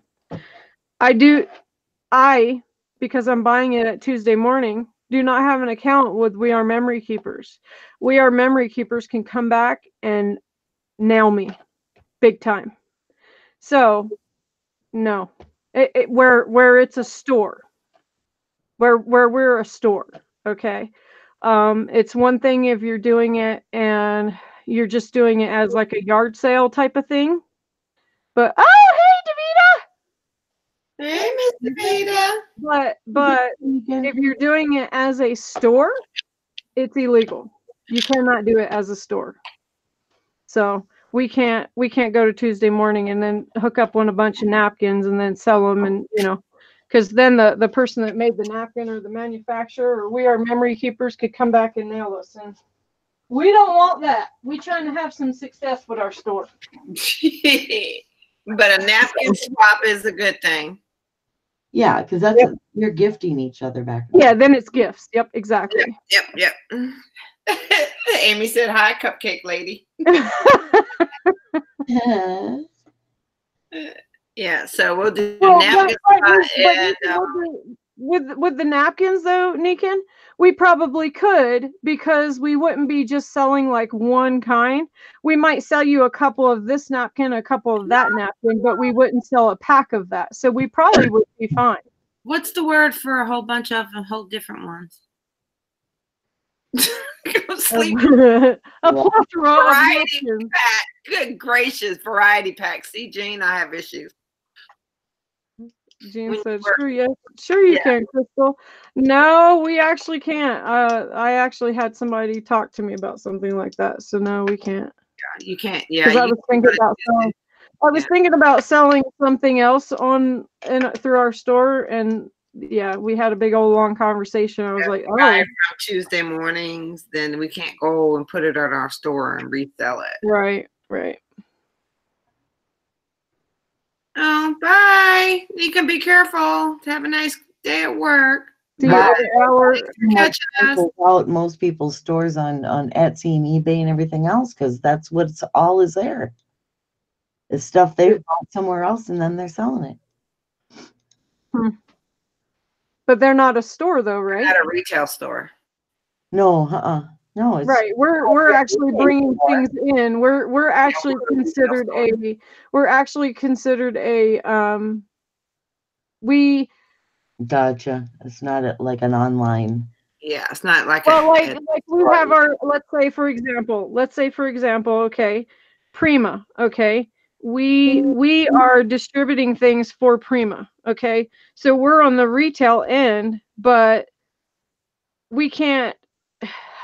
Because I'm buying it at Tuesday morning, do not have an account with We Are Memory Keepers. We Are Memory Keepers can come back and nail me big time. So no, where it's a store, where we're a store. Okay. It's one thing if you're doing it and you're just doing it as like a yard sale type of thing. But Hey, Mr. Vita. but if you're doing it as a store, it's illegal. You cannot do it as a store. So we can't go to Tuesday morning and then hook up on a bunch of napkins and then sell them, and because then the person that made the napkin or the manufacturer or We Are Memory Keepers could come back and nail us, and we don't want that. We trying to have some success with our store. But a napkin swap is a good thing. Yeah, because that's you're gifting each other back. Yeah, then it's gifts. Yep, exactly. Yep. Amy said, "Hi, cupcake lady." Yeah, so we'll do napkins. With the napkins though, Nikin, we probably could, because we wouldn't be just selling like one kind. We might sell you a couple of this napkin, a couple of that napkin, but we wouldn't sell a pack of that. So we probably would be fine. What's the word for a whole bunch of whole different ones? Go sleep. A plethora of Variety napkins. pack. Good gracious, variety pack. See, Jean, I have issues. Jean said, sure you can, Crystal. No, we actually can't. I actually had somebody talk to me about something like that. So no, we can't. Yeah, you can't. Yeah, I was thinking about selling something else through our store, and yeah, we had a big old long conversation. I was like, oh, from Tuesday mornings, then we can't go and put it at our store and resell it. Right. Oh, bye. You can be careful. Have a nice day at work. Catch us. Out most people's stores on Etsy and eBay and everything else, because that's what's all is there. It's stuff they bought somewhere else and then they're selling it. But they're not a store though, right? Not a retail store. No, no. It's right. We're actually bringing things in. We're actually considered a we. Gotcha. It's not like an online. Yeah, it's not like like we have our, let's say for example, okay, Prima, okay. We are distributing things for Prima, okay? So we're on the retail end, but we can't,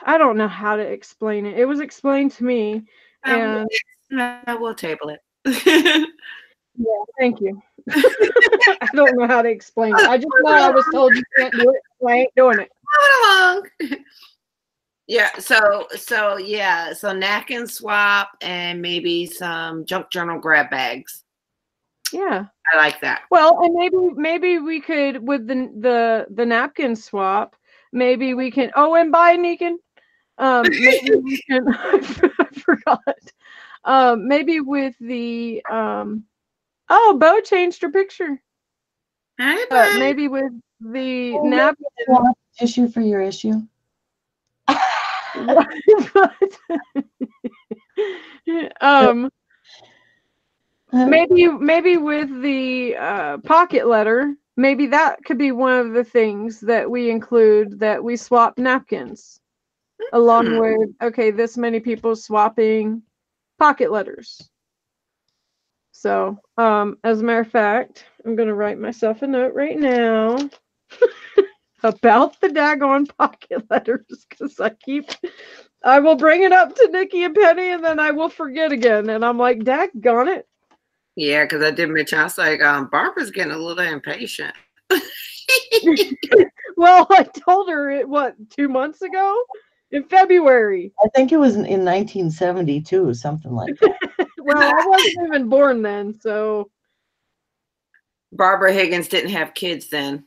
I don't know how to explain it. It was explained to me, and we'll table it. Yeah, thank you. I don't know how to explain it. I just know I was told you can't do it, so I ain't doing it. Moving along. Yeah, so napkin swap and maybe some junk journal grab bags. Yeah, I like that. Well, and maybe we could, with the napkin swap, maybe we can. Oh, and bye, Nikin. Maybe we can. I forgot. Maybe with the Oh, Bo changed her picture. Hi, maybe with the napkin issue for your issue. Maybe with the pocket letter, maybe that could be one of the things that we include, that we swap napkins along with, okay, this many people swapping pocket letters. So, as a matter of fact, I'm going to write myself a note right now about the daggone pocket letters, because I will bring it up to Nikki and Penny, and then I will forget again. And I'm like, daggone it. Yeah, because I did mention, I was like, Barbara's getting a little impatient. Well, I told her 2 months ago? In February. I think it was in 1972, something like that. Well, I wasn't even born then, so. Barbara Higgins didn't have kids then.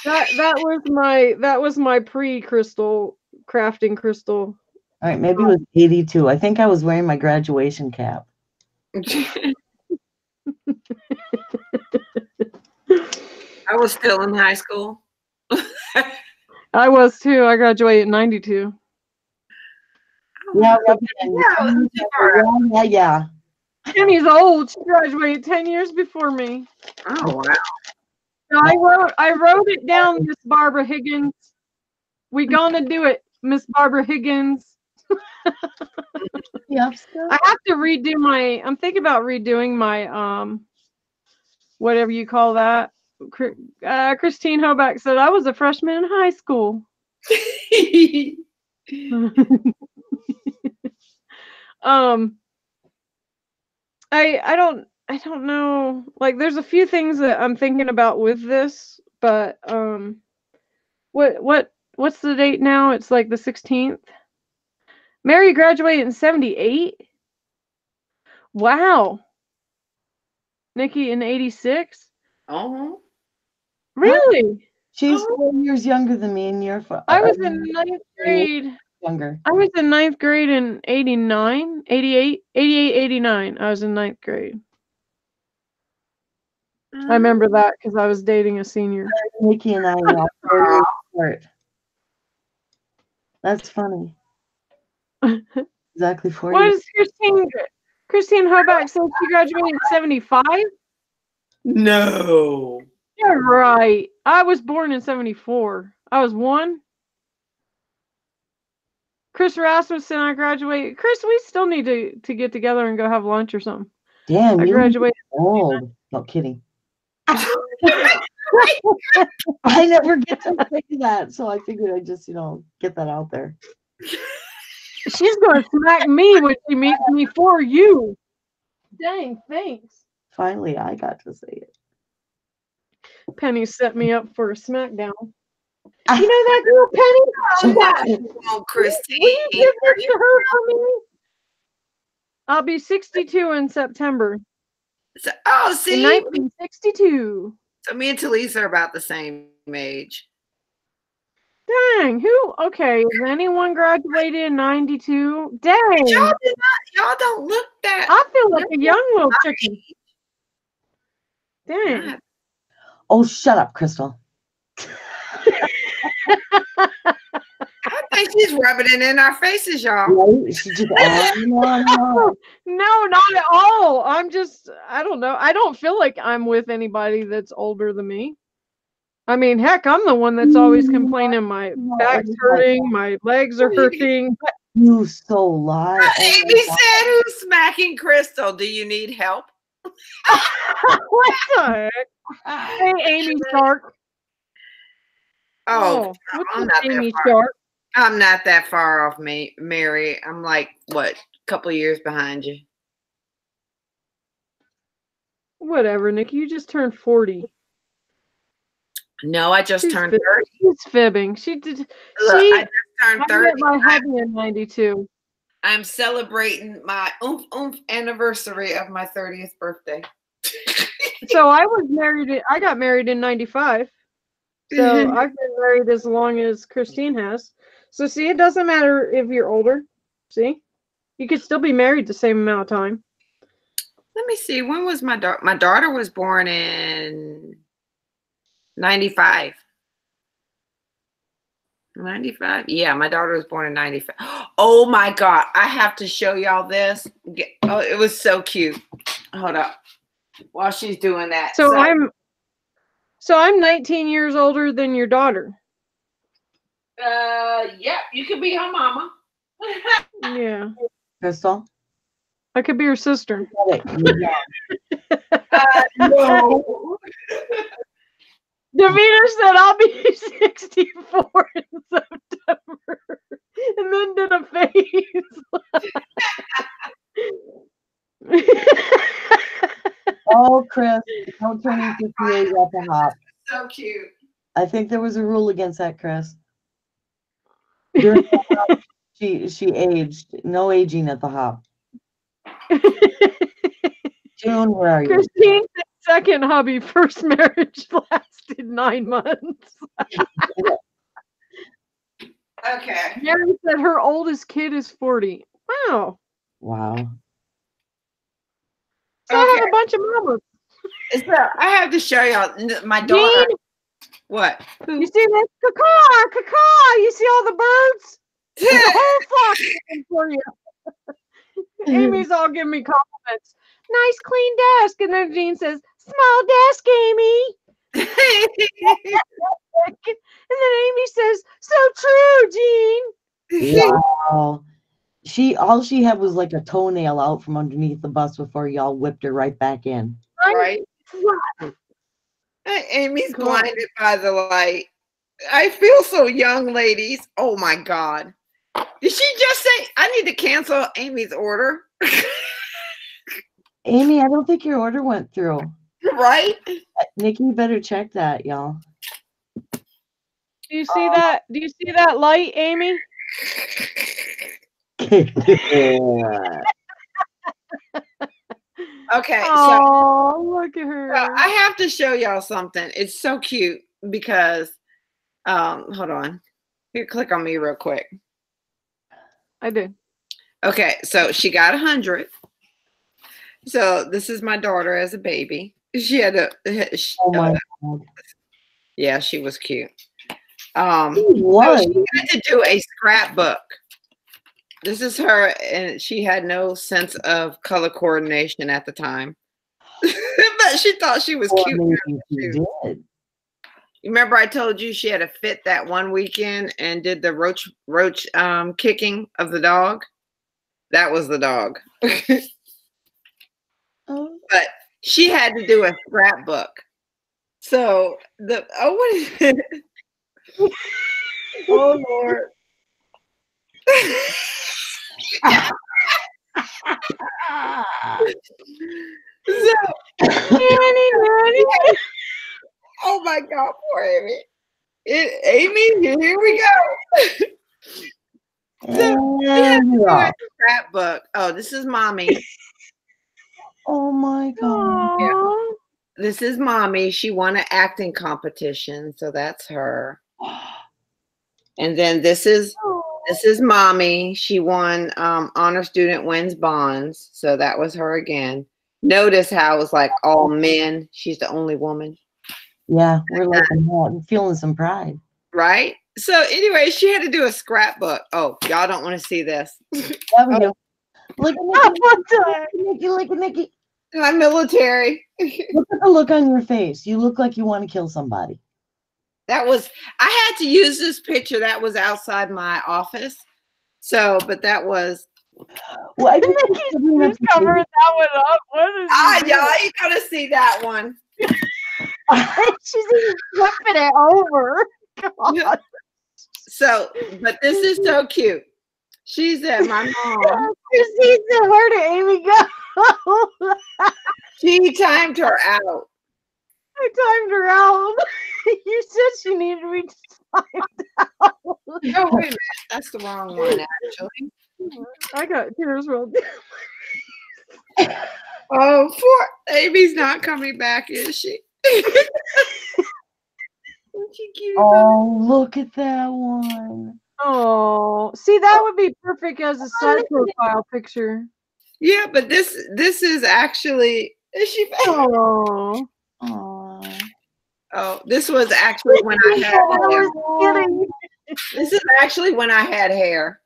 that was my pre-crystal crafting crystal. All right, maybe it was 82. I think I was wearing my graduation cap. I was still in high school. I was too. I graduated in 92. Yeah, yeah. Penny's old. She graduated 10 years before me. Oh wow. So I wrote it down, Miss Barbara Higgins. We gonna do it, Miss Barbara Higgins. Yep. I have to redo my. I'm thinking about redoing my whatever you call that. Christine Hoback said I was a freshman in high school. I don't know. Like, there's a few things that I'm thinking about with this, but what's the date now? It's like the 16th. Mary graduated in 78. Wow. Nikki in 86. Oh. Really? She's 4 years younger than me, and you're I was in ninth grade. younger. I was in ninth grade in 89, 88, 88, 89. I was in ninth grade. I remember that because I was dating a senior. Nikki and I are 4 years apart. That's funny. Exactly 4 What years. is Christine Hoback said she graduated in 75? No. You're right. I was born in 74. I was 1. Chris Rasmussen, I graduated. Chris, we still need to get together and go have lunch or something. Damn, I you graduated. old. No kidding. I never get to say that, so I figured I'd just, get that out there. She's gonna smack me when she meets me for you. Dang, thanks. Finally, I got to say it. Penny set me up for a smackdown. You know that girl, Penny? Oh, Christine. Will you give this to her for me? I'll be 62 in September. Oh, see? In 1962. So me and Talisa are about the same age. Dang, okay, is anyone graduated in 92? Dang. Y'all don't look that. I feel like a young little chicken. Dang. Oh, shut up, Crystal. I think she's rubbing it in our faces, y'all. Right? She just, No, not at all. I don't know. I don't feel like I'm with anybody that's older than me. I mean, heck, I'm the one that's always complaining my back's hurting, my legs are hurting. You so lie. Amy said, who's smacking Crystal? Do you need help? What the heck? Hey, Amy Shark. Oh, what's I'm with not Amy that far. Shark? I'm not that far off, Mary. I'm like, what, a couple of years behind you. Whatever, Nikki. You just turned 40. No, I just turned 30. She's fibbing. She did. Look, I just turned 30. I met my hubby in 92. I'm celebrating my anniversary of my 30th birthday. So I got married in 95. So I've been married as long as Christine has. So see, it doesn't matter if you're older. See? You could still be married the same amount of time. Let me see. When was my daughter? My daughter was born in 95. 95? Yeah, my daughter was born in 95. Oh my God. I have to show y'all this. Oh, it was so cute. Hold up. While she's doing that. So I'm 19 years older than your daughter. Yeah, you could be her mama. Yeah. Crystal? I could be her sister. No. Demeter said I'll be 64 in September. And then did a face. Oh, Chris, don't turn into 58 at the hop. So cute. I think there was a rule against that, Chris. She aged. No aging at the hop. June, where are you? Christine's second hubby, first marriage lasted 9 months. Okay. Mary said her oldest kid is 40. Wow. Wow. So I have a bunch of mamas. So I have to show y'all my daughter. What? You see this? Caw, caw. You see all the birds? There's a whole flock coming for you. Amy's all giving me compliments. Nice clean desk. And then Jean says, small desk, Amy. And then Amy says, so true, Jean. Wow. All she had was like a toenail out from underneath the bus before y'all whipped her right back in. Right. Amy's blinded by the light. I feel so young, ladies. Oh my God. Did she just say, I need to cancel Amy's order? Amy, I don't think your order went through. Right? Nikki, you better check that, y'all. Do you see that? Do you see that light, Amy? Okay. Oh, look at her. So I have to show y'all something. It's so cute because, hold on. Here, click on me real quick. I did. Okay, so she got 100. So this is my daughter as a baby. She had a. Oh my God. Yeah, she was cute. What? So she had to do a scrapbook. This is her, and she had no sense of color coordination at the time, but she thought she was cute. She did. You remember I told you she had a fit that one weekend and did the roach kicking of the dog? That was the dog. Oh. But she had to do a scrapbook. So what is it? Oh Lord. Oh my God, poor Amy. Amy, here we go. Scrapbook. Oh, this is mommy. Oh my God. Yeah. This is mommy. She won an acting competition, so that's her. And then this is mommy. She won honor student wins bonds, so that was her again. Notice how it was like all men. She's the only woman. Yeah, we're like feeling some pride. Right? So anyway, she had to do a scrapbook. Oh, y'all don't want to see this. That we do. Look at Nikki. I'm military. Look at the look on your face. You look like you want to kill somebody. I had to use this picture that was outside my office. So, but that was. Well, I think Who's covering that one up? What is y'all, you gotta see that one. She's even flipping it over. God. So, but this is so cute. She said, my mom. She said, where did Amy go? She timed her out. I timed her out. You said she needed to be timed out. Oh, wait a minute. That's the wrong one, actually. I got tears rolled down. Oh, poor Amy's not coming back, is she? Oh, look at that one. Oh, see, that would be perfect as a side profile picture. Yeah, but this is actually. Is she? Oh. Oh, this was actually when I had hair. This is actually when I had hair.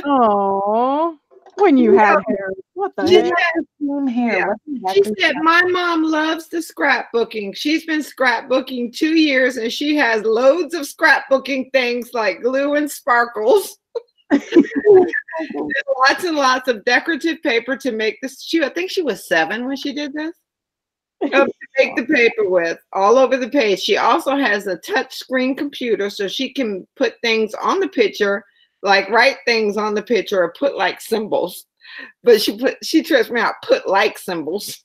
Oh, when you had hair. What the heck? Same hair. Yeah. She said, my mom loves the scrapbooking. She's been scrapbooking 2 years and she has loads of scrapbooking things like glue and sparkles. Lots and lots of decorative paper to make this. I think she was 7 when she did this. To make the paper with all over the page. She also has a touch screen computer so she can put things on the picture, like write things on the picture or put like symbols. But she trips me out, put like symbols.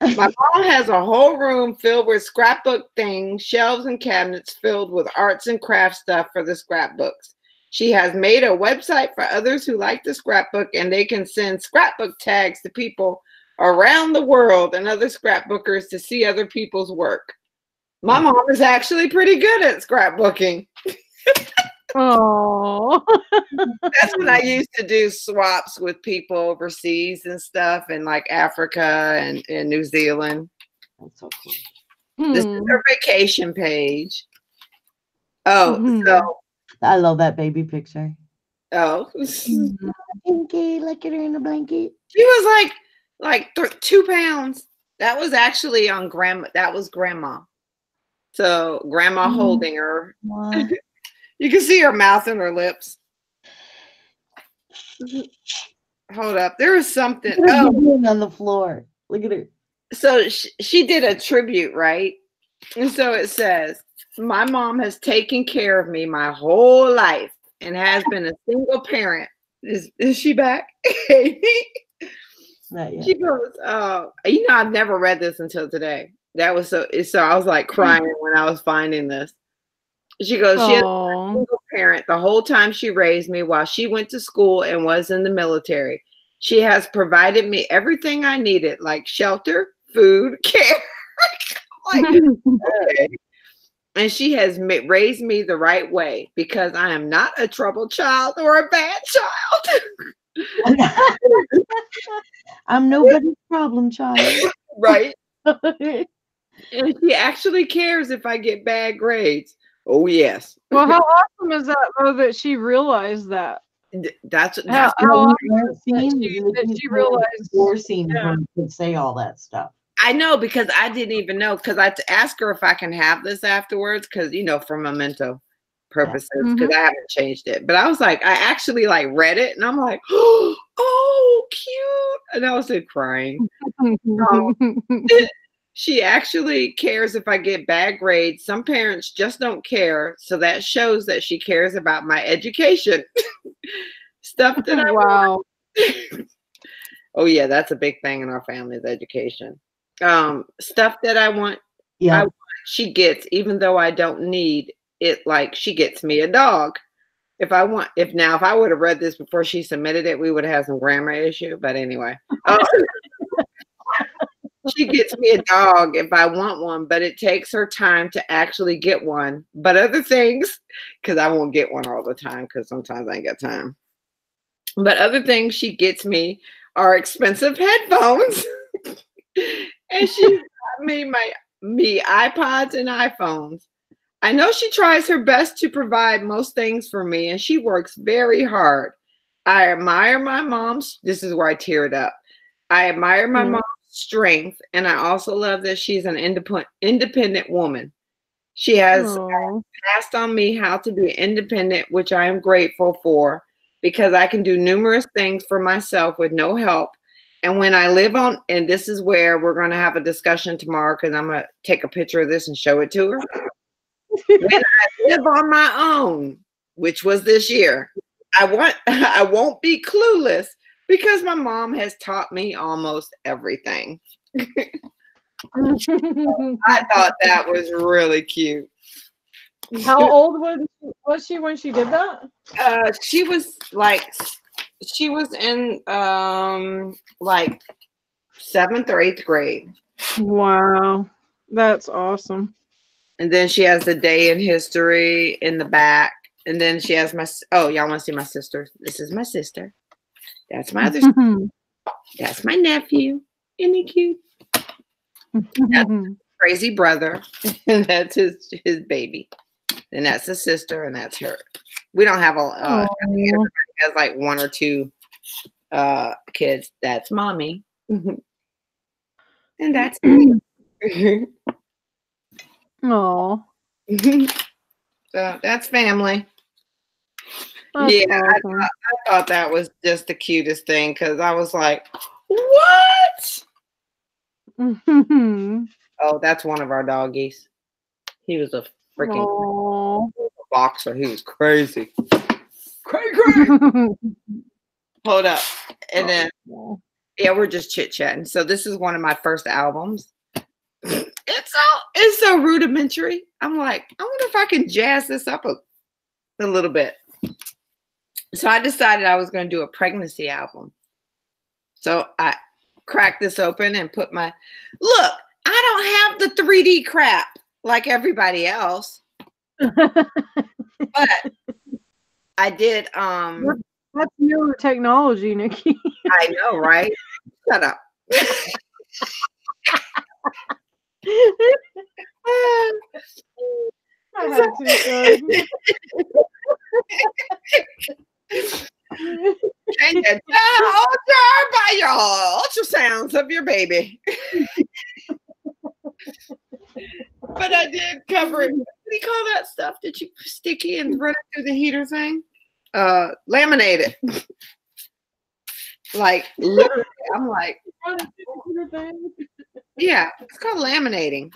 My mom has a whole room filled with scrapbook things, shelves and cabinets filled with arts and craft stuff for the scrapbooks. She has made a website for others who like the scrapbook, and they can send scrapbook tags to people around the world and other scrapbookers to see other people's work. My mom is actually pretty good at scrapbooking. Oh. That's when I used to do swaps with people overseas and stuff in like Africa and New Zealand. That's so cool. This is her vacation page. Oh, Mhm. so I love that baby picture. oh, Pinky, look at her in the blanket. she was like 2 pounds. That was actually on grandma. That was grandma. So grandma holding her. Wow. You can see her mouth and her lips. Hold up. There was something. Look at her Oh, doing on the floor. Look at her. so she did a tribute, right? And so it says, my mom has taken care of me my whole life and has been a single parent. Is she back? Not yet. She goes, I've never read this until today. That was so I was like crying when I was finding this. She goes, she has been a single parent the whole time she raised me while she went to school and was in the military. She has provided me everything I needed, like shelter, food, care. Like, okay. And she has raised me the right way because I am not a troubled child or a bad child. I'm nobody's problem child. Right. And she actually cares if I get bad grades. Oh, yes. Well, how awesome is that, though, that she realized that? That's How Well, awesome that she realized. forcing Yeah. her to say all that stuff. I know, because I didn't even know, because I asked her if I can have this afterwards, because, for memento purposes, because I haven't changed it. But I was like, I actually like read it and I'm like, oh, cute. And I was like crying. She actually cares if I get bad grades. Some parents just don't care. So that shows that she cares about my education. Stuff that I Wow. Oh yeah, that's a big thing in our family is education. Stuff that I want, Yeah. she gets, even though I don't need it. Like she gets me a dog. If I would have read this before she submitted it, we would have had some grammar issue. But anyway, she gets me a dog if I want one, but it takes her time to actually get one. But other things, because I won't get one all the time, because sometimes I ain't got time. But other things she gets me are expensive headphones. And she got me iPods and iPhones. I know she tries her best to provide most things for me, and she works very hard. I admire my mom's. This is where I teared up. I admire my mom's strength, and I also love that she's an independent woman. She has passed on me how to be independent, which I am grateful for, because I can do numerous things for myself with no help. And when I live on, and this is where we're going to have a discussion tomorrow, because I'm going to take a picture of this and show it to her. When I live on my own, which was this year, I won't be clueless, because my mom has taught me almost everything. I thought that was really cute. How old was she when she did that? She was in like 7th or 8th grade. Wow, that's awesome. And then she has the day in history in the back. And then she has y'all want to see my sister? This is my sister. That's my other sister. That's my nephew. Isn't he cute? That's crazy brother. And that's his baby. And that's his sister, and that's her. We don't have everybody has like 1 or 2 kids. That's mommy. And that's me. Oh, So that's family. that's Yeah, awesome. I thought that was just the cutest thing, because I was like, what? Oh, that's one of our doggies. He was a freaking boxer. He was crazy. Crazy. Hold up. And then, yeah, we're just chit-chatting. So this is one of my first albums. It's so rudimentary. I'm like, I wonder if I can jazz this up a little bit. So I decided I was going to do a pregnancy album. So I cracked this open and put look, I don't have the 3D crap like everybody else. But I did. That's newer technology, Nikki. I know, right? Shut up. And alter by your ultrasounds of your baby. But I did cover it. What do you call that stuff that you sticky and run it through the heater thing? Laminate it. Like literally, I'm like, yeah, it's called laminating.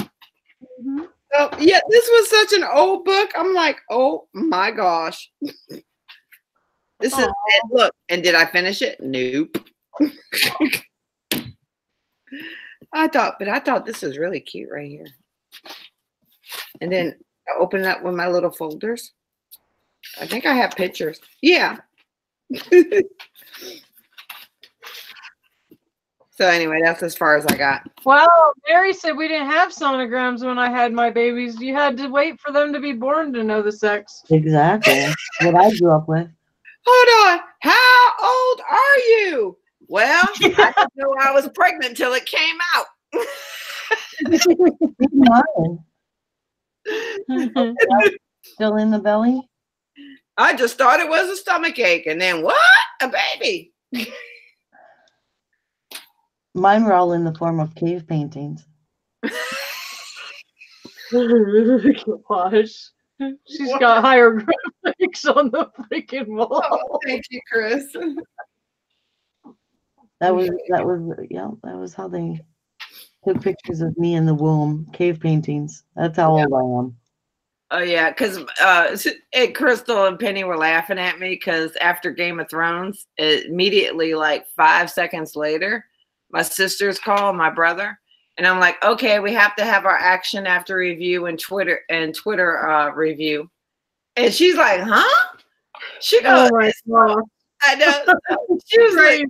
So yeah, this was such an old book. I'm like, oh my gosh. This is it. Look, and did I finish it? Nope. I thought this was really cute right here. And then I open it up with my little folders. I think I have pictures. Yeah. So anyway, that's as far as I got. Well, Mary said we didn't have sonograms when I had my babies. You had to wait for them to be born to know the sex. Exactly. What I grew up with. Hold on. How old are you? Well, I didn't know I was pregnant till it came out. Still in the belly? I just thought it was a stomach ache. And then what? A baby. Mine were all in the form of cave paintings. Gosh. She's got hieroglyphics on the freaking wall. Oh, thank you, Chris. That was how they took pictures of me in the womb. Cave paintings. That's how old I am. Oh yeah, because Crystal and Penny were laughing at me because after Game of Thrones, immediately like 5 seconds later, my sisters call my brother, and I'm like, okay, we have to have our action after review and Twitter review, and she's like, huh? She goes, Oh my God. I know. She was like,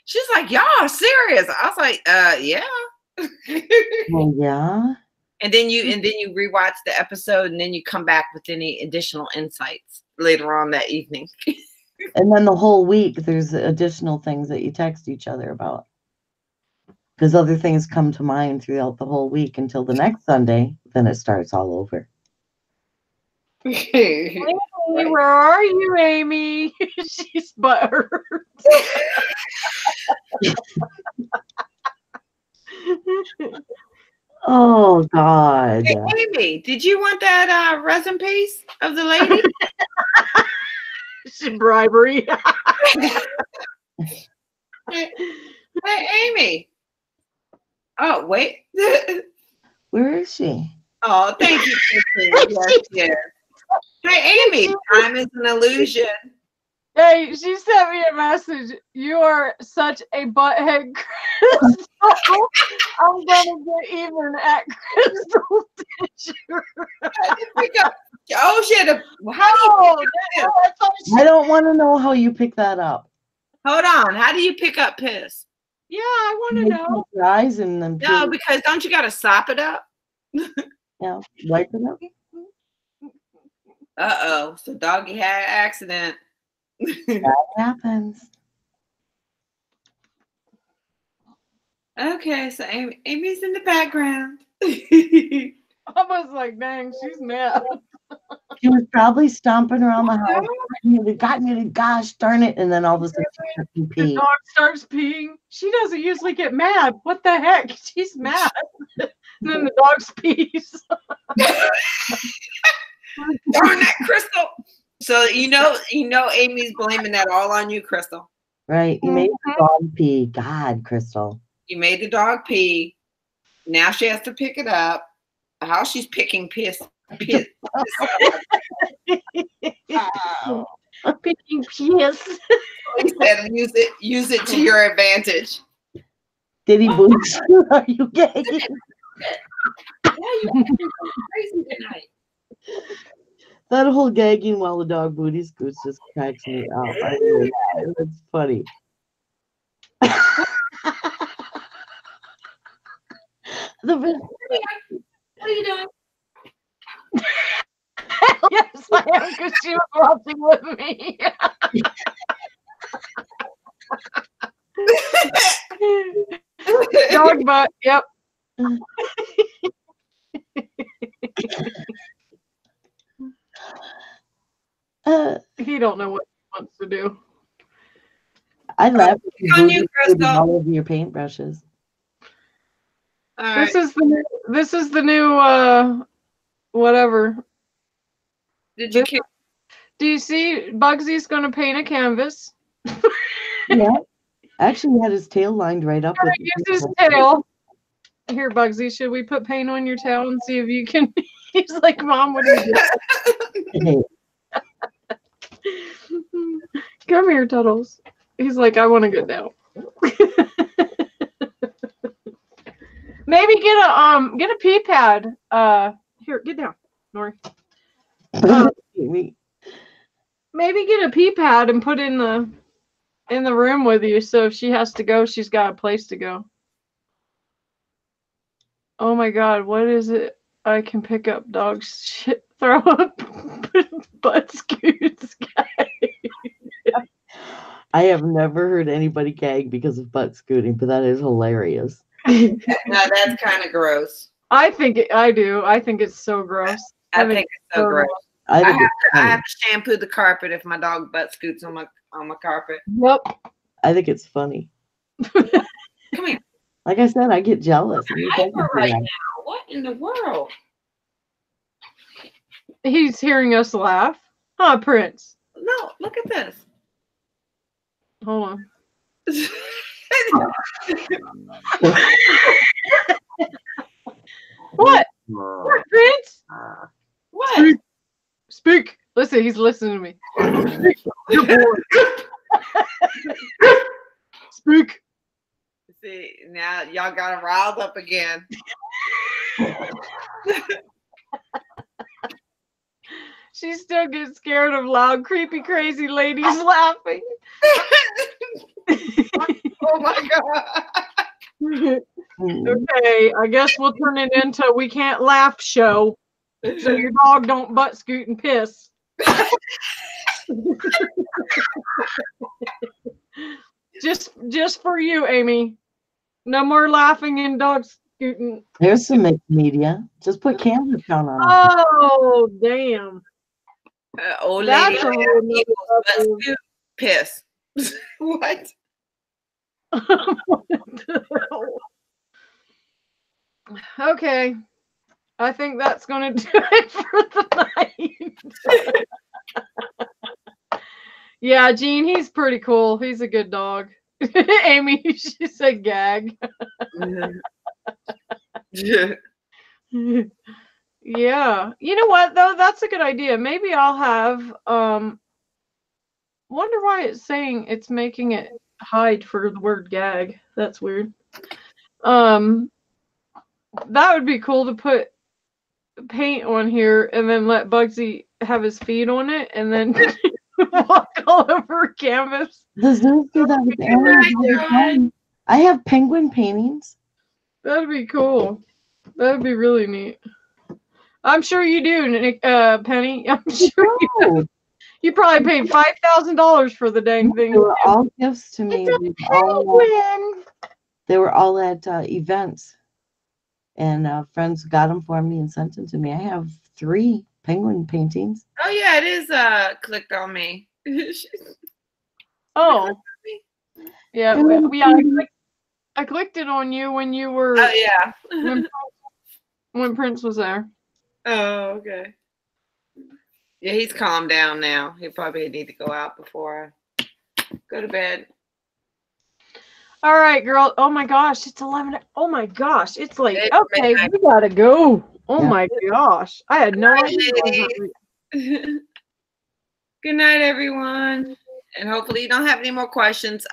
she's like, y'all are serious. I was like, yeah. Well, yeah. And then you rewatch the episode, and then you come back with any additional insights later on that evening. And then the whole week, there's additional things that you text each other about. Because other things come to mind throughout the whole week until the next Sunday. Then it starts all over. Hey, where are you, Amy? She's butthurt. Oh, God. Hey, Amy, did you want that resin piece of the lady? It's bribery. Hey, Amy. Oh, wait. Where is she? Oh, thank you, Christine. Yes, yes. Hey, Amy, time is an illusion. Hey, she sent me a message. You are such a butthead, Crystal. I'm gonna get even at Crystal. Oh, shit. How do you pick up piss? I don't want to know how you pick that up. Hold on. How do you pick up piss? Yeah, I want to You know. your eyes and then No, because don't you got to sop it up? yeah, wipe it up. Uh-oh. So doggy had an accident. That happens. Okay, so Amy's in the background. I was like, dang, she's mad. She was probably stomping around the house. Got me to gosh darn it. And then all of a sudden she starts to The pee. dog starts peeing. She doesn't usually get mad. What the heck? She's mad. And then the dog pees. Darn that, Crystal. So you know Amy's blaming that all on you, Crystal. Right. You made the dog pee. God, Crystal. You made the dog pee. Now she has to pick it up. How she's picking piss. Picking piss. He said use it to your advantage. Diddy boots. Are you gay? Yeah, you crazy tonight. That whole gagging while the dog booty scoots just cracks me up. It's funny. What are you doing? Yes, I am, because she was watching with me. Dog butt, yep. He don't know what he wants to do. I laugh at you on you, booty Crystal. all over your paintbrushes. All right. This is the new whatever. Did you kick? Do you see Bugsy's gonna paint a canvas? Yeah. Actually, he had his tail lined right up with Use his tail. Here, Bugsy, should we put paint on your tail and see if you can? He's like, Mom, what are you doing? Come here, Tuddles. He's like, I want to get down. Maybe get a pee pad. Here, get down, Nori. Maybe get a pee pad and put in the room with you, so if she has to go, she's got a place to go. Oh my God, what is it? I can pick up dogs shit, throw up butt scoots. I have never heard anybody gag because of butt scooting, but that is hilarious. No, that's kind of gross. I do. I think it's so gross. I think it's so gross. I think I have to shampoo the carpet if my dog butt scoots on my carpet. Yep. I think it's funny. Come here. Like I said, I get jealous. Hyper right now. What in the world? He's hearing us laugh. Huh, Prince? No, look at this. Hold on. What? What, Prince? What? Speak. Listen, he's listening to me. Speak. See, now y'all got him riled up again. She still gets scared of loud, creepy, crazy ladies laughing. Oh my God. Okay, I guess we'll turn it into We Can't Laugh show. So your dog don't butt scoot and piss. Just for you, Amy. No more laughing and dog scooting. There's some mixed media. Just put camera count on it. Oh, damn. Old That's lady a whole nother butt level. scoot, piss. What? Okay. I think that's going to do it for the night. Yeah, Gene, he's pretty cool. He's a good dog. Amy, she said gag. Yeah. You know what, though? That's a good idea. Maybe I'll have, wonder why it's saying it's making it hide for the word gag. That's weird. That would be cool to put paint on here and then let Bugsy have his feet on it and then walk all over canvas. The zoos do that with animals all the time. I have penguin paintings. That'd be cool. That'd be really neat. I'm sure you do, Nick, Penny. I'm sure you do. You probably paid $5,000 for the dang thing. They were all gifts to me. Penguin. They were all at events. And friends got them for me and sent them to me. I have 3 penguin paintings. Oh yeah, it is clicked on me. Oh. Yeah, I clicked it on you when you were Oh yeah. when Prince was there. Oh, okay. Yeah, he's calmed down now. He'll probably need to go out before I go to bed. All right, girl. Oh my gosh, it's 11. Oh my gosh, it's late. It's Okay, midnight. we gotta go. Oh Yeah. my gosh, I had no Good idea. night, ladies. Good night, everyone. And hopefully you don't have any more questions.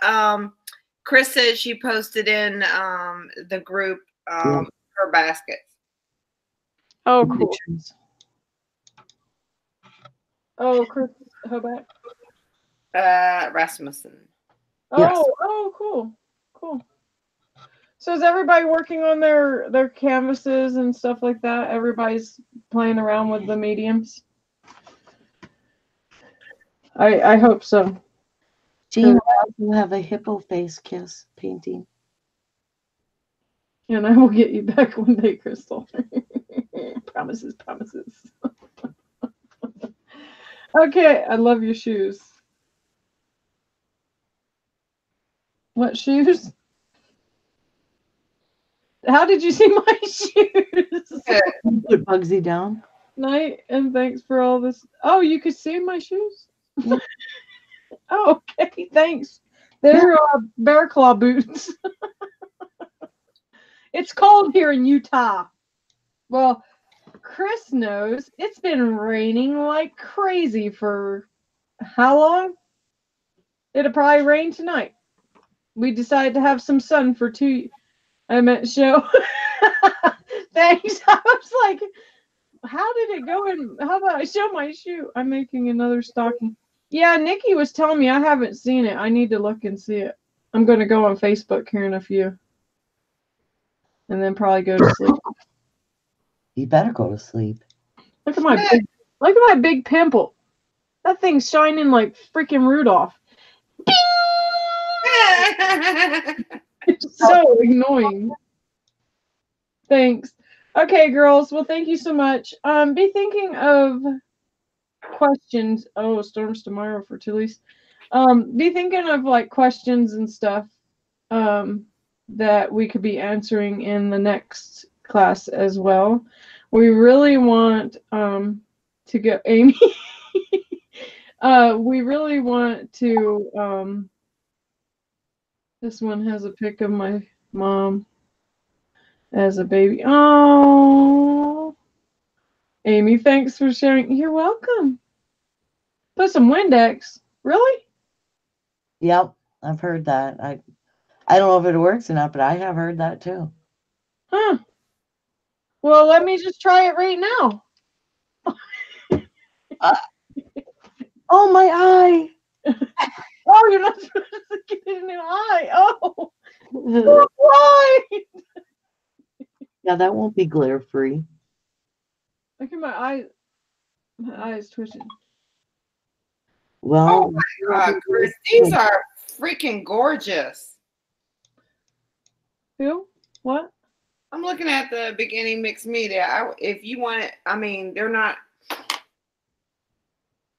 Chris says she posted in the group her baskets. Oh, cool. Pictures. Oh, Chris Hobart. Rasmussen. Oh, Yes. oh, cool, cool. So is everybody working on their canvases and stuff like that? Everybody's playing around with the mediums. I hope so. Jean, I also have a hippo face kiss painting. And I will get you back one day, Crystal. Promises, promises. Okay, I love your shoes. What shoes? How did you see my shoes? Put Bugsy down. Night, and thanks for all this. Oh, you could see my shoes? Yeah. Oh, okay, thanks. They're bear claw boots. It's cold here in Utah. Well, Chris knows it's been raining like crazy for how long? It'll probably rain tonight. We decided to have some sun for I meant show. Thanks. I was like, how did it go in? How about I show my shoe? I'm making another stocking. Yeah, Nikki was telling me I haven't seen it. I need to look and see it. I'm going to go on Facebook here in a few. And then probably go to sleep. You better go to sleep. Look at my big pimple. That thing's shining like freaking Rudolph. It's so annoying. Thanks. Okay, girls. Well, thank you so much. Be thinking of questions. Oh, storms tomorrow for Tilly's. Be thinking of like questions and stuff that we could be answering in the next class as well. We really want to get Amy. We really want to. This one has a pic of my mom as a baby. Oh, Amy, thanks for sharing. You're welcome. Put some Windex. Really? Yep, I've heard that. I don't know if it works or not, but I have heard that too. Huh. Well, let me just try it right now. Oh, my eye. Oh, you're not supposed to get it in the eye. Oh, why? Yeah, that won't be glare free. Look at my eye. My eye is twitching. Well, Oh my God, Chris, these are freaking gorgeous. Who? What? I'm looking at the beginning mixed media. If you want it, I mean, they're not.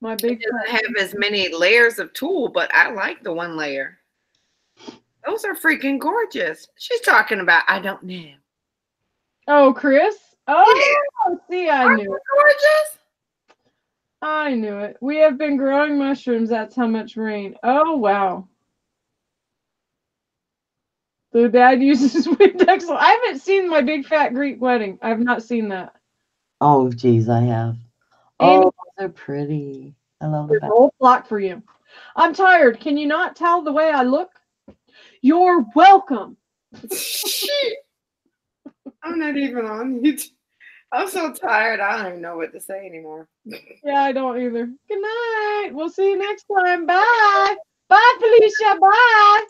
My big. It doesn't have as many layers of tulle, but I like the one layer. Those are freaking gorgeous. She's talking about. I don't know. Oh, Chris. Oh, yeah. See, I Aren't knew it. Gorgeous. I knew it. We have been growing mushrooms. That's how much rain. Oh, wow. So Dad uses Windex. I haven't seen my big fat Greek wedding. I have not seen that. oh, geez, I have. Amy, Oh, they're pretty. I love there's the a whole flock for you. I'm tired. Can you not tell the way I look? You're welcome. Shit. I'm not even on YouTube. I'm so tired. I don't even know what to say anymore. Yeah, I don't either. Good night. We'll see you next time. Bye. Bye, Felicia. Bye.